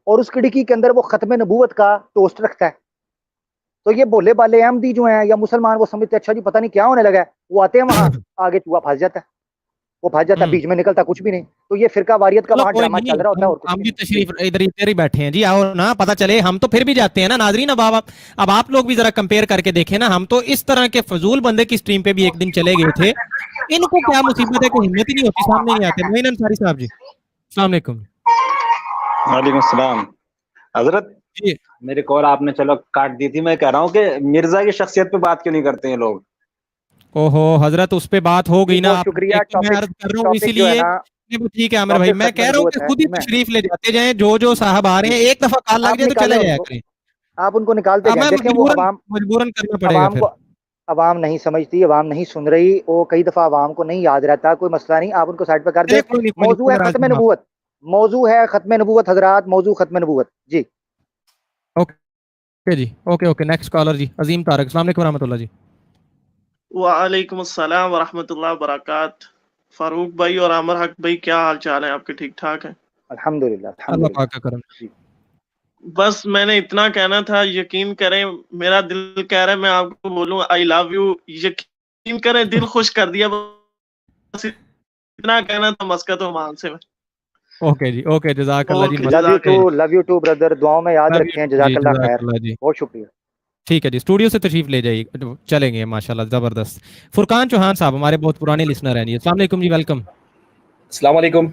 और उस खिड़की के अंदर वो खत्म नबूवत का टोस्ट रखता है। तो ये भोले भाले अहमदी जो हैं या मुसलमान, वो समझते अच्छा जी पता नहीं क्या होने लगा है, वो आते हैं वहां, आगे चूहा फंस जाता है, वो फंस जाता है, बीच में निकलता कुछ भी नहीं। तो ये फिरका वारियत का चलो वहां कोई ड्रामा नहीं, चल रहा होता है और कुछ हम भी भी नहीं। तशरीफ इधर ही बैठे हैं जी, आओ ना, पता चले, हम तो फिर भी जाते हैं ना नाजरीन। अब आप लोग भी जरा कंपेयर करके देखें ना, हम तो इस तरह के फजूल बंदे की स्ट्रीम पे भी एक दिन चले गए थे। इनको क्या मुसीबत है कि हिम्मत ही नहीं होती, सामने नहीं आते। मोइन अंसारी साहब जी, अस्सलाम वालेकुम। वालेकुम सलाम। हजरत जी मेरी कॉल आपने चलो काट दी थी। मैं कह रहा हूँ कि मिर्जा की शख्सियत पे बात क्यों नहीं करते हैं लोग? ओहो हजरत, उस पे बात हो जी गई ना, बहुत आप शुक्रिया। एक तो मैं अर्ज कर रहा हूँ टॉपिक जो है इसीलिए। ना, नहीं, ठीक है आमिर भाई, टॉपिक मैं खत्म कह रहा हूँ कि नबूवत है। खुद ही मैं तशरीफ ले जाते जाएं, जो साहब आ रहे जी, हैं, एक दफा कॉल लग आप जाए तो निकालें चले जाया उनको, करें। आप उनको निकालते अब जाएं। मैं देखें वो मजबूरन अवाम, मजबूरन करना पड़ेगा अवाम फिर। को, अवाम नहीं समझती, अवाम नहीं सुन रही, वो कई दफा अवाम को नहीं याद रहता। कोई मसला नहीं, आप उनको साइड पर कर चलिए दे। कोई नहीं, मौजू कोई है नाराज खत्म नहीं आप। नबूवत, मौजू है खत्म नबूवत हजरात, मौजू खत्म नबूवत जी। ओके जी, ओके ओके, नेक्स्ट कॉलर जी, अजीम तारक, अस्सलाम वालेकुम रहमतुल्लाह जी। वालेकुम अस्सलाम वरहमतुल्लाह बरकात। फारूक भाई और आमर हक भाई, क्या हाल चाल है आपके? ठीक ठाक है? अल्हम्दुलिल्लाह अल्लाह अल्हम्दुलिल्लाह पाक का करम। जी। बस मैंने इतना कहना था, यकीन करें मेरा दिल कह रहा है मैं आपको बोलूं आई लव यू, यकीन करें दिल खुश कर दिया। बस इतना कहना था मस्कत ओमान से। ओके जी, ओके, जज़ाकल्लाह जी, ओके, मस्त। लव यू टू ब्रदर, दुआओं में याद लव यू रखें। जी, जज़ाकल्लाह खैर, जज़ाकल्लाह जी। बहुत शुक्रिया। ठीक है जी, स्टूडियो से तशरीफ ले जाइए, चलेंगे माशाल्लाह, जबरदस्त। फुरकान चौहान साहब हमारे बहुत पुराने लिसनर हैं जी, अस्सलाम वालेकुम जी, वेलकम। अस्सलाम वालेकुम।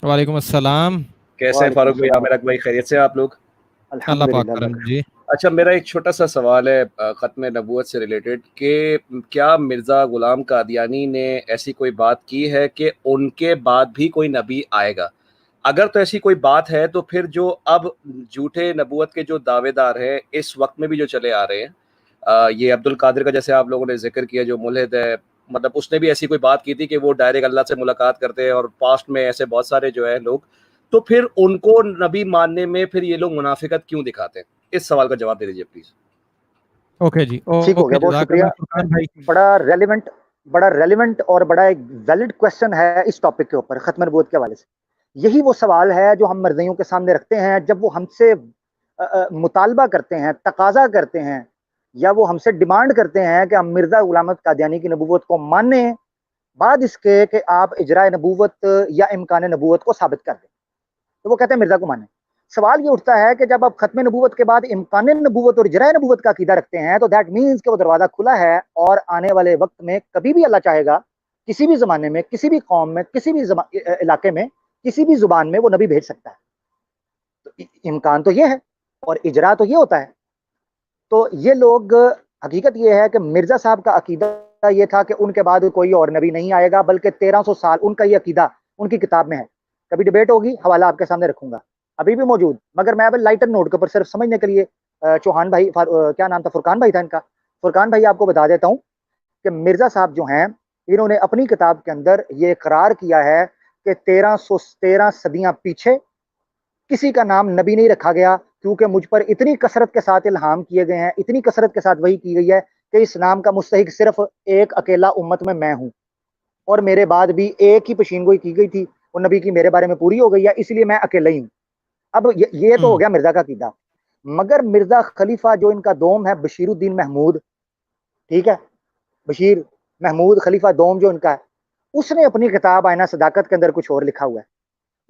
वालेकुम अस्सलाम। कैसे हैं वालेकुम फारूक भाई, अस्सलाम। आमिर हक भाई, खैरियत से आप लोग? अल्लाह पाक अल्हम्दुलिल्लाह करम जी। अच्छा, मेरा एक छोटा सा सवाल है ख़त्म नबूवत से रिलेटेड कि क्या मिर्ज़ा ग़ुलाम कादियानी ने ऐसी कोई बात की है कि उनके बाद भी कोई नबी आएगा? अगर तो ऐसी कोई बात है तो फिर जो अब झूठे नबूवत के जो दावेदार हैं इस वक्त में भी जो चले आ रहे हैं, ये अब्दुल कादिर का जैसे आप लोगों ने जिक्र किया जो मुल्हिद है, मतलब उसने भी ऐसी कोई बात की थी कि वो डायरेक्ट अल्लाह से मुलाकात करते हैं, और पास्ट में ऐसे बहुत सारे जो है लोग, तो फिर उनको नबी मानने में फिर ये लोग मुनाफिकत क्यों दिखाते हैं? इस सवाल का जवाब दे दीजिए प्लीज। ओके जी, ठीक हो ओके, गया, बहुत शुक्रिया। जज़ाकल्लाह फुरकान भाई। बड़ा रेलिवेंट और बड़ा एक वैलिड क्वेश्चन है इस टॉपिक के ऊपर, खत्म नबूवत के हवाले से। यही वो सवाल है जो हम मर्जियों के सामने रखते हैं जब वो हमसे मुतालबा करते हैं, तकाजा करते हैं, या वो हमसे डिमांड करते हैं कि हम मिर्जा गुलाम कादियानी की नबूवत को माने, बाद इसके कि आप इजरा नबूवत या इम्कान नबूवत को साबित कर दें। तो वो कहते हैं मिर्जा को माने। सवाल ये उठता है कि जब आप खत्म नबूवत के बाद इम्कान नबूवत और इजरा नबूवत का अकीदा रखते हैं, तो दैट मीन्स कि वो दरवाज़ा खुला है और आने वाले वक्त में कभी भी अल्लाह चाहेगा, किसी भी ज़माने में, किसी भी कौम में, किसी भी इलाके में, किसी भी ज़ुबान में वो नबी भेज सकता है। तो इम्कान तो ये है और इजरा तो ये होता है। तो ये लोग, हकीकत ये है कि मिर्जा साहब का अकीदा ये था कि उनके बाद कोई और नबी नहीं आएगा, बल्कि 1300 साल उनका ये अकीदा उनकी किताब में है। कभी डिबेट होगी, हवाला आपके सामने रखूंगा। ابھی بھی موجود. مگر میں اب لائٹر نوٹ کے اوپر صرف سمجھنے کے لیے چوہان بھائی کیا نام تھا, فرقان بھائی تھا ان کا, فرقان بھائی آپ کو بتا دیتا ہوں کہ مرزا صاحب جو ہیں انہوں نے اپنی کتاب کے اندر یہ اقرار کیا ہے کہ 1313 صدیاں پیچھے کسی کا نام نبی نہیں رکھا گیا, کیونکہ مجھ پر اتنی کثرت کے ساتھ الہام کیے گئے ہیں, اتنی کثرت کے ساتھ وحی کی گئی ہے کہ اس نام کا مستحق صرف ایک اکیلا امت میں ہوں, اور میرے بعد بھی ایک ہی پیشین گوئی کی گئی تھی, وہ نبی کی میرے بارے میں پوری ہو گئی ہے, اس لیے میں اکیلا ہی ہوں. اب یہ تو ہو گیا مرزا کا عقیدہ. مگر مرزا خلیفہ جو ان کا دوم ہے بشیر الدین محمود, ٹھیک ہے, بشیر محمود خلیفہ دوم جو ان کا ہے, اس نے اپنی کتاب آئینہ صداقت کے اندر کچھ اور لکھا ہوا ہے.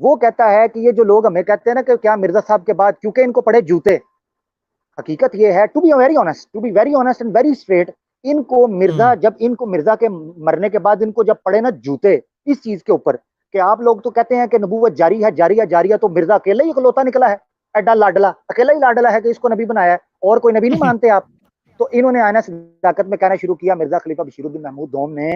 وہ کہتا ہے کہ یہ جو لوگ ہمیں کہتے ہیں نا کہ کیا مرزا صاحب کے بعد کیونکہ ان کو پڑے جوتے, حقیقت یہ ہے, to be very honest and very straight, ان کو مرزا جب ان کو مرزا کے مرنے کے بعد ان کو جب پڑے نا جوتے اس چیز کے اوپر کہ آپ لوگ تو کہتے ہیں کہ نبوت جاری ہے جاری ہے, تو مرزا اکیلا ہی اکلوتا نکلا ہے, ایڈا لاڈلا اکیلا ہی لاڈلا ہے کہ اس کو نبی بنایا ہے, اور کوئی نبی نہیں مانتے آپ. تو انہوں نے آئینہ صداقت میں کہنا شروع کیا, مرزا خلیفہ بشیر الدین محمود دوم نے,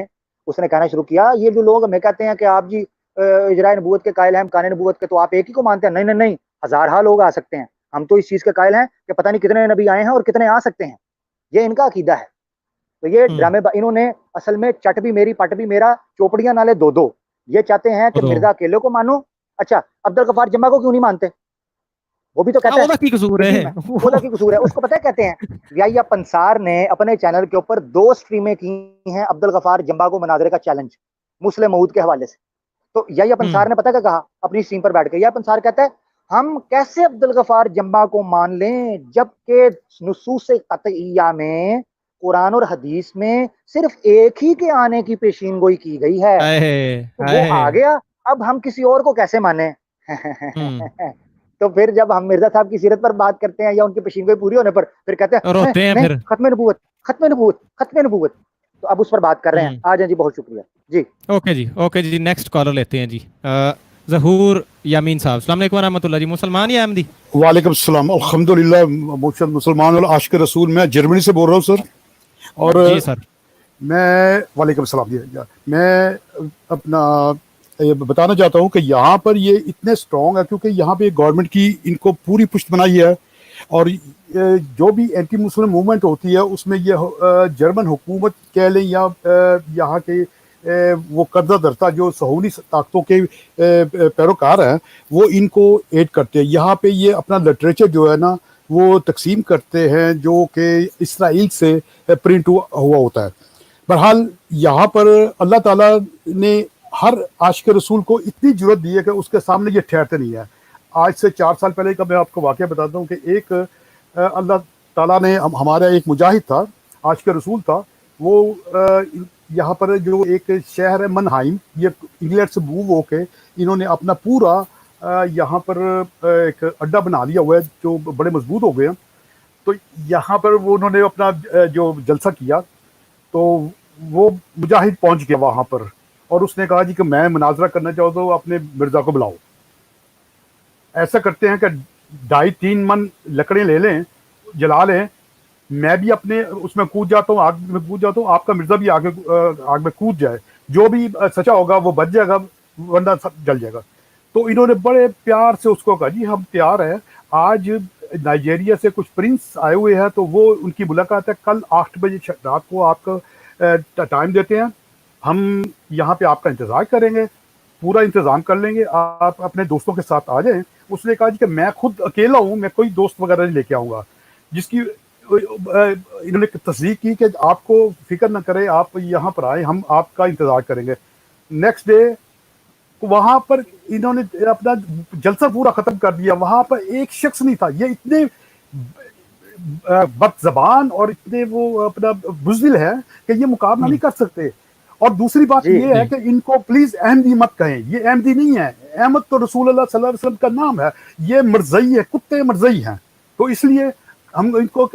اس نے کہنا شروع کیا یہ جو لوگ ہمیں کہتے ہیں کہ آپ جی اجرائے نبوت کے قائل ہیں, امکان نبوت کے, تو آپ ایک ہی کو مانتے ہیں. نہیں, ہزارہ لوگ آ سکتے ہیں, ہم تو اس چیز کے قائل ہیں کہ پتہ نہیں کتنے نبی آئے ہیں اور کتنے آ سکتے ہیں. یہ ان کا عقیدہ ہے. تو یہ ڈرامے انہوں نے اصل میں چٹ بھی میری پٹ بھی میرا چوپڑیاں نالے دو, یہ چاہتے ہیں کہ مرزا اکیلے کو مانو. اچھا, عبدالغفار جمعہ کو کیوں نہیں مانتے؟ وہ بھی تو کہتے ہیں کی قصور ہے, خدا کی قصور ہے. اس کو پتہ ہے کہتے ہیں یا پنسار نے اپنے چینل کے اوپر 2 سٹریمیں کی ہیں عبدالغفار جمعہ کو مناظرے کا چیلنج مسلم موعود کے حوالے سے. تو یا پنسار نے پتہ کیا کہا اپنی اسٹریم پر بیٹھ کے, یا پنسار کہتا ہے ہم کیسے عبدالغفار جمعہ کو مان لیں جبکہ نصوص قطعیہ میں قرآن اور حدیث میں صرف ایک ہی کے آنے کی پیشین گوئی کی گئی ہے. تو وہ آ گیا, اب ہم کسی اور کو کیسے مانیں؟ تو پھر جب ہم مرزا صاحب کی سیرت پر بات کرتے ہیں یا ان کی پیشین گوئی پوری ہونے پر پھر کہتے ہیں نہیں, ختم نبوت. تو اب اس پر بات کر رہے ہیں. آ جائیں جی, بہت شکریہ جی. اوکے جی نیکسٹ کالر لیتے ہیں جی. ظہور یامین صاحب, السلام علیکم ورحمۃ اللہ جی. مسلمان یا احمدی؟ وعلیکم السلام, الحمدللہ مسلمان اور عاشق رسول. میں جرمنی سے بول رہا ہوں سر. اور جی سر, میں وعلیکم السلام جی. میں اپنا یہ بتانا چاہتا ہوں کہ یہاں پر یہ اتنے اسٹرانگ ہے کیونکہ یہاں پہ گورنمنٹ کی ان کو پوری پشت بنائی ہے, اور جو بھی اینٹی مسلم موومنٹ ہوتی ہے اس میں یہ جرمن حکومت کہہ لیں یا یہاں کے وہ قرضہ درتا جو صہیونی طاقتوں کے پیروکار ہیں وہ ان کو ایڈ کرتے ہیں. یہاں پہ یہ اپنا لٹریچر جو ہے نا وہ تقسیم کرتے ہیں جو کہ اسرائیل سے پرنٹ ہوا ہوتا ہے. بہرحال یہاں پر اللہ تعالیٰ نے ہر عاشق رسول کو اتنی ضرورت دی ہے کہ اس کے سامنے یہ ٹھہرتے نہیں ہے. آج سے 4 سال پہلے کا میں آپ کو واقعہ بتاتا ہوں کہ ایک اللہ تعالیٰ نے ہمارا ایک مجاہد تھا, عاشق رسول تھا, وہ یہاں پر جو ایک شہر ہے منہائم, یہ انگلینڈ سے موو ہو کے انہوں نے اپنا پورا یہاں پر ایک اڈا بنا لیا ہوا ہے جو بڑے مضبوط ہو گئے ہیں. تو یہاں پر وہ انہوں نے اپنا جو جلسہ کیا تو وہ مجاہد پہنچ گیا وہاں پر, اور اس نے کہا جی کہ میں مناظرہ کرنا چاہتا ہوں, اپنے مرزا کو بلاؤ. ایسا کرتے ہیں کہ 2.5-3 من لکڑیں لے لیں, جلا لیں, میں بھی اپنے اس میں کود جاتا ہوں, آگ میں کود جاتا ہوں, آپ کا مرزا بھی آگ میں کود جائے, جو بھی سچا ہوگا وہ بچ جائے گا ورنہ سب جل جائے گا. تو انہوں نے بڑے پیار سے اس کو کہا جی ہم تیار ہیں. آج نائجیریا سے کچھ پرنس آئے ہوئے ہیں تو وہ ان کی ملاقات ہے, کل 8 بجے رات کو آپ کا ٹائم دیتے ہیں, ہم یہاں پہ آپ کا انتظار کریں گے, پورا انتظام کر لیں گے, آپ اپنے دوستوں کے ساتھ آ جائیں. اس نے کہا جی کہ میں خود اکیلا ہوں, میں کوئی دوست وغیرہ نہیں لے کے آؤں گا. جس کی انہوں نے تصدیق کی کہ آپ کو فکر نہ کرے, آپ یہاں پر آئے, ہم آپ کا انتظار کریں گے. نیکسٹ ڈے وہاں پر انہوں نے اپنا جلسہ پورا ختم کر دیا. وہاں پر ایک شخص نہیں تھا. یہ اتنے بد زبان اور اتنے وہ اپنا بزدل ہے کہ یہ مقابلہ نہیں کر سکتے. اور دوسری بات یہ ہے کہ ان کو پلیز احمدی مت کہیں, یہ احمدی نہیں ہے. احمد تو رسول اللہ صلی اللہ علیہ وسلم کا نام ہے, یہ مرزئی ہے, کتے مرزئی ہیں. تو اس لیے ہم ان کو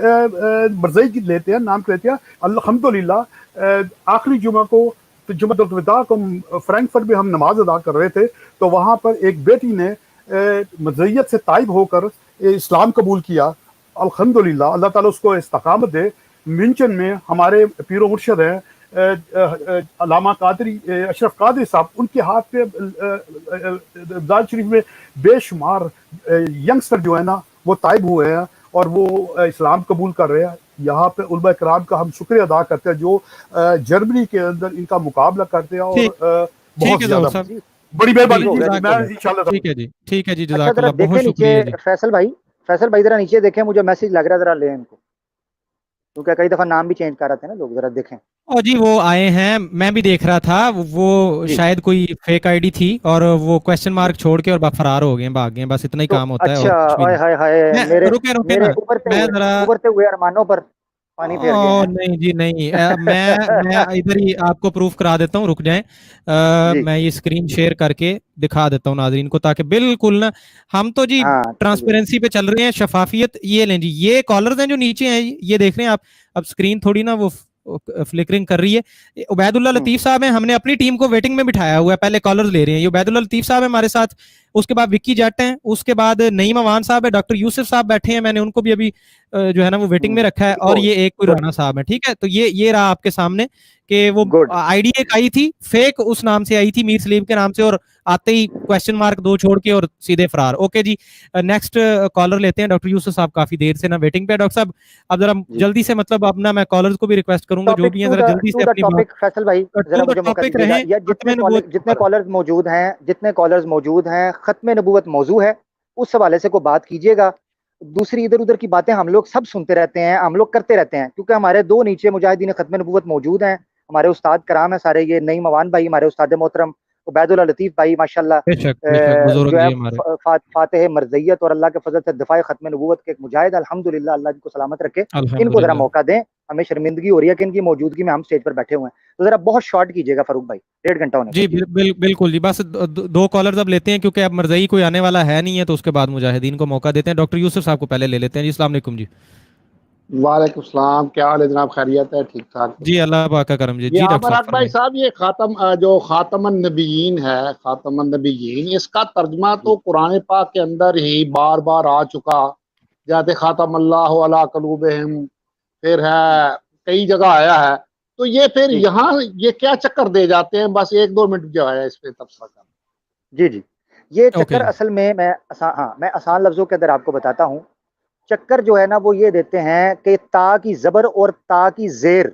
مرزئی کی لیتے ہیں, نام لیتے ہیں. الحمدللہ آخری جمعہ کو جمعۃ الوداع کو فرینکفرٹ میں ہم نماز ادا کر رہے تھے تو وہاں پر ایک بیٹی نے مرزئیت سے تائب ہو کر اسلام قبول کیا. الحمدللہ اللہ تعالیٰ اس کو استقامت دے. منچن میں ہمارے پیر و مرشد ہیں अलामा कादरी अशरफ कादरी साहब, उनके हाथ पे रमज़ान शरीफ में बेशुमार यंगस्टर जो है ना वो ताइब हुए हैं और वो इस्लाम कबूल कर रहे हैं। यहाँ पे उलमा कराम का हम शुक्रिया अदा करते हैं जो जर्मनी के अंदर इनका मुकाबला करते हैं और बहुत ज्यादा बड़ी मेहरबानी। मैं इंशाल्लाह ठीक है जी, अच्छा जज़ाकल्लाह, जरा बहुत देखें शुक्रिया नीचे जी। फैसल भाई जरा नीचे देखें, मुझे मैसेज लग रहा है, जरा ले इनको, क्योंकि कई दफा नाम भी चेंज कर रहे थे ना लोग, जरा देखें। और जी वो आए हैं, मैं भी देख रहा था, वो शायद कोई फेक आईडी थी और वो क्वेश्चन मार्क छोड़ के और फरार हो गए, भाग गए, बस इतना ही तो काम होता है और अच्छा, कुछ भी हाय नहीं। हाय हाय, मेरे रुके मेरे ना, मैं जरा उबरते हुए अरमानों पर पानी फेर गए हैं। नहीं जी नहीं, मैं इधर ही आपको प्रूफ करा देता हूँ, रुक जाएं। मैं ये स्क्रीन शेयर करके दिखा देता हूँ नाज़रीन को, ताकि बिल्कुल ना, हम तो जी ट्रांसपेरेंसी पे चल रहे हैं, शफाफियत। ये लें जी, ये कॉलर्स हैं जो नीचे हैं, ये देख रहे हैं आप। अब स्क्रीन थोड़ी ना वो फ्लिकरिंग कर रही है। उबैदुल्लाह लतीफ साहब हैं, हमने अपनी टीम को वेटिंग में बिठाया हुआ है, पहले कॉलर्स ले रहे हैं। ये उबैदुल्लाह लतीफ साहब है हमारे साथ, उसके बाद विक्की जट हैं, उसके बाद नईम अवान साहब है, डॉक्टर यूसुफ साहब बैठे हैं, मैंने उनको भी अभी जो है ना वो वेटिंग में रखा है, और ये एक कोई राना साहब है। ठीक है, तो ये रहा आपके सामने कि वो आईडी एक आई थी फेक, उस नाम से आई थी, मीर सलीम के नाम से, और आते ही क्वेश्चन मार्क 2 छोड़ के और सीधे फरार। ओके जी, नेक्स्ट कॉलर लेते हैं। डॉक्टर यूसुफ साहब काफी देर से ना वेटिंग पे। डॉक्टर साहब अब जरा जल्दी से, मतलब अपना, मैं कॉलर्स को भी रिक्वेस्ट करूंगा जो भी है, जरा जल्दी से अपनी टॉपिक फैसल भाई जरा मुझे मौका दीजिएगा। या जितने कॉलर्स मौजूद हैं खत्म नबूवत मौजू है, उस हवाले से कोई बात कीजिएगा। दूसरी इधर उधर की बातें हम लोग सब सुनते रहते हैं, हम लोग करते रहते हैं, क्योंकि हमारे 2 नीचे मुजाहिदीन खत्म नबूवत मौजूद हैं, हमारे उस्ताद कराम है सारे, ये नईम अवान भाई हमारे उस्ताद मोहतरम, उबैदुल्लाह लतीफ भाई माशाल्लाह जो है फातिह मरज़ियत और अल्लाह के फजल से दिफाए खत्म नबूवत के एक मुजाहिद, अल्हम्दुलिल्लाह, अल्लाह इनको सलामत रखे। इनको जरा मौका दें, हमें शर्मिंदगी हो रही है कि इनकी मौजूदगी में हम स्टेज पर बैठे हुए हैं, तो जरा बहुत शॉर्ट कीजिएगा फारूक भाई, 1.5 घंटा होने जी। बिल्कुल जी, बस 2 कॉलर्स अब लेते हैं, क्योंकि अब मरज़ई कोई आने वाला है नहीं है, तो उसके बाद मुजाहिदीन को मौका देते हैं। डॉक्टर यूसुफ साहब को पहले ले लेते हैं जी। अस्सलाम वालेकुम जी। वालेकुम सलाम, क्या हाल है जनाब? खैरियत है? ठीक ठाक जी, अल्लाह पाक का करम जी। जी डॉक्टर भाई साहब, ये जो खातमन नबीयीन है, खातमन नबीयीन, इसका तर्जमा तो कुरान पाक के अंदर ही बार बार आ चुका, जैसे खातमल्लाहु अला क़ुलूबिहिम, फिर है कई जगह आया है, तो ये फिर यहाँ ये क्या चक्कर दे जाते हैं? बस 1-2 मिनट जो है इस पे तबसरा कर। जी, ये चक्कर असल में मैं आसान लफ्जों के अंदर आपको बताता हूँ। चक्कर जो है ना वो ये देते हैं कि ता की जबर और ता की जेर,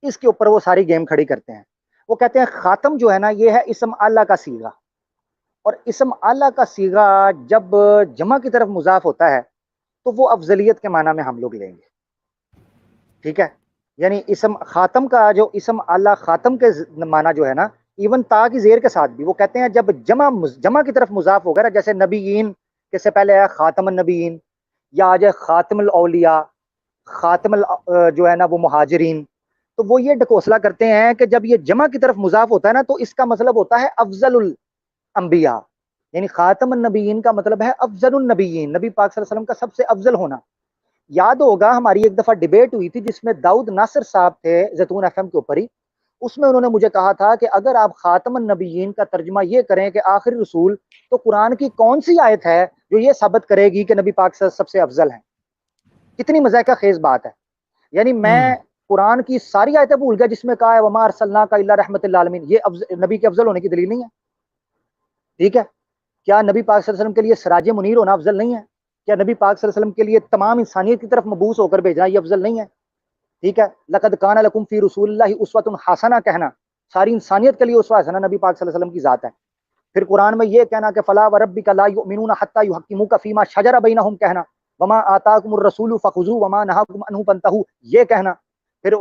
इसके ऊपर वो सारी गेम खड़ी करते हैं। वो कहते हैं खातम जो है ना ये है इसम आला का सीगा, और इसम आला का सीगा जब जमा की तरफ मुजाफ होता है तो वो अफजलियत के माना में हम लोग लेंगे। ठीक है, यानी इसम खातम का जो इसम आला खातम के माना जो है ना, इवन ता की जेर के साथ भी वो कहते हैं जब जमा की तरफ मुजाफ होगा ना, जैसे नबीयीन के से पहले आया खातमुन नबीयीन, या आ जाए खातमुल औलिया, खातमुल जो है ना वो मुहाजिरीन, तो वो ये ढकोसला करते हैं कि जब ये जमा की तरफ मुजाफ होता है ना तो इसका मतलब होता है अफजलुल अंबिया, यानी खातमुन नबीयीन का मतलब है अफजलुन नबीयीन, नबी पाक सल्लल्लाहु अलैहि वसल्लम का सबसे अफजल होना। याद होगा हमारी एक दफा डिबेट हुई थी जिसमें दाऊद नासिर साहब थे ज़ैतून एफएम के ऊपर ही, उसमें उन्होंने मुझे कहा था कि अगर आप खातमुन नबीयीन का तर्जुमा ये करें कि आखिरी रसूल, तो कुरान की कौन सी आयत है जो ये साबित करेगी कि नबी पाक सबसे अफजल हैं? कितनी मज़ाक़ खेज बात है। यानी मैं कुरान की सारी आयतें भूल गया जिसमें कहा है वमा अरसलनाका इल्ला रहमतल लिल आलमीन, ये नबी के अफजल होने की दलील नहीं है। ठीक है, क्या नबी पाक सल्लल्लाहु अलैहि वसल्लम के लिए सिराज मुनीर होना अफजल नहीं है? क्या नबी पाक सल्लल्लाहु अलैहि वसल्लम के लिए तमाम इंसानियत की तरफ मबूस होकर भेजना ये अफजल नहीं है? ठीक है, लक़द काना लकुम फी रसूलिल्लाहि उस्वतुन हसना कहना, सारी इंसानियत के लिए उसवा हसना नबी पाक सल्लल्लाहु अलैहि वसल्लम की ज़ात है। फिर कुरान में ये कहना कि फला व रब्बिका ला युमिनूना हत्ता युहक्किमुका फीमा शजरा बैनहुम कहना, वमा आताकुमुर रसूलु फखुज़ू वमा नहाकुम अन्हु फंतहू ये कहना। फिर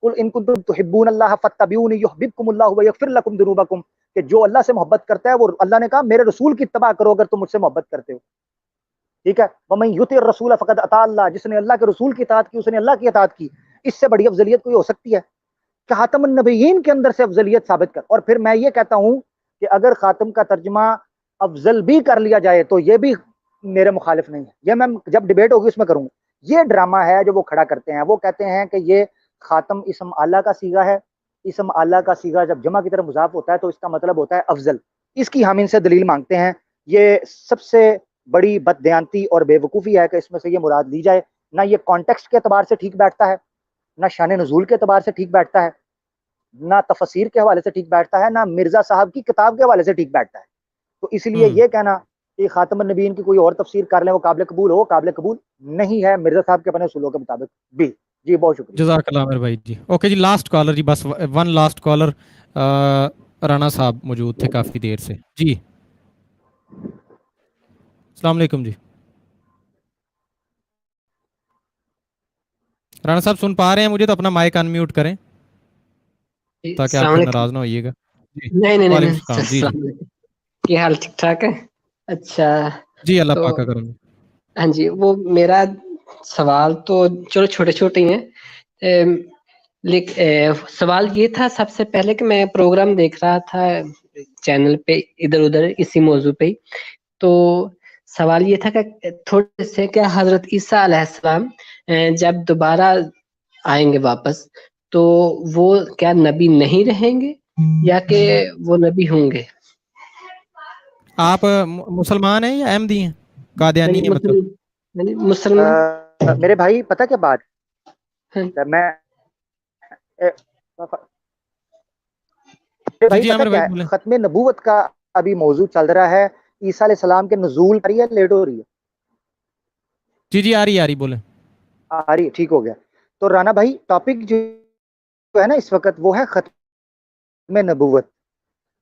कुल इन कुंतुम तुहिब्बूनल्लाह फत्तबिऊनी युहब्बिबकुमुल्लाहु व यगफिर लकुम दुनूबकुम, कि जो अल्लाह से मोहब्बत करता है वो, अल्लाह ने कहा मेरे रसूल की इत्तबा करो अगर तुम मुझसे मोहब्बत करते हो। ठीक है, वमन युतिर रसूल फक़द अता अल्लाह, जिसने अल्लाह के रसूल की इताअत की उसने अल्लाह की इताअत की। इससे बड़ी अफजलियत कोई हो सकती है? खातमुन नबीयीन के अंदर से अफजलियत साबित कर। और फिर मैं ये कहता हूँ कि अगर खातम का तर्जुमा अफजल भी कर लिया जाए तो ये भी मेरे मुखालिफ नहीं है, ये मैं जब डिबेट होगी उसमें करूँगा। ये ड्रामा है जो वो खड़ा करते हैं, वो कहते हैं कि ये खातम इसम आला का सीगा है, इसम आला का सीगा जब जमा की तरफ मुजाफ होता है तो इसका मतलब होता है अफजल। इसकी हम इनसे दलील मांगते हैं। ये सबसे बड़ी बददयांती और बेवकूफ़ी है कि इसमें से ये मुराद ली जाए। ना ये कॉन्टेक्स्ट के एतबार से ठीक बैठता है, نہ شان نزول کے اعتبار سے ٹھیک بیٹھتا ہے، نہ تفسیر کے حوالے سے ٹھیک بیٹھتا ہے، نہ مرزا صاحب کی کتاب کے حوالے سے ٹھیک بیٹھتا ہے. تو اس لیے یہ کہنا کہ خاتم النبیین کی کوئی اور تفسیر کر لیں وہ قابل قبول ہو، قابل قبول نہیں ہے مرزا صاحب کے اپنے اصولوں کے مطابق بھی. جی بہت شکریہ. جزاک اللہ عامر بھائی جی. اوکے جی لاسٹ کالر جی، بس ون لاسٹ کالر. رانا صاحب موجود تھے کافی دیر سے جی. السلام علیکم جی. رانا صاحب سن پا رہے ہیں مجھے تو اپنا مائک ان میوٹ کریں تاکہ آپ السلام پھر علیکم. ناراض نہ ہوئیے گا. جی نہیں نہیں وعلیکم نہیں السلام. جی السلام جی علیکم. کیا حال ٹھیک ٹھاک ہے؟ اچھا جی اللہ تو پاک کا کرم. ہاں جی وہ میرا سوال تو چلو چھوٹے چھوٹے ہی ہیں. سوال یہ تھا سب سے پہلے کہ میں پروگرام دیکھ رہا تھا چینل پہ ادھر ادھر اسی موضوع پہ، تو سوال یہ تھا کہ تھوڑے سے کیا حضرت عیسیٰ علیہ السلام جب دوبارہ آئیں گے واپس تو وہ کیا نبی نہیں رہیں گے یا کہ وہ نبی ہوں گے؟ آپ مسلمان ہیں یا احمدی ہیں؟ قادیانی ہیں مطلب؟ مسلمان. میرے بھائی پتہ کیا بات میں جی بھائی جی پتہ عامر کیا بھائی ہے، بولیں. ختم نبوت کا ابھی موضوع چل رہا ہے. عیسیٰ علیہ السلام کے نزول پر یہ لیٹ ہو رہی ہے. جی جی آ رہی بولیں. آ رہی ٹھیک ہو گیا. تو رانا بھائی ٹاپک جو ہے نا اس وقت وہ ہے ختم نبوت.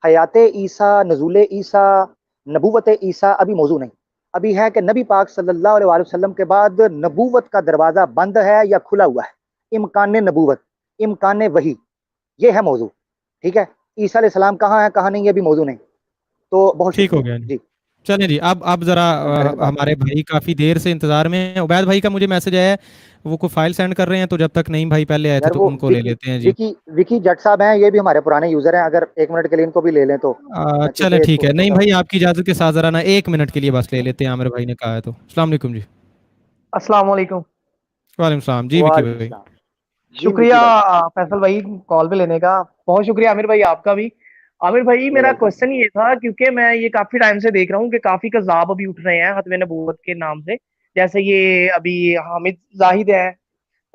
حیات عیسیٰ، نزول عیسیٰ، نبوت عیسیٰ ابھی موضوع نہیں. ابھی ہے کہ نبی پاک صلی اللہ علیہ وسلم کے بعد نبوت کا دروازہ بند ہے یا کھلا ہوا ہے. امکان نبوت، امکان وحی، یہ ہے موضوع. ٹھیک ہے، عیسیٰ علیہ السلام کہاں ہے کہاں نہیں یہ بھی موضوع نہیں. تو بہت ٹھیک ہو شکریہ گیا جی. چلیں جی. اب ذرا ہمارے بھائی کافی دیر سے انتظار میں ہیں. عبید بھائی کا مجھے میسج آیا ہے وہ کوئی فائل سینڈ کر رہے ہیں، تو جب تک نعیم بھائی پہلے آئے تھے یار تو وہ ان کو لے لیتے ہیں. جی وکی جٹ صاحب ہیں، یہ بھی ہمارے پرانے یوزر ہیں، اگر ایک منٹ کے لیے ان کو بھی لے لیں تو چلیں کیونکہ ٹھیک ہے. نعیم بھئی آپ کی اجازت کے ساتھ ذرا نا 1 منٹ کے لیے بس لے لیتے ہیں، عامر بھائی نے کہا ہے تو. السلام علیکم جی. السلام علیکم. وعلیکم السلام جی. وکی وعلیکم بھائی السلام. جی شکریہ وکی بھائی. فیصل بھائی کال پہ لینے کا. بہت شکریہ عامر بھائی آپ کا بھی. عامر بھائی میرا کوشچن یہ تھا، کیونکہ میں یہ کافی ٹائم سے دیکھ رہا ہوں کہ کافی کذاب ابھی اٹھ رہے ہیں ختم نبوت کے نام سے. جیسے یہ ابھی حامد زاہد ہے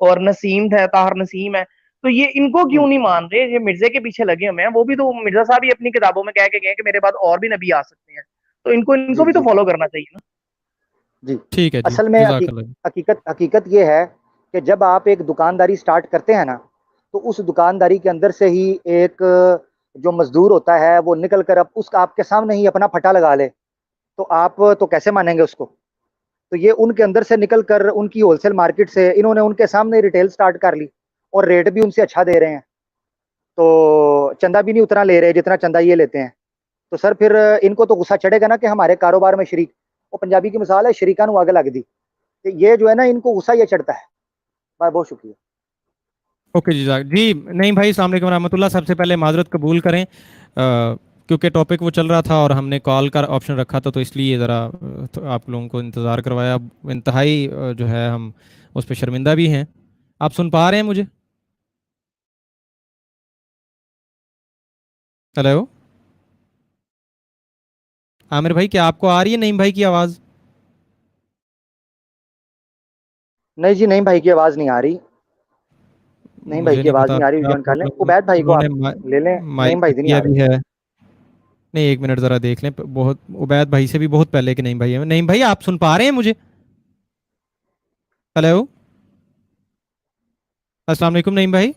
اور نسیم ہے، طاہر نسیم ہے. تو یہ ان کو کیوں نہیں مان رہے؟ یہ مرزے کے پیچھے لگے ہوئے ہیں. وہ بھی تو مرزا صاحب ہی اپنی کتابوں میں کہہ کے گئے کہ میرے بعد اور بھی نبی آ سکتے ہیں. تو ان کو بھی تو فالو کرنا چاہیے نا. جی ٹھیک ہے جی. اصل میں جزاک اللہ. حقیقت یہ ہے کہ جب آپ ایک دکانداری سٹارٹ کرتے ہیں نا تو اس دکانداری کے اندر سے ہی ایک جو مزدور ہوتا ہے وہ نکل کر اب اس کا آپ کے سامنے ہی اپنا پھٹا لگا لے تو آپ تو کیسے مانیں گے اس کو؟ تو یہ ان کے اندر سے نکل کر ان کی ہول سیل مارکیٹ سے انہوں نے ان کے سامنے ریٹیل سٹارٹ کر لی اور ریٹ بھی ان سے اچھا دے رہے ہیں. تو چندہ بھی نہیں اتنا لے رہے جتنا چندہ یہ لیتے ہیں. تو سر پھر ان کو تو غصہ چڑھے گا نا کہ ہمارے کاروبار میں شریک، وہ پنجابی کی مثال ہے شریکا نو آگے لگ دی. یہ جو ہے نا ان کو غصہ یہ چڑھتا ہے. بہت شکریہ. اوکے جی. نہیں بھائی السلام علیکم ورحمۃ اللہ. سب سے پہلے معذرت قبول کریں کیونکہ ٹاپک وہ چل رہا تھا اور ہم نے کال کا آپشن رکھا تھا، تو اس لیے ذرا آپ لوگوں کو انتظار کروایا. انتہائی جو ہے ہم اس پہ شرمندہ بھی ہیں. آپ سن پا رہے ہیں مجھے؟ ہیلو عامر بھائی کیا آپ کو آ رہی ہے نعیم بھائی کی آواز؟ نہیں جی، نہیں بھائی کی آواز نہیں آ رہی. نہیں بھائی مجھے کی نہیں آواز پتا نہیں آ رہی. کیا جوائن کر لیں. پرابلم. عبید بھائی کو انہوں آپ نے لے لیں. مائک نعیم بھائی نہیں کیا آ بھی رہی. ہے. نہیں 1 منٹ ذرا دیکھ لیں. بہت عبید بھائی سے بھی بہت پہلے کہ نعیم بھائی ہیں. نعیم بھائی آپ سن پا رہے ہیں مجھے؟ ہیلو السلام علیکم نعیم بھائی.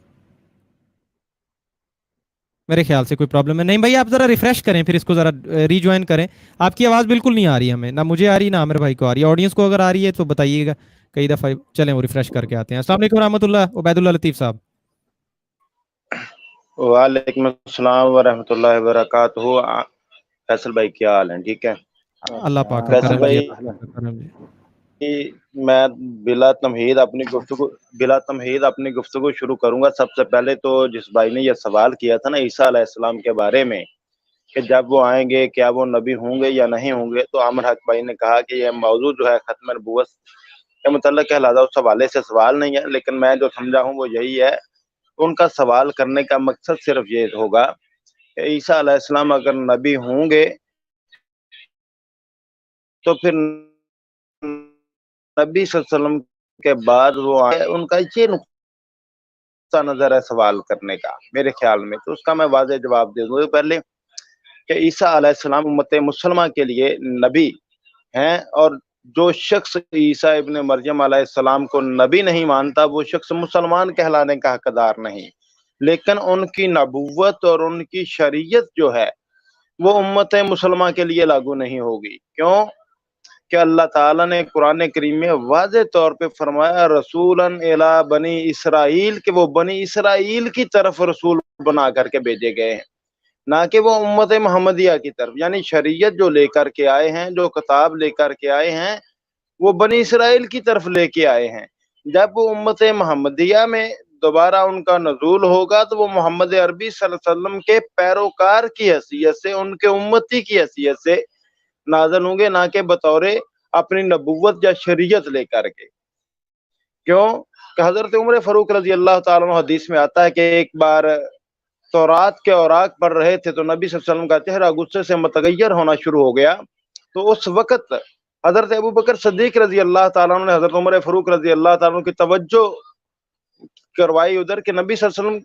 میرے خیال سے کوئی پرابلم ہے. نعیم بھائی آپ ذرا ریفریش کریں پھر اس کو ذرا ری جوائن کریں. آپ کی آواز بالکل نہیں آ رہی ہمیں، نہ مجھے آ رہی نہ عامر بھائی کو آ رہی ہے. آڈینس کو اگر آ رہی ہے تو بتائیے گا. کئی دفعہ چلیں وہ ریفریش کر کے آتے ہیں. السلام علیکم ورحمۃ اللہ. عبید اللہ لطیف صاحب. وعلیکم السلام ورحمۃ اللہ وبرکاتہ. فیصل بھائی کیا حال ہے؟ ٹھیک ہے اللہ پاک کا فیصل کرم جی. بھائی. اللہ پاک کا کرم جی. میں بلا تمہید اپنی گفتگو شروع کروں گا. سب سے پہلے تو جس بھائی نے یہ سوال کیا تھا نا عیسیٰ علیہ السلام کے بارے میں کہ جب وہ آئیں گے کیا وہ نبی ہوں گے یا نہیں ہوں گے، تو عامر حق بھائی نے کہا کہ یہ موضوع جو ہے ختم نبوت کے متعلق ہے، لہٰذا اس حوالے سے سوال نہیں ہے. لیکن میں جو سمجھا ہوں وہ یہی ہے، ان کا سوال کرنے کا مقصد صرف یہ ہوگا کہ عیسیٰ علیہ السلام اگر نبی ہوں گے تو پھر نبی صلی اللہ علیہ وسلم کے بعد وہ ان کا یہ सा नजर है सवाल करने का मेरे ख्याल में, तो उसका मैं वाज़ेह जवाब दे दूँ। पहले कि ईसा अलैहिस्सलाम उम्मत मुसलमा के लिए नबी हैं, और जो शख्स ईसा इब्न मरियम अलैहिस्सलाम को नबी नहीं मानता वो शख्स मुसलमान कहलाने का हकदार नहीं। लेकिन उनकी नबुव्वत और उनकी शरीयत जो है वो उम्मत मुसलमा के लिए लागू नहीं होगी। क्यों? कि अल्लाह ताला ने कुरान करीम में वाज़ेह तौर पे फरमाया रसूलन इला बनी इसराइल, कि वो बनी इसराइल की तरफ रसूल बना करके भेजे गए हैं, ना कि वो उम्मत मोहम्मदिया की तरफ। यानी शरीयत जो लेकर के आए हैं, जो किताब लेकर के आए हैं, वो बनी इसराइल की तरफ लेके आए हैं। जब वो उम्मत मोहम्मदिया में दोबारा उनका नज़ूल होगा तो वो मोहम्मद अरबी सल्लल्लाहु अलैहि वसल्लम के पैरोकार की हैसियत से, उनके उम्मती की हैसियत से नाज़िल होंगे, ना कि बतौर अपनी नबुव्वत या शरीयत लेकर के। क्यों? कि हज़रत उमर फ़ारूक रज़ी अल्लाह ताला अन्हु हदीस में आता है कि एक बार तौरात के औराक पढ़ रहे थे तो नबी सल्लल्लाहु अलैहि वसल्लम का चेहरा गुस्से से मुतगय्यर होना शुरू हो गया। तो उस वक़्त हज़रत अबू बकर सिद्दीक़ रज़ी अल्लाह ताला अन्हु ने हज़रत उमर फ़ारूक रज़ी अल्लाह ताला अन्हु की तवज्जो करवाई उधर कि नबी सल्लल्लाहु अलैहि वसल्लम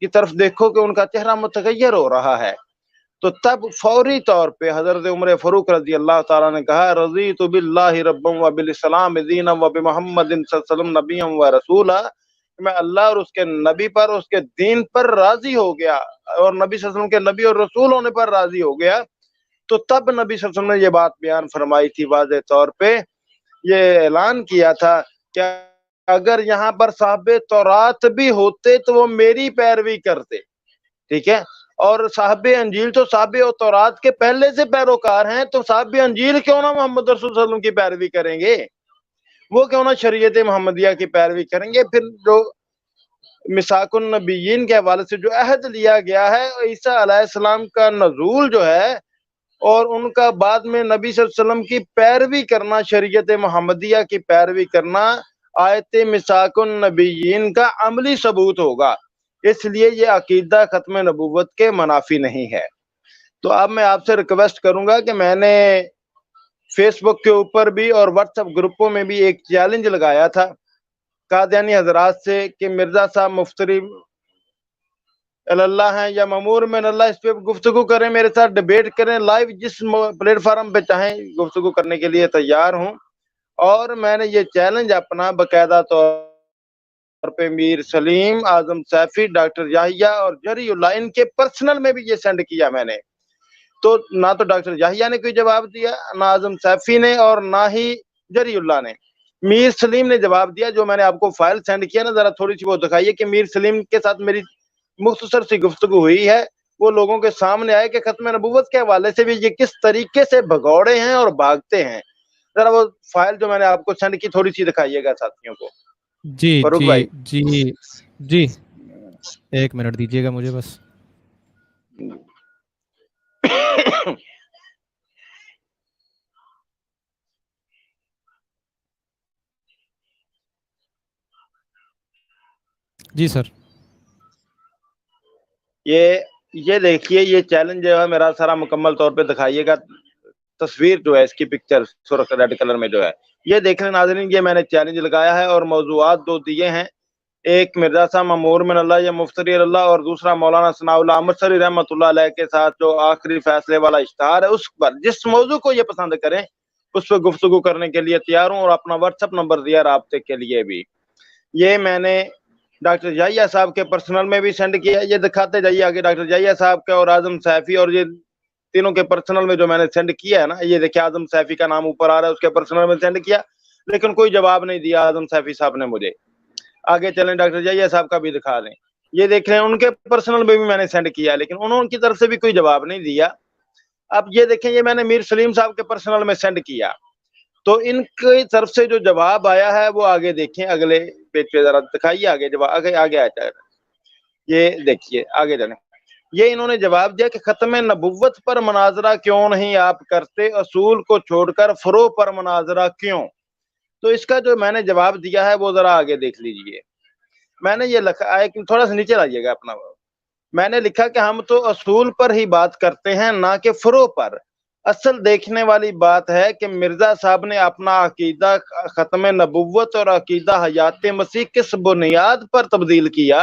की तरफ देखो कि उनका चेहरा मुतगय्यर हो रहा है। तो तब फौरी तौर पे हज़रत उमर फ़ारूक रज़ी अल्लाह ताला ने कहा रज़ीतु बिल्लाहि रब्बन व बिल इस्लाम दीनन व बिमुहम्मदिन सल्लल्लाहु अलैहि वसल्लम नबिय्यन व रसूला, मैं अल्लाह और उसके नबी पर, उसके दीन पर राजी हो गया और नबी सल्लल्लाहु अलैहि वसल्लम के नबी और रसूल होने पर राजी हो गया। तो तब नबी सल्लल्लाहु अलैहि वसल्लम ने ये बात बयान फरमाई थी, वाज़ेह तौर पे ये ऐलान किया था कि अगर यहाँ पर साहिबे तौरात भी होते तो वो मेरी पैरवी करते, ठीक है। और साहिबे अंजील तो साहिबे और तौरात के पहले से पैरोकार हैं, तो साहिबे अंजील क्यों ना मोहम्मद रसूल सल्लल्लाहु अलैहि वसल्लम की पैरवी करेंगे, वो क्यों ना शरीयत मोहम्मदिया की पैरवी करेंगे। फिर जो मिसाकुन नबीयीन के हवाले से जो अहद लिया गया है, ईसा अलैहिस्सलाम का नज़ूल जो है और उनका बाद में नबी सल्लल्लाहु अलैहि वसल्लम की पैरवी करना, शरीयत मोहम्मदिया की पैरवी करना आयत मिसाकुन नबीयीन का अमली सबूत होगा। इसलिए ये अकीदा खत्म नबुव्वत के मनाफी नहीं है। तो अब मैं आपसे रिक्वेस्ट करूंगा कि मैंने फेसबुक के ऊपर भी और व्हाट्सएप ग्रुपों में भी एक चैलेंज लगाया था कादियानी हजरात से कि मिर्जा साहब मुफ्तरी अल्लाह हैं या ममूर में अल्लाह, इस पे गुफ्तगू करें, मेरे साथ डिबेट करें, लाइव जिस प्लेटफॉर्म पे चाहें गुफ्तगू करने के लिए तैयार हूं। और मैंने ये चैलेंज अपना बाकायदा तौर पे मीर सलीम, आजम सैफी, डॉक्टर याहिया और जरीउल्लाह इनके पर्सनल में भी ये सेंड किया मैंने। तो ना तो डॉक्टर याहिया ने कोई जवाब दिया, ना आजम सैफी ने, और ना ही जरीउल्लाह ने। मीर सलीम ने जवाब दिया। जो मैंने आपको फाइल सेंड किया ना, जरा थोड़ी सी वो दिखाइए कि मीर सलीम के साथ मेरी मुख्तसर सी गुफ्तगू हुई है, वो लोगों के सामने आए कि खत्म नबुव्वत के हवाले से भी ये किस तरीके से भगौड़े हैं और भागते हैं। जरा वो फाइल जो मैंने आपको सेंड की थोड़ी सी दिखाइएगा साथियों को। जी फरूक जी भाई। जी जी, एक मिनट दीजिएगा मुझे बस। जी सर। ये देखिए, ये चैलेंज जो है मेरा सारा मुकम्मल तौर पे दिखाइएगा। तस्वीर जो है इसकी पिक्चर सुर्ख रेड कलर में जो है, ये देख लें नाज़रीन, ये मैंने चैलेंज लगाया है और मौज़ूआत दो दिए हैं। एक मिर्जा साहब ममूर में अल्लाह या मुफ्तरी अल्लाह, और दूसरा मौलाना सनाउल्लाह अमृतसरी रहमतुल्लाह अलैह के साथ जो आखिरी फैसले वाला इश्तिहार है, उस पर जिस मौजू को ये पसंद करें उस पर गुफ्तगू करने के लिए तैयार हूँ। और अपना व्हाट्सएप नंबर दिया राब्ते के लिए भी। ये मैंने डॉक्टर जाहिया साहब के पर्सनल में भी सेंड किया। ये दिखाते जाइए आगे डॉक्टर जाहिया साहब के और आजम सैफी, और ये तीनों के पर्सनल में जो मैंने सेंड किया है ना, ये देखिए आजम सैफी का नाम ऊपर आ रहा है, उसके पर्सनल में सेंड किया, लेकिन कोई जवाब नहीं दिया आजम सैफी साहब ने मुझे। आगे चलें, डॉक्टर जाहिया साहब का भी दिखा दें। ये देख रहे हैं, उनके पर्सनल में भी मैंने सेंड किया, लेकिन उन्होंने की तरफ से भी कोई जवाब नहीं दिया। अब ये देखें, ये मैंने मीर सलीम साहब के पर्सनल में सेंड किया, तो इनकी तरफ से जो जवाब आया है वो आगे देखें, अगले पेज पे जरा दिखाइए, आगे जवाब आगे आया है। ये देखिए आगे जाने, ये इन्होंने जवाब दिया कि खत्म नबुव्वत पर मनाजरा क्यों नहीं आप करते, असूल को छोड़कर फरो पर मनाजरा क्यों। तो इसका जो मैंने जवाब दिया है वो जरा आगे देख लीजिए। मैंने ये लिखा है कि थोड़ा सा नीचे लाइएगा अपना, मैंने लिखा कि हम तो असूल पर ही बात करते हैं, ना कि फरो पर। असल देखने वाली बात है कि मिर्जा साहब ने अपना अकीदा खत्म नबुव्वत और अकीदा हयात मसीह किस बुनियाद पर तब्दील किया,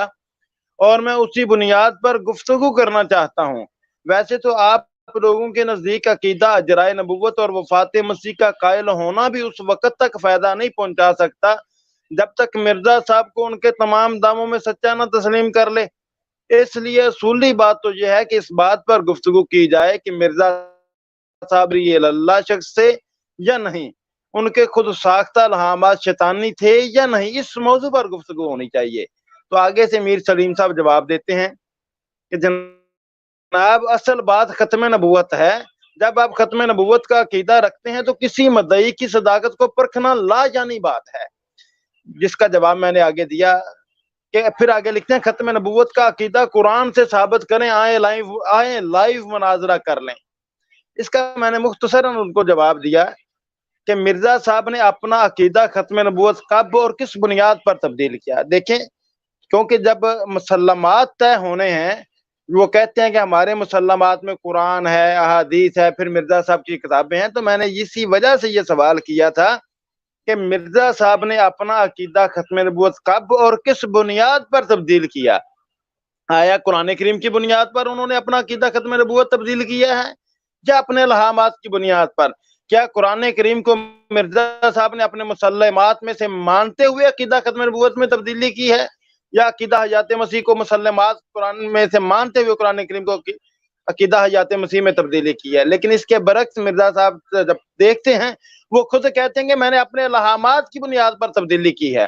और मैं उसी बुनियाद पर गुफ्तगू करना चाहता हूँ। वैसे तो आप लोगों के नजदीक अकीदा अजराए नबुव्वत और वफात मसीह का कायल होना भी उस वक़्त तक फायदा नहीं पहुंचा सकता जब तक मिर्जा साहब को उनके तमाम दामों में सच्चा न तस्लीम कर ले। इसलिए असूली बात तो यह है कि इस बात पर गुफ्तगू की जाए कि मिर्जा साहब अल्लाह शख्स से या नहीं, उनके खुद साख्ता इल्हामात शैतानी थे या नहीं, इस मौजू पर गुफ्तगू होनी चाहिए। तो आगे से मीर सलीम साहब जवाब देते हैं कि जनाब असल बात खत्म नबूवत है। जब आप खत्म नबूवत का अकीदा रखते हैं तो किसी मदई की सदाकत को परखना लाजानी बात है, जिसका जवाब मैंने आगे दिया कि फिर आगे लिखते हैं खत्म नबूवत का अकीदा कुरान से साबित करें, आए लाइव मुनाजरा कर लें। इसका मैंने मुख्तसरन उनको जवाब दिया कि मिर्जा साहब ने अपना अकीदा खत्म नबूवत कब और किस बुनियाद पर तब्दील किया। देखें, क्योंकि जब मुसल्लमात तय होने हैं, वो कहते हैं कि हमारे मुसल्लमात में कुरान है, अहादीस है, फिर मिर्जा साहब की किताबें हैं, तो मैंने इसी वजह से ये सवाल किया था कि मिर्जा साहब ने अपना अकीदा खत्म नबूवत कब और किस बुनियाद पर तब्दील किया। आया कुरान करीम की बुनियाद पर उन्होंने अपना अकीदा खत्म नबूवत तब्दील किया है या अपने इल्हामात की बुनियाद पर? क्या कुरान करीम को मिर्जा साहब ने अपने मुसल्लमात में से मानते हुए अकीदा खत्म नबूवत में तब्दीली की है, या अकीदा हयात मसीह को मुसल्लमात कुरान में से मानते हुए कुरान करीम को अकीदा हयात मसीह में तब्दीली की है? लेकिन इसके बरक्स मिर्जा साहब जब देखते हैं, वो खुद कहते हैं कि मैंने अपने इल्हामात की बुनियाद पर तब्दीली की है।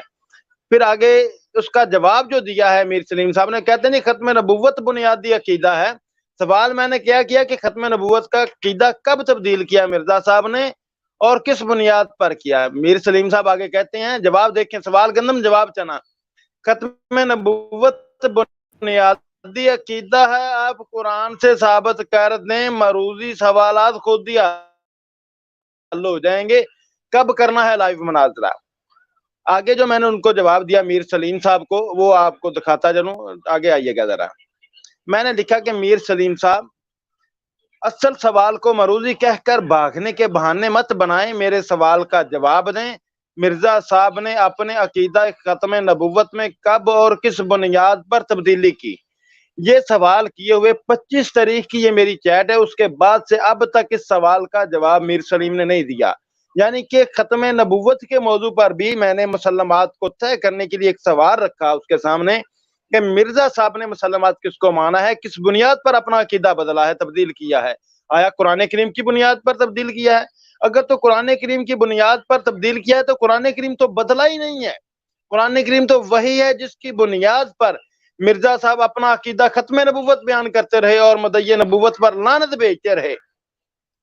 फिर आगे उसका जवाब जो दिया है मीर सलीम साहब ने, कहते हैं जी खत्म नबूवत बुनियादी अकीदा है। सवाल मैंने क्या किया कि खत्म नबूवत का अकीदा कब तब्दील किया मिर्जा साहब ने और किस बुनियाद पर किया? मीर सलीम साहब आगे कहते हैं, जवाब देखें, सवाल गंदम जवाब चना। खत्म नबूवत बुनियादी अकीदा है, आप कुरान से साबित कर दें, मरूजी सवालात खुद ही हल हो जाएंगे। कब करना है लाइव मुनाजरा? आगे जो मैंने उनको जवाब दिया मीर सलीम साहब को, वो आपको दिखाता चलूं, आगे आइएगा जरा। मैंने लिखा कि मीर सलीम साहब, असल सवाल को मरूजी कहकर भागने के बहाने मत बनाएं, मेरे सवाल का जवाब दें। मिर्जा साहब ने अपने अकीदा खत्म नबूवत में कब और किस बुनियाद पर तब्दीली की? ये सवाल किए हुए 25 तारीख की ये मेरी चैट है, उसके बाद से अब तक इस सवाल का जवाब मीर सलीम ने नहीं दिया। यानी कि खत्म नबूवत के मौजू पर भी मैंने मुसल्लमात को तय करने के लिए एक सवाल रखा उसके सामने कि मिर्जा साहब ने मुसल्लमात किसको माना है, किस बुनियाद पर अपना अकीदा बदला है, तब्दील किया है? आया कुरान करीम की बुनियाद पर तब्दील किया है? अगर तो कुरान करीम की बुनियाद पर तब्दील किया है तो कुरान करीम तो बदला ही नहीं है। कुरान करीम तो वही है जिसकी बुनियाद पर मिर्जा साहब अपना अकीदा खत्म नबूवत बयान करते रहे और मदई नबूवत पर लानत भेजते रहे।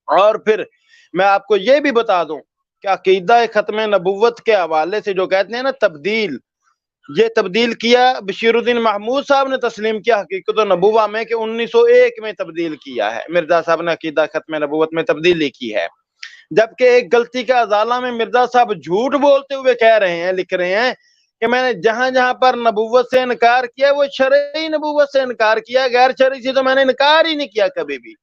और फिर मैं आपको ये भी बता दूं कि अकीदा खत्म नबूवत के हवाले से जो कहते हैं ना तब्दील, ये तब्दील किया बशीरुद्दीन महमूद साहब ने तस्लीम किया हकीकत नबूवा में कि 1901 में तब्दील किया है। मिर्जा साहब ने अकीदा खत्म नबूवत में तब्दीली की है, जबकि एक गलती का अजाला में मिर्जा साहब झूठ बोलते हुए कह रहे हैं, लिख रहे हैं कि मैंने जहां जहां पर नबूवत से इनकार किया वो शरई नबूवत से इनकार किया, गैर शरई से तो मैंने इनकार ही नहीं किया कभी भी।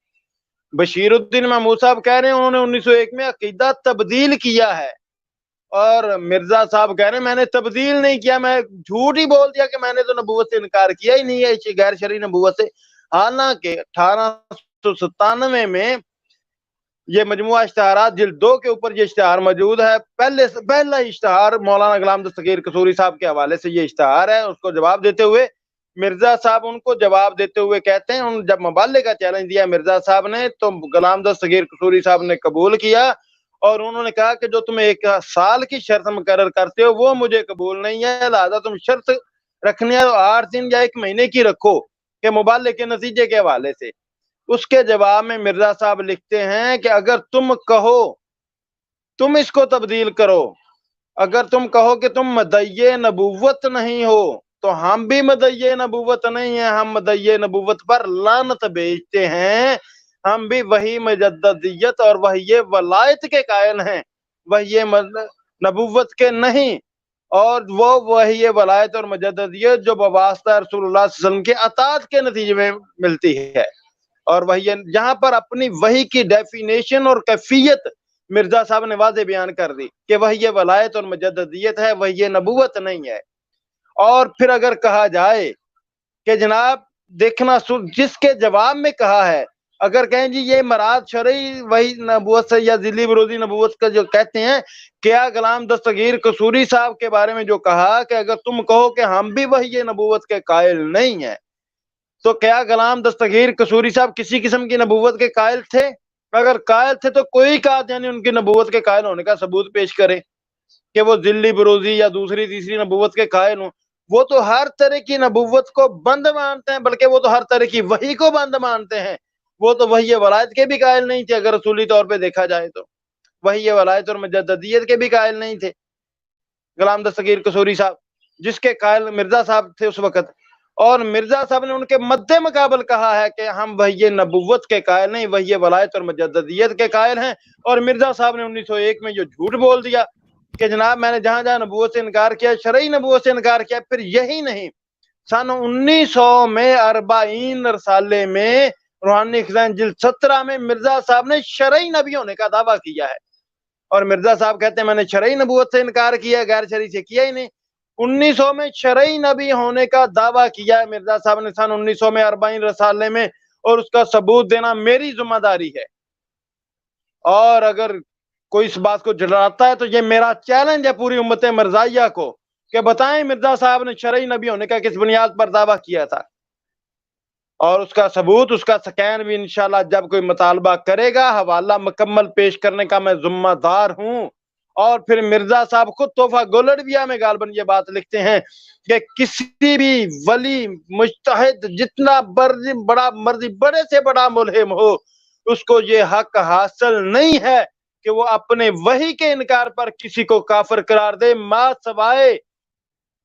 बशीरुद्दीन महमूद साहब कह रहे हैं उन्होंने 1901 में अकीदा तब्दील किया है, और मिर्जा साहब कह रहे हैं मैंने तब्दील नहीं किया, मैं झूठ ही बोल दिया कि मैंने तो नबूवत से इनकार किया ही नहीं है, गैर शरई नबूवत से। हालांकि 1897 में ये मजमुआ इश्तहारात जिल्द 2 के ऊपर ये इश्तहार मौजूद है। पहला इश्तहार मौलाना गुलाम दस्तगीर कसूरी साहब के हवाले से ये इश्तहार है। उसको जवाब देते हुए मिर्जा साहब उनको जवाब देते हुए कहते हैं, जब मुबाल्ले का चैलेंज दिया मिर्जा साहब ने तो गुलाम दस्तगीर कसूरी साहब ने कबूल किया और उन्होंने कहा कि जो तुम 1 साल की शर्त मुकर्रर करते हो वो मुझे कबूल नहीं है, लिहाजा तुम शर्त रखनी है तो 8 दिन या 1 महीने की रखो कि मुबाल्ले के नतीजे के हवाले से। उसके जवाब में मिर्जा साहब लिखते हैं कि अगर तुम कहो तुम इसको तब्दील करो, अगर तुम कहो कि तुम मदई नबूवत नहीं हो तो हम भी मदई नबूवत नहीं है, हम मदई नबूवत पर लानत भेजते हैं, हम भी वही मुजद्दियत और वही वलायत के कायल हैं, वही नबूवत के नहीं, और वो वही वलायत और मुजद्दियत जो बवास्ता रसूलुल्लाह सल्लल्लाहु अलैहि वसल्लम के अताअत के नतीजे में मिलती है। और वही यहाँ पर अपनी वही की डेफिनेशन और कैफियत मिर्जा साहब ने वाज़े बयान कर दी कि वही वलायत और मुजद्दियत है, वही नबूवत नहीं है। और फिर अगर कहा जाए کہ جناب دیکھنا جس کے جواب میں کہا ہے، اگر کہیں جی یہ مراد شرعی وہی نبوت سے یا ذلی بروزی نبوت کا جو کہتے ہیں، کیا غلام دستگیر قصوری صاحب کے بارے میں جو کہا کہ اگر تم کہو کہ ہم بھی وہی نبوت کے قائل نہیں ہیں، تو کیا غلام دستگیر قصوری صاحب کسی قسم کی نبوت کے قائل تھے؟ اگر قائل تھے تو کوئی قادیانی ان کی نبوت کے قائل ہونے کا ثبوت پیش کرے کہ وہ ذلی بروزی یا دوسری تیسری نبوت کے قائل ہوں۔ وہ تو ہر طرح کی نبوت کو بند مانتے ہیں، بلکہ وہ تو ہر طرح کی وحی کو بند مانتے ہیں۔ وہ تو وحی ولایت کے بھی قائل نہیں تھے اگر اصولی طور پہ دیکھا جائے تو، وحی ولایت اور مجددیت کے بھی قائل نہیں تھے غلام دستگیر قصوری صاحب، جس کے قائل مرزا صاحب تھے اس وقت۔ اور مرزا صاحب نے ان کے مد مقابل کہا ہے کہ ہم وحی نبوت کے قائل نہیں، وحی ولایت اور مجددیت کے قائل ہیں۔ اور مرزا صاحب نے 1901 میں جو جھوٹ بول دیا کہ جناب میں نے جہاں جہاں نبوت سے انکار کیا، شرعی نبوت سے انکار کیا، پھر یہی نہیں، سن 1900 میں 40 رسالے میں روحانی خزائن جلد 17 میں مرزا صاحب نے شرعی نبی ہونے کا دعویٰ کیا ہے۔ اور مرزا صاحب کہتے ہیں میں نے شرعی نبوت سے انکار کیا ہے، غیر شرعی سے کیا ہی نہیں۔ 1900 میں شرعی نبی ہونے کا دعویٰ کیا ہے مرزا صاحب نے سن 1900 میں 40 رسالے میں، اور اس کا ثبوت دینا میری ذمہ داری ہے۔ اور اگر کوئی اس بات کو جھٹلاتا ہے تو یہ میرا چیلنج ہے پوری امت مرزائیہ کو کہ بتائیں مرزا صاحب نے شرعی نبی ہونے کا کس بنیاد پر دعویٰ کیا تھا، اور اس کا ثبوت، اس کا سکین بھی انشاءاللہ جب کوئی مطالبہ کرے گا حوالہ مکمل پیش کرنے کا میں ذمہ دار ہوں۔ اور پھر مرزا صاحب خود تحفہ گولڈویہ میں غالباً یہ بات لکھتے ہیں کہ کسی بھی ولی مجتہد جتنا بڑا مرضی بڑے سے بڑا ملہم ہو، اس کو یہ حق حاصل نہیں ہے کہ وہ اپنے وحی کے انکار پر کسی کو کافر قرار دے، ما سوائے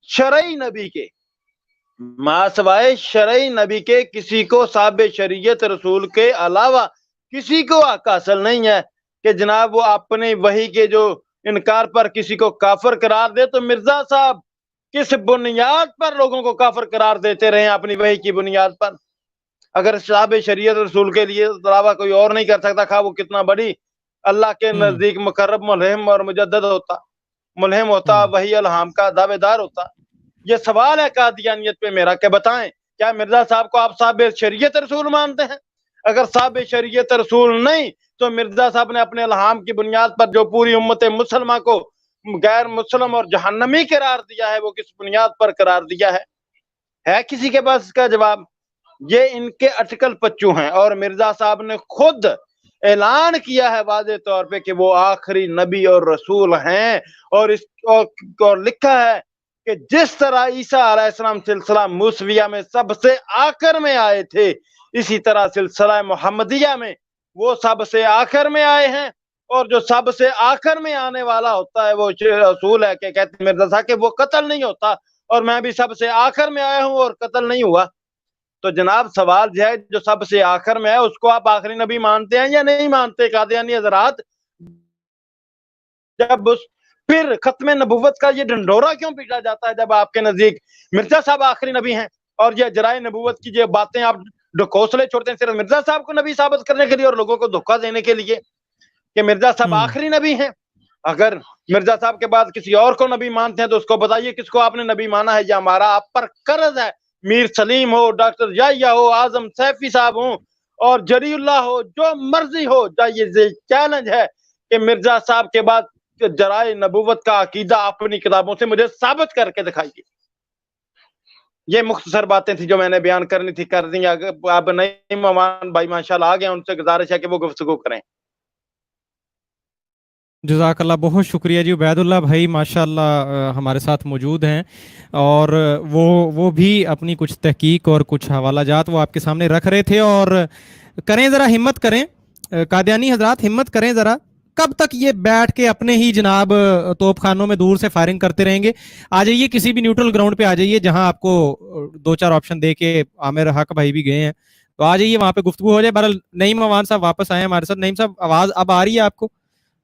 شرعی نبی کے، ما سوائے شرعی نبی کے کسی کو صاحب شریعت رسول کے علاوہ کسی کو حق حاصل نہیں ہے کہ جناب وہ اپنے وحی کے جو انکار پر کسی کو کافر قرار دے۔ تو مرزا صاحب کس بنیاد پر لوگوں کو کافر قرار دیتے رہے ہیں؟ اپنی وحی کی بنیاد پر۔ اگر صاحب شریعت رسول کے لیے علاوہ کوئی اور نہیں کر سکتا، خواہ وہ کتنا بڑی اللہ کے نزدیک مقرب ملہم اور مجدد ہوتا، ملہم ہوتا، وحی الہام کا دعوے دار ہوتا۔ یہ سوال ہے قادیانیت پہ میرا کہ بتائیں کیا مرزا صاحب کو آپ صاحب شریعت رسول مانتے ہیں؟ اگر صاحب شریعت رسول نہیں تو مرزا صاحب نے اپنے الہام کی بنیاد پر جو پوری امت مسلمہ کو غیر مسلم اور جہنمی قرار دیا ہے، وہ کس بنیاد پر قرار دیا ہے کسی کے پاس اس کا جواب؟ یہ ان کے اٹکل پچو ہیں۔ اور مرزا صاحب نے خود اعلان کیا ہے واضح طور پہ کہ وہ آخری نبی اور رسول ہیں، اور لکھا ہے کہ جس طرح عیسیٰ علیہ السلام سلسلہ موسویہ میں سب سے آخر میں آئے تھے، اسی طرح سلسلہ محمدیہ میں وہ سب سے آخر میں آئے ہیں۔ اور جو سب سے آخر میں آنے والا ہوتا ہے وہ رسول ہے کہ کہتے ہیں مرزا صاحب کہ وہ قتل نہیں ہوتا، اور میں بھی سب سے آخر میں آیا ہوں اور قتل نہیں ہوا۔ تو جناب سوال جو ہے جو سب سے آخر میں ہے اس کو آپ آخری نبی مانتے ہیں یا نہیں مانتے قادیانی حضرات؟ جب پھر ختم نبوت کا یہ ڈنڈورا کیوں پیٹا جاتا ہے جب آپ کے نزدیک مرزا صاحب آخری نبی ہیں، اور یہ جرائے نبوت کی یہ باتیں آپ ڈھکوسلے چھوڑتے ہیں صرف مرزا صاحب کو نبی ثابت کرنے کے لیے اور لوگوں کو دھوکہ دینے کے لیے کہ مرزا صاحب آخری نبی ہیں؟ اگر مرزا صاحب کے بعد کسی اور کو نبی مانتے ہیں تو اس کو بتائیے کس کو آپ نے نبی مانا ہے؟ یہ ہمارا آپ پر قرض ہے۔ میر سلیم ہو، ڈاکٹر یحییٰ ہو، اعظم سیفی صاحب ہوں، اور جری اللہ ہو، جو مرضی ہو، یہ چیلنج ہے کہ مرزا صاحب کے بعد جرائے نبوت کا عقیدہ اپنی کتابوں سے مجھے ثابت کر کے دکھائیے۔ یہ مختصر باتیں تھی جو میں نے بیان کرنی تھی، کر دیں۔ اب نعیم امان بھائی ماشاءاللہ آ گئے، ان سے گزارش ہے کہ وہ گفتگو کریں۔ جزاک اللہ، بہت شکریہ جی۔ عبید اللہ بھائی ماشاءاللہ ہمارے ساتھ موجود ہیں، اور وہ بھی اپنی کچھ تحقیق اور کچھ حوالہ جات وہ آپ کے سامنے رکھ رہے تھے۔ اور کریں ذرا ہمت کریں قادیانی حضرات، ہمت کریں ذرا، کب تک یہ بیٹھ کے اپنے ہی جناب توپ خانوں میں دور سے فائرنگ کرتے رہیں گے؟ آ جائیے کسی بھی نیوٹرل گراؤنڈ پہ آ جائیے جہاں آپ کو 2-4 آپشن دے کے عامر حق بھائی بھی گئے ہیں، تو آ جائیے وہاں پہ گفتگو ہو جائے۔ بہرحال نعیم امان صاحب واپس آئے ہیں ہمارے ساتھ۔ نعیم صاحب آواز اب آ رہی ہے آپ کو؟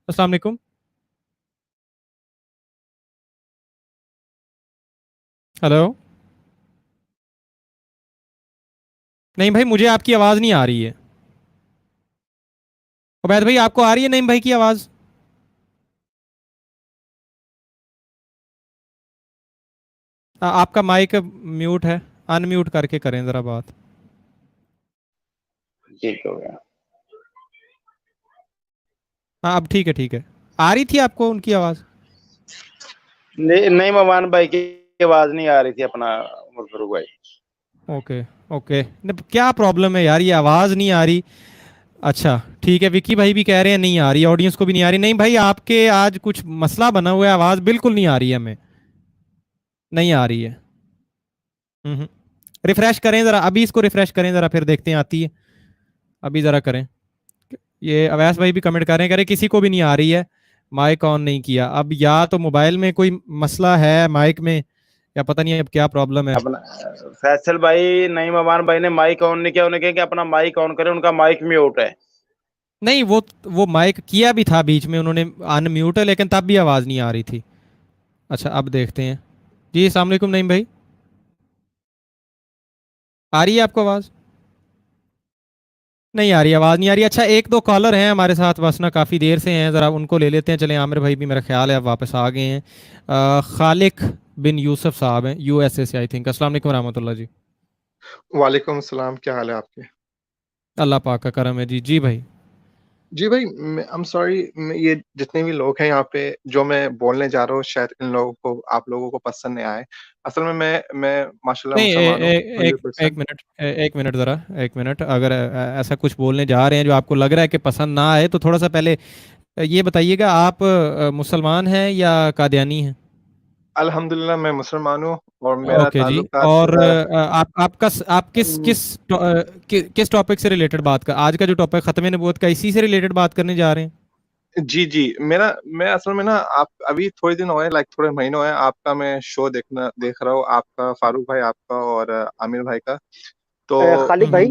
السلام علیکم۔ ہلو نہیں بھائی، مجھے آپ کی آواز نہیں آ رہی ہے۔ عبید بھائی آپ کو آ رہی ہے نعیم بھائی کی آواز؟ آپ کا مائک میوٹ ہے، अनम्यूट करके करें जरा बात। ठीक हो गया। हाँ अब ठीक है। आ रही थी आपको उनकी आवाज? नहीं ममान भाई की आवाज नहीं आ रही थी अपना मुफरुख भाई। ओके क्या प्रॉब्लम है यार, ये आवाज नहीं आ रही। अच्छा ठीक है, विकी भाई भी कह रहे हैं नहीं आ रही, ऑडियंस को भी नहीं आ रही। नहीं भाई आपके आज कुछ मसला बना हुआ है, आवाज बिल्कुल नहीं आ रही है, हमें नहीं आ रही है। रिफ्रेश करें जरा, अभी इसको रिफ्रेश करें जरा, फिर देखते हैं आती है। अभी जरा करें। ये अवैस भाई भी कमेंट कर रहे हैं, कह रहे किसी को भी नहीं आ रही है, माइक ऑन नहीं किया। अब या तो मोबाइल में कोई मसला है माइक में, या पता नहीं अब क्या प्रॉब्लम है। अपना फैसल भाई नहीं ममान भाई ने माइक ऑन नहीं किया, उन्हें कहा कि अपना माइक ऑन करें, उनका माइक म्यूट है। नहीं वो माइक किया भी था बीच में उन्होंने, अनम्यूट है, लेकिन तब भी आवाज़ नहीं आ रही थी। अच्छा अब देखते हैं। जी अस्सलाम वालेकुम नईम भाई, आ रही है आपको आवाज़? नहीं आ रही, आवाज़ नहीं आ रही। अच्छा एक दो कॉलर हैं हमारे साथ बस ना, काफ़ी देर से हैं, ज़रा उनको ले लेते हैं। चलें आमिर भाई भी मेरा ख्याल है अब वापस आ गए हैं। खालिक बिन यूसुफ साहब हैं यूएसए से आई थिंक। अस्सलाम वालेकुम रहमतुल्लाह जी। वालेकुम सलाम, क्या हाल है आपके? अल्लाह पाक का करम है जी। जी भाई। जी भाई, आई एम सॉरी, ये जितने भी लोग हैं यहाँ पे, जो मैं बोलने जा रहा हूँ शायद इन लोगों को, आप लोगों को पसंद नहीं आए। असल में मैं माशाल्लाह नहीं मुसलमान हूँ एक 100%। मिनट ज़रा, एक मिनट। अगर ऐसा कुछ बोलने जा रहे हैं जो आपको लग रहा है कि पसंद ना आए, तो थोड़ा सा पहले ये बताइएगा आप मुसलमान हैं या कादियानी हैं? अल्हम्दुलिल्लाह मैं मुसलमान हूँ और मेरा ओके जी। ताल्लुकात और आप किस टॉपिक से रिलेटेड बात कर, आज का जो टॉपिक खत्म नबूवत का, इसी से रिलेटेड बात करने जा रहे हैं? जी मैं असल में ना, आप अभी थोड़े दिन हुए, लाइक थोड़े महीने हुए आपका मैं शो देख रहा हूँ, आपका फारूक भाई आपका और आमिर भाई का। तो खालिद भाई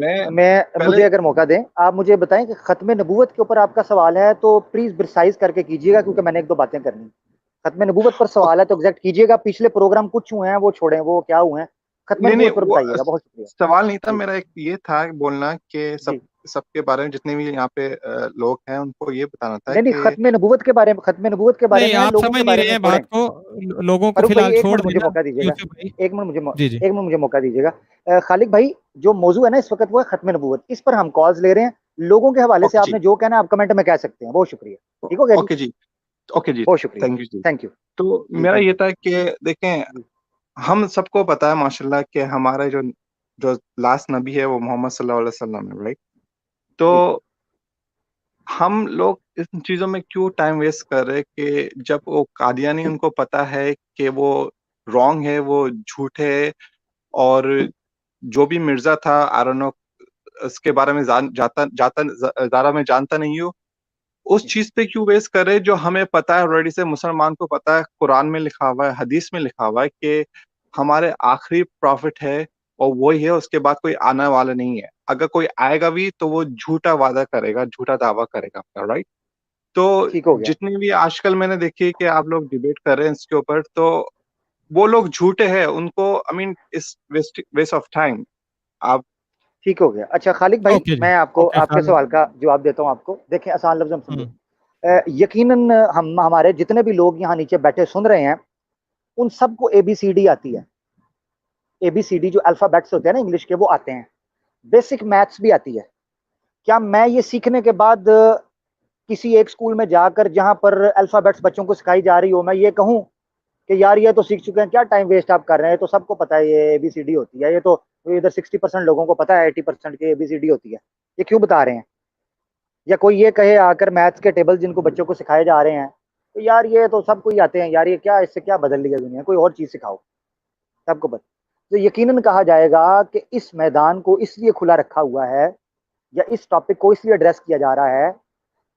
मुझे अगर मौका दें, आप मुझे बताएं कि खत्म नबूवत के ऊपर आपका सवाल है तो प्लीज प्रिसाइज करके कीजिएगा, क्योंकि मैंने एक दो बातें करनी। खत्म नबूवत पर सवाल है तो एग्जैक्ट कीजिएगा। पिछले प्रोग्राम कुछ हुए हैं वो छोड़ें, वो क्या हुए हैं, खत्म नहीं नबूवत पर वो बताइएगा। बहुत शुक्रिया। सवाल नहीं था मेरा, एक ये था बोलना कि सबके बारे में जितने भी यहाँ पे लोग हैं उनको ये बताना था नहीं कि खत्म नबूवत के बारे में, खत्म नबूवत के बारे नहीं में, आप लोगों समझ के नहीं बारे रहे में हैं छोड़ें। बात को, लोगों को फारूक फिलहाल भाई एक छोड़ मिनट मुझे देना। मौका दीजिएगा, यूसुफ भाई एक मिनट मुझे जी जी एक मिनट मुझे मौका दीजिएगा। खालिद भाई जो मौजू है ना इस वक्त वो है खत्म नबूवत, इस पर हम कॉल्स ले रहे हैं। लोगों के हवाले से आपने जो कहना है आप कमेंट में कह सकते हैं। बहुत शुक्रिया। ठीक हो गया ओके जी, ओके जी, बहुत शुक्रिया, thank you ji. Thank you. तो मेरा ये था कि देखें, हम सबको पता है माशाल्लाह कि हमारे जो लास्ट नबी है वो मोहम्मद सल्लल्लाहु अलैहि वसल्लम है, राइट? तो हम लोग इन चीजों में क्यों टाइम वेस्ट कर रहे हैं कि जब वो कादियानी, उनको पता है कि वो रॉन्ग है, वो झूठ है, और जो भी मिर्जा था आई डोंट नो उसके बारे में ज़्यादा मैं जानता नहीं हूँ, उस चीज पे क्यों वेस्ट कर रहे हैं जो हमें पता है ऑलरेडी से, मुसलमान को पता है, कुरान में लिखा हुआ है, हदीस में लिखा हुआ है कि हमारे आखिरी प्रॉफिट है और वही है, उसके बाद कोई आने वाला नहीं है। अगर कोई आएगा भी तो वो झूठा वादा करेगा, झूठा दावा करेगा, राइट? तो ठीक हो गया। जितनी भी आजकल मैंने देखी कि आप लोग डिबेट कर रहे हैं इसके ऊपर, तो वो लोग झूठे हैं, उनको आई मीन इस वेस्ट ऑफ टाइम। आप ठीक हो गया। अच्छा खालिद भाई ओके जी, मैं आपको ओके आपके खालिद। सवाल का जवाब देता हूँ आपको। देखें आसान लफ्ज़ में समझे। यकीनन हमारे जितने भी लोग यहाँ नीचे बैठे सुन रहे हैं उन सबको ABCD आती है। ABCD जो अल्फाबेट्स होते हैं ना इंग्लिश के, वो आते हैं। बेसिक मैथ्स भी आती है। क्या मैं ये सीखने के बाद किसी एक स्कूल में जाकर जहां पर अल्फाबेट्स बच्चों को सिखाई जा रही हो, मैं ये कहूं कि यार ये तो सीख चुके हैं, क्या टाइम वेस्ट आप कर रहे हैं, तो सबको पता है ये ABCD होती है, ये तो इधर 60% लोगों को पता है, 80% की ABCD होती है, ये क्यों बता रहे हैं? या कोई ये कहे आकर मैथ्स के टेबल जिनको बच्चों को सिखाए जा रहे हैं, तो यार ये तो सबको ही आते हैं यार, ये क्या, इससे क्या बदल लिया दुनिया, कोई और चीज़ सिखाओ, सबको पता। तो यकीनन कहा जाएगा कि इस मैदान को इसलिए खुला रखा हुआ है या इस टॉपिक को इसलिए एड्रेस किया जा रहा है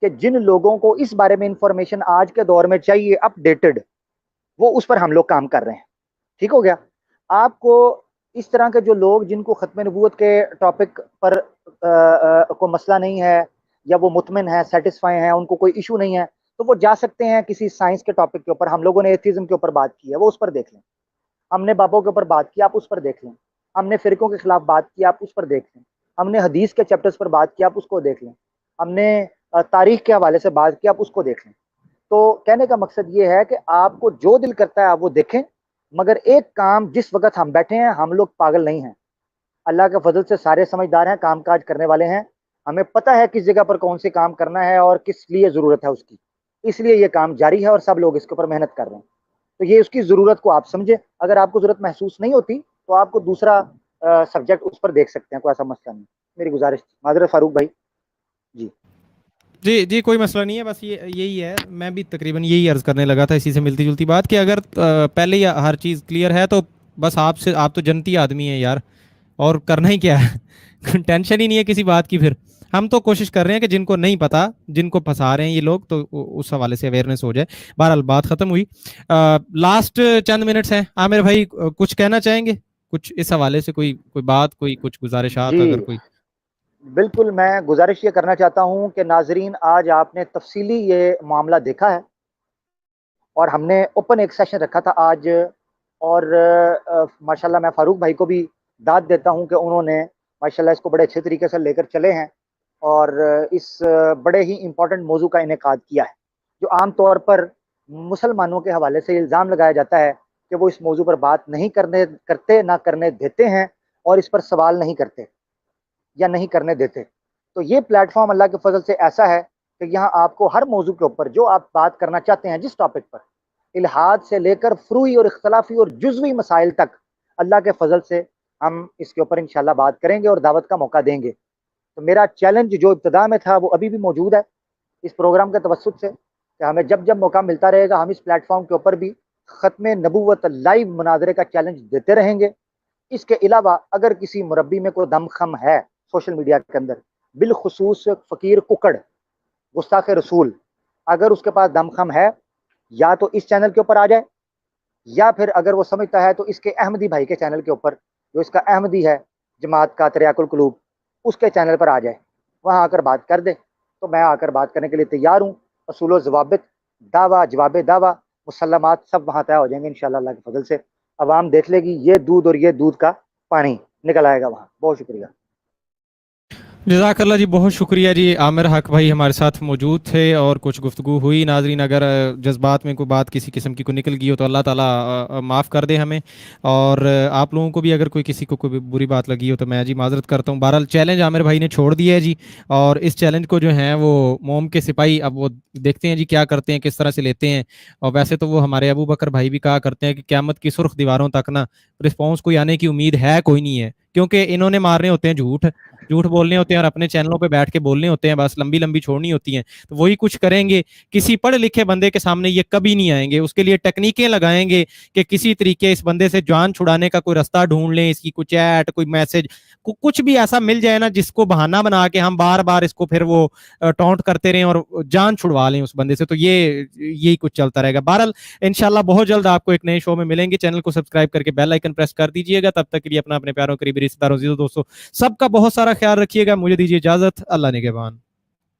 कि जिन लोगों को इस बारे में इंफॉर्मेशन आज के दौर में चाहिए अपडेटेड, वो उस पर हम लोग काम कर रहे हैं। ठीक हो गया। आपको इस तरह के जो लोग जिनको खत्म नबूवत के टॉपिक पर को मसला नहीं है या वो मुतमिन है, सेटिस्फाई हैं, उनको कोई इशू नहीं है, तो वो जा सकते हैं किसी साइंस के टॉपिक के ऊपर। हम लोगों ने एथिज्म के ऊपर बात की है, वो उस पर देख लें। हमने बाबों के ऊपर बात की, आप उस पर देख लें। हमने फिरकों के खिलाफ बात की, आप उस पर देख लें। हमने हदीस के चैप्टर्स पर बात की, आप उसको देख लें। हमने तारीख के हवाले से बात की, आप उसको देख लें। तो कहने का मकसद ये है कि आपको जो दिल करता है आप वो देखें, مگر ایک کام جس وقت ہم بیٹھے ہیں ہم لوگ پاگل نہیں ہیں, اللہ کے فضل سے سارے سمجھدار ہیں, کام کاج کرنے والے ہیں, ہمیں پتہ ہے کس جگہ پر کون سے کام کرنا ہے اور کس لیے ضرورت ہے اس کی, اس لیے یہ کام جاری ہے اور سب لوگ اس کے اوپر محنت کر رہے ہیں. تو یہ اس کی ضرورت کو آپ سمجھیں, اگر آپ کو ضرورت محسوس نہیں ہوتی تو آپ کو دوسرا سبجیکٹ اس پر دیکھ سکتے ہیں, کوئی ایسا مسئلہ نہیں. میری گزارش تھی. معذرت فاروق بھائی. جی کوئی مسئلہ نہیں ہے, بس یہی ہے, میں بھی تقریباً یہی عرض کرنے لگا تھا, اسی سے ملتی جلتی بات, کہ اگر پہلے ہی ہر چیز کلیئر ہے تو بس آپ تو جنتی آدمی ہیں یار, اور کرنا ہی کیا ہے, ٹینشن ہی نہیں ہے کسی بات کی. پھر ہم تو کوشش کر رہے ہیں کہ جن کو نہیں پتا, جن کو پھنسا رہے ہیں یہ لوگ, تو اس حوالے سے اویئرنیس ہو جائے. بہرحال بات ختم ہوئی, لاسٹ چند منٹس ہیں. عامر بھائی کچھ کہنا چاہیں گے کچھ اس حوالے سے, کوئی بات, کوئی کچھ گزارشات اگر کوئی؟ بالکل, میں گزارش یہ کرنا چاہتا ہوں کہ ناظرین آج آپ نے تفصیلی یہ معاملہ دیکھا ہے, اور ہم نے اوپن ایک سیشن رکھا تھا آج, اور ماشاءاللہ میں فاروق بھائی کو بھی داد دیتا ہوں کہ انہوں نے ماشاءاللہ اس کو بڑے اچھے طریقے سے لے کر چلے ہیں, اور اس بڑے ہی امپورٹنٹ موضوع کا انعقاد کیا ہے. جو عام طور پر مسلمانوں کے حوالے سے الزام لگایا جاتا ہے کہ وہ اس موضوع پر بات نہیں کرتے, نہ کرنے دیتے ہیں, اور اس پر سوال نہیں کرتے یا نہیں کرنے دیتے. تو یہ پلیٹ فارم اللہ کے فضل سے ایسا ہے کہ یہاں آپ کو ہر موضوع کے اوپر جو آپ بات کرنا چاہتے ہیں, جس ٹاپک پر, الہاد سے لے کر فروعی اور اختلافی اور جزوی مسائل تک, اللہ کے فضل سے ہم اس کے اوپر انشاءاللہ بات کریں گے اور دعوت کا موقع دیں گے. تو میرا چیلنج جو ابتدا میں تھا وہ ابھی بھی موجود ہے اس پروگرام کے توسط سے, کہ ہمیں جب جب موقع ملتا رہے گا ہم اس پلیٹ فارم کے اوپر بھی ختم نبوت لائیو مناظرے کا چیلنج دیتے رہیں گے. اس کے علاوہ اگر کسی مربی میں کوئی دم خم ہے سوشل میڈیا کے اندر, بالخصوص فقیر ککڑ گستاخ رسول, اگر اس کے پاس دم خم ہے, یا تو اس چینل کے اوپر آ جائے, یا پھر اگر وہ سمجھتا ہے تو اس کے احمدی بھائی کے چینل کے اوپر, جو اس کا احمدی ہے جماعت کا تریاق القلوب, اس کے چینل پر آ جائے, وہاں آ کر بات کر دے. تو میں آ کر بات کرنے کے لیے تیار ہوں. اصول و ضوابط, دعویٰ, جواب دعویٰ, مسلمات سب وہاں طے ہو جائیں گے انشاءاللہ اللہ کے فضل سے. عوام دیکھ لے گی یہ دودھ اور یہ دودھ کا پانی نکل آئے گا وہاں. بہت شکریہ. جزاک اللہ جی, بہت شکریہ جی. عامر حق بھائی ہمارے ساتھ موجود تھے اور کچھ گفتگو ہوئی. ناظرین اگر جذبات میں کوئی بات کسی قسم کی کو نکل گئی ہو تو اللہ تعالیٰ معاف کر دے ہمیں, اور آپ لوگوں کو بھی اگر کوئی کسی کو کوئی بری بات لگی ہو تو میں جی معذرت کرتا ہوں. بہرحال چیلنج عامر بھائی نے چھوڑ دیا ہے جی, اور اس چیلنج کو جو ہیں وہ موم کے سپاہی اب وہ دیکھتے ہیں جی کیا کرتے ہیں, کس طرح سے لیتے ہیں. اور ویسے تو وہ ہمارے ابو بکر بھائی بھی کہا کرتے ہیں کہ قیامت کی سرخ دیواروں تک نا رسپانس کوئی آنے کی امید ہے کوئی نہیں ہے, کیونکہ انہوں نے مارنے ہوتے ہیں جھوٹ بولنے ہوتے ہیں, اور اپنے چینلوں پہ بیٹھ کے بولنے ہوتے ہیں, بس لمبی چھوڑنی ہوتی ہیں. تو وہی کچھ کریں گے. کسی پڑھے لکھے بندے کے سامنے یہ کبھی نہیں آئیں گے. اس کے لیے ٹیکنیکیں لگائیں گے کہ کسی طریقے اس بندے سے جان چھڑانے کا کوئی رستہ ڈھونڈ لیں, اس کی کوئی چیٹ, کوئی میسج, کچھ بھی ایسا مل جائے نا جس کو بہانہ بنا کے ہم بار بار اس کو پھر وہ ٹونٹ کرتے رہیں اور جان چھڑوا لیں اس بندے سے. تو یہی کچھ چلتا رہے گا. بہرحال انشاءاللہ بہت جلد آپ کو ایک نئے شو میں ملیں گے. چینل کو سبسکرائب کر کے بیل آئیکن پریس کر دیجیے گا. تب تک کے لیے اپنے پیاروں قریبی رشتہ داروں عزیزوں دوستوں سب کا بہت سارا خیال رکھیے گا. مجھے دیجیے اجازت. اللہ نگہبان.